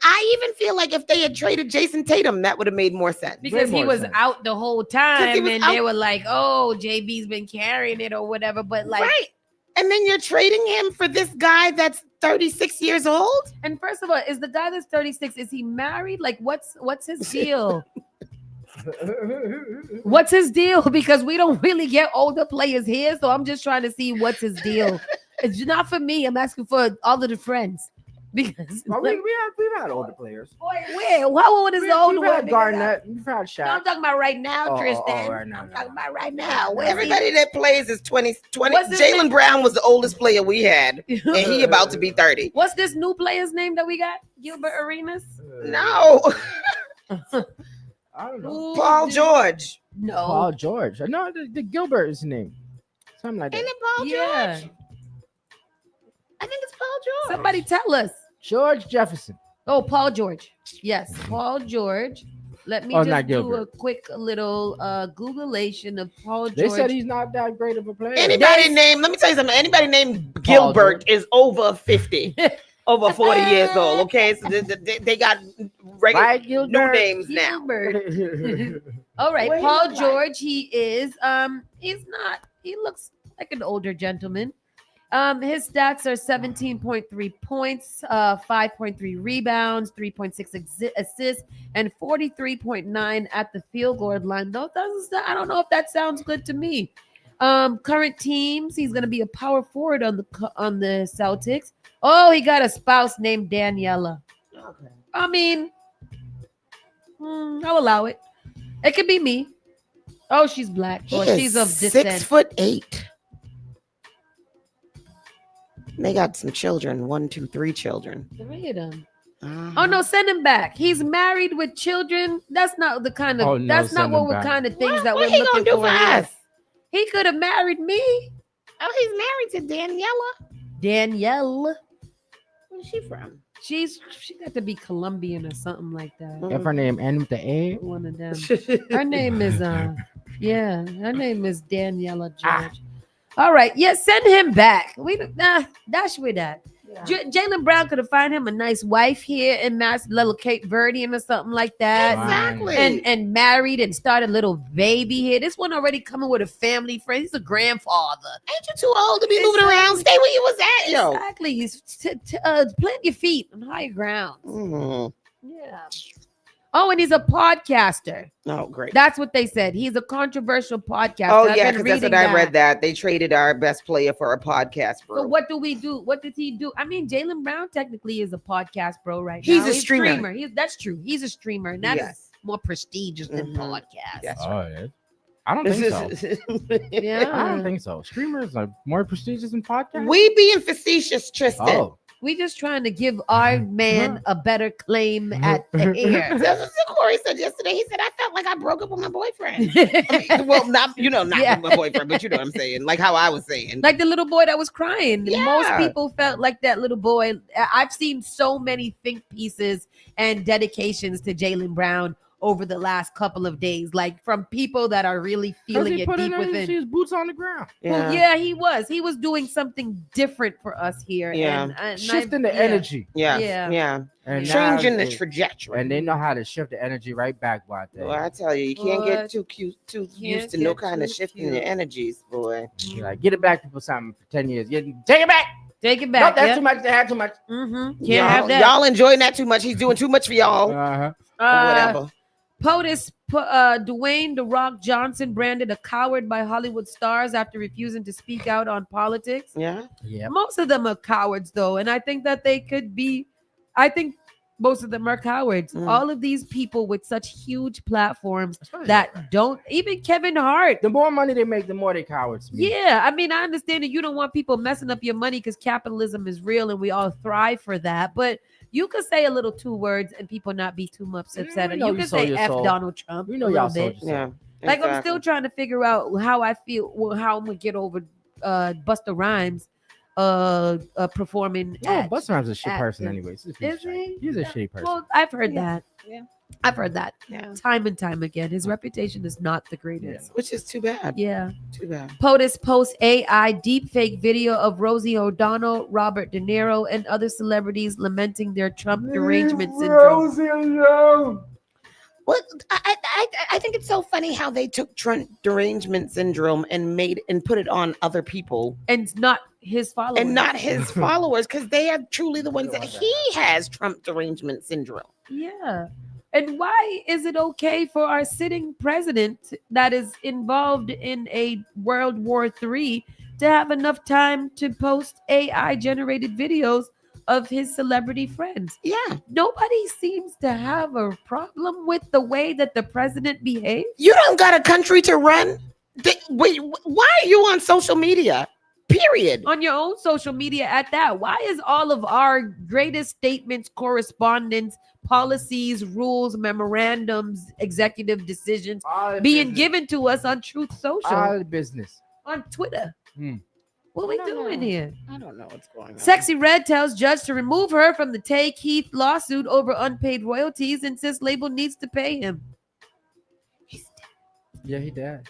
I even feel like if they had traded Jason Tatum, that would have made more sense. Because he was out the whole time was and out- they were like, oh, JB's been carrying it or whatever. But like, right. And then you're trading him for this guy that's 36 years old? And first of all, is the guy that's 36, is he married? Like, what's his deal? What's his deal? Because we don't really get older players here. So I'm just trying to see what's his deal. It's not for me. I'm asking for all of the friends. Because Well, we've had older players. boy, where? How old is the older We've one? had Garnett. We've had Shaq. No, I'm talking about right now, Oh, Tristan. right now. I'm talking about right now. Where's Everybody that plays is 20. What's his Jalen name? Brown was the oldest player we had, and he about to be 30. What's this new player's name that we got? Gilbert Arenas? No. I don't know. Paul George. No. Paul George. No, the Gilbert is his name. Something like that. Isn't it Paul Yeah. George? I think it's Paul George. Somebody tell us. George Jefferson. Oh, Paul George. Yes, Paul George. Let me Oh, just not do Gilbert. a quick little Googleation of Paul George. They said he's not that great of a player. Anybody named, let me tell you something. Anybody named Gilbert is over 50, over 40 years old. Okay, so they got regular new names now. Gilbert. All right, Wait, Paul what? George. He is. He's not. He looks like an older gentleman. His stats are 17.3 points, 5.3 rebounds, 3.6 assists, and 43.9 at the field goal line. Though I don't know if that sounds good to me. Current teams, he's gonna be a power forward on the Celtics. Oh, he got a spouse named Daniela. Okay. I mean, I'll allow it. It could be me. Oh, she's black. He Or is she's of descent. 6'8". They got some children, 1, 2, 3 children. 3 of them. Oh no, send him back. He's married with children. That's not the kind of. Oh, no, that's not send what him we're back. kind of things that What we're he looking gonna do for. for here. us? He could have married me, Oh, he's married to Daniela. Danielle. Where's she from? She got to be Colombian or something like that. If her name ends with the A, One of them. Her name is her name is Daniela George. All right, yeah, send him back. Dash with that. Jalen Brown could have found him a nice wife here in little Cape Verdean or something like that. Exactly. And married and started a little baby here. This one already coming with a family friend. He's a grandfather. Ain't you too old to be moving around? Stay where you was at, yo. Exactly. He's plant your feet on higher ground. Yeah. Oh, and he's a podcaster. Oh, great. That's what they said. He's a controversial podcaster. Oh, I've yeah, been because that's what reading I read that. They traded our best player for a podcast, bro. So what do we do? What did he do? I mean, Jalen Brown technically is a podcast bro right He's now. a streamer. That's true. He's a streamer, and that is Yes. more prestigious than podcast. That's yeah. I don't think so. Yeah. I don't think so. Streamers are more prestigious than podcasts. We being facetious, Tristan. Oh. We just trying to give our man a better claim at the air. That's what Corey said yesterday. He said, I felt like I broke up with my boyfriend. I mean, well, not Yeah. with my boyfriend, but you know what I'm saying. Like how I was saying. Like the little boy that was crying. Yeah. Most people felt like that little boy. I've seen so many think pieces and dedications to Jalen Brown over the last couple of days, like from people that are really feeling it deep within. His boots on the ground. Well, yeah, he was doing something different for us here. Yeah. And Shifting the energy. Yeah. And Changing now the trajectory. And they know how to shift the energy right back, boy. Well, I tell you, you can't get too cute, too used to no kind of shifting your energies, boy. Like, get it back people something for 10 years. Take it back. Take it back. No, that's too much. They had too much. Can't Y'all, have that. y'all enjoying that too much. He's doing too much for y'all. Whatever. POTUS, Dwayne "The Rock" Johnson branded a coward by Hollywood stars after refusing to speak out on politics. Yeah. Most of them are cowards, though, and I think that they could be. I think most of them are cowards. All of these people with such huge platforms that don't even Kevin Hart. The more money they make, the more they cowards. Yeah, I mean, I understand that you don't want people messing up your money because capitalism is real and we all thrive for that. But you could say a little 2 words and people not be too much upset. We know You you could sold say your F soul. Donald Trump. We know a y'all little sold bit. your soul. Yeah. Like I'm still trying to figure out how I feel, how I'm gonna get over Busta Rhymes performing. No, Busta Rhymes is a shit at person the- anyways. Is he? He's a shitty person. Well, I've heard that. Yeah. I've heard that Yeah. time and time again. His reputation is not the greatest. Which is too bad. Yeah. Too bad. POTUS posts AI deepfake video of Rosie O'Donnell, Robert De Niro, and other celebrities lamenting their Trump derangement syndrome. What I think it's so funny how they took Trump derangement syndrome and put it on other people and not his followers because they are truly the ones that he has Trump derangement syndrome. Yeah. And why is it okay for our sitting president that is involved in a World War III to have enough time to post AI generated videos of his celebrity friends? Yeah. Nobody seems to have a problem with the way that the president behaves. You don't got a country to run. Wait, why are you on social media? Period. On your own social media at that. Why is all of our greatest statements, correspondence, policies, rules, memorandums, executive decisions being given to us on Truth Social? All the business. On Twitter. What we doing here? I don't know what's going on. Sexy Red tells judge to remove her from the Tay Keith lawsuit over unpaid royalties and says label needs to pay him. Yeah, he died.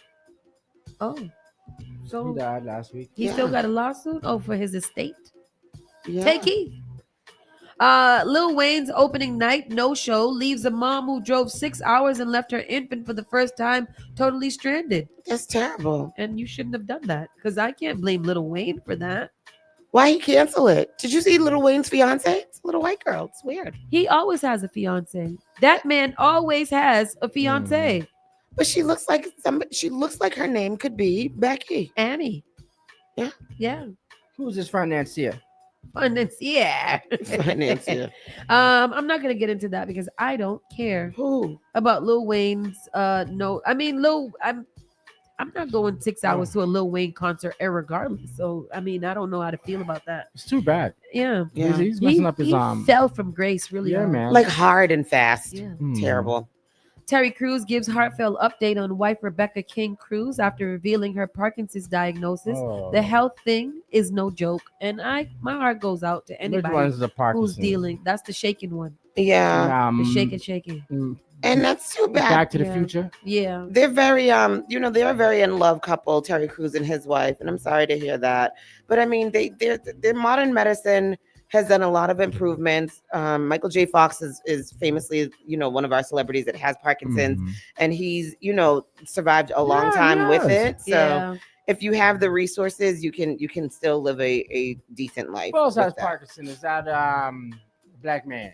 Oh. So he died last week. He still got a lawsuit? Oh, for his estate? Yeah. Tay Keith. Lil Wayne's opening night no-show leaves a mom who drove 6 hours and left her infant for the first time totally stranded. That's terrible. And you shouldn't have done that because I can't blame Lil Wayne for that. Why he cancel it? Did you see Lil Wayne's fiance? It's a little white girl. It's weird. He always has a fiance. That man always has a fiance. But she looks like somebody. She looks like her name could be Becky. Annie. Yeah. Yeah. Who's this financier? Financier. Financier. I'm not gonna get into that because I don't care about Lil Wayne's no. I mean I'm not going 6 hours to a Lil Wayne concert irregardless. So I mean I don't know how to feel about that. It's too bad. Yeah. He's messing up his he fell from grace really hard. man. Like hard and fast. Yeah. Terrible. Terry Crews gives heartfelt update on wife Rebecca King Cruz after revealing her Parkinson's diagnosis. The health thing is no joke, and my heart goes out to anybody one's the who's Parkinson's? dealing. That's the shaking one. Yeah. The shaking. And that's too bad. Back to the Future. Yeah. They're very they're a very in love couple, Terry Crews and his wife, and I'm sorry to hear that. But I mean, their modern medicine has done a lot of improvements. Michael J. Fox is famously, one of our celebrities that has Parkinson's, and he's, survived a long time with it. So if you have the resources, you can still live a decent life. Who else has with that. Parkinson? Is that black man?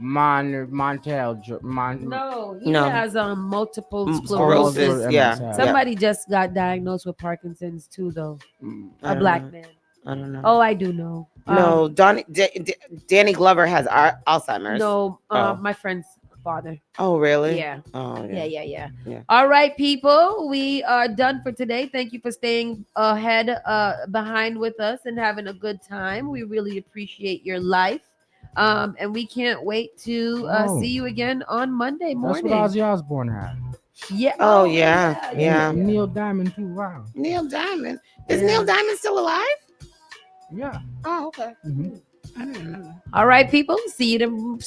Montel. No, he No. has multiple Sclerosis, sclerosis. yeah. Somebody just got diagnosed with Parkinson's too, though. I A don't black know. man. I don't know. Oh, I do know. No, Danny Glover has Alzheimer's. No, Oh. my friend's father. Oh, really? Yeah. Oh, Yeah. Yeah. All right, people, we are done for today. Thank you for staying behind with us and having a good time. We really appreciate your life. And we can't wait to see you again on Monday morning. That's what Ozzy Osbourne had. Yeah. Oh, yeah. Neil Diamond too. Wow. Neil Diamond. Is Neil Diamond still alive? Yeah. Oh, okay. All right, people. See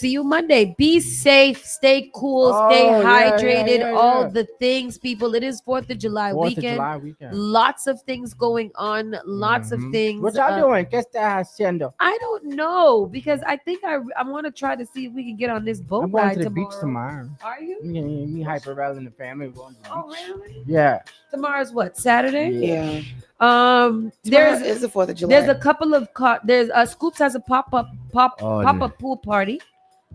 you Monday. Be safe, stay cool, stay hydrated, all the things, people. It is 4th of July 4th of weekend. July weekend. Lots of things going on, lots of things. What y'all doing? ¿Qué estás haciendo? I don't know, because I think I want to try to see if we can get on this boat I'm going ride to the tomorrow. beach tomorrow. Are you? Me, Hyper and the family. We're going to the beach. Oh, really? Yeah. Tomorrow's what? Saturday? Yeah. There's is the 4th of July. There's a couple of Scoops has a pop-up pool party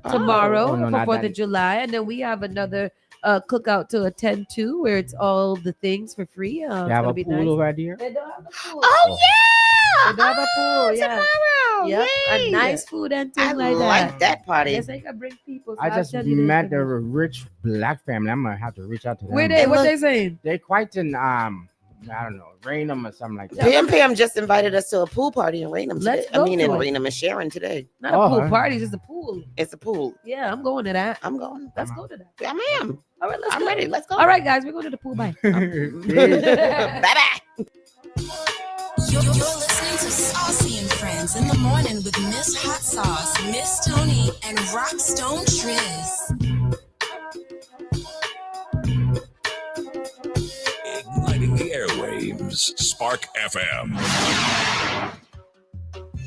tomorrow for 4th of July, and then we have another cookout to attend to where it's all the things for free. They It's have gonna a be pool nice. over there? They don't have a pool. Oh yeah! They don't have a pool. Yeah. Tomorrow. Yep. A Yay. nice food and I things like like that party. Yes, I can bring people. So I I'll just tell you the met a information. rich black family. I'm gonna have to reach out to them. Where they? What they saying? They quite in I don't know, Raynham or something like that. Pam just invited us to a pool party in Raynham today. Let's go in to it. Raynham and Sharon today. Not a pool party, it's just a pool. It's a pool. Yeah, I'm going to that. I'm going. Let's go to that. I am. All right, I'm go. ready. Let's go. All right, guys, we're going to the pool. Bye. Bye-bye. You're listening to Saucy and Friends in the morning with Miss Hot Sauce, Miss Tony, and Rockstone Triz. Igniting the airwaves, Spark FM.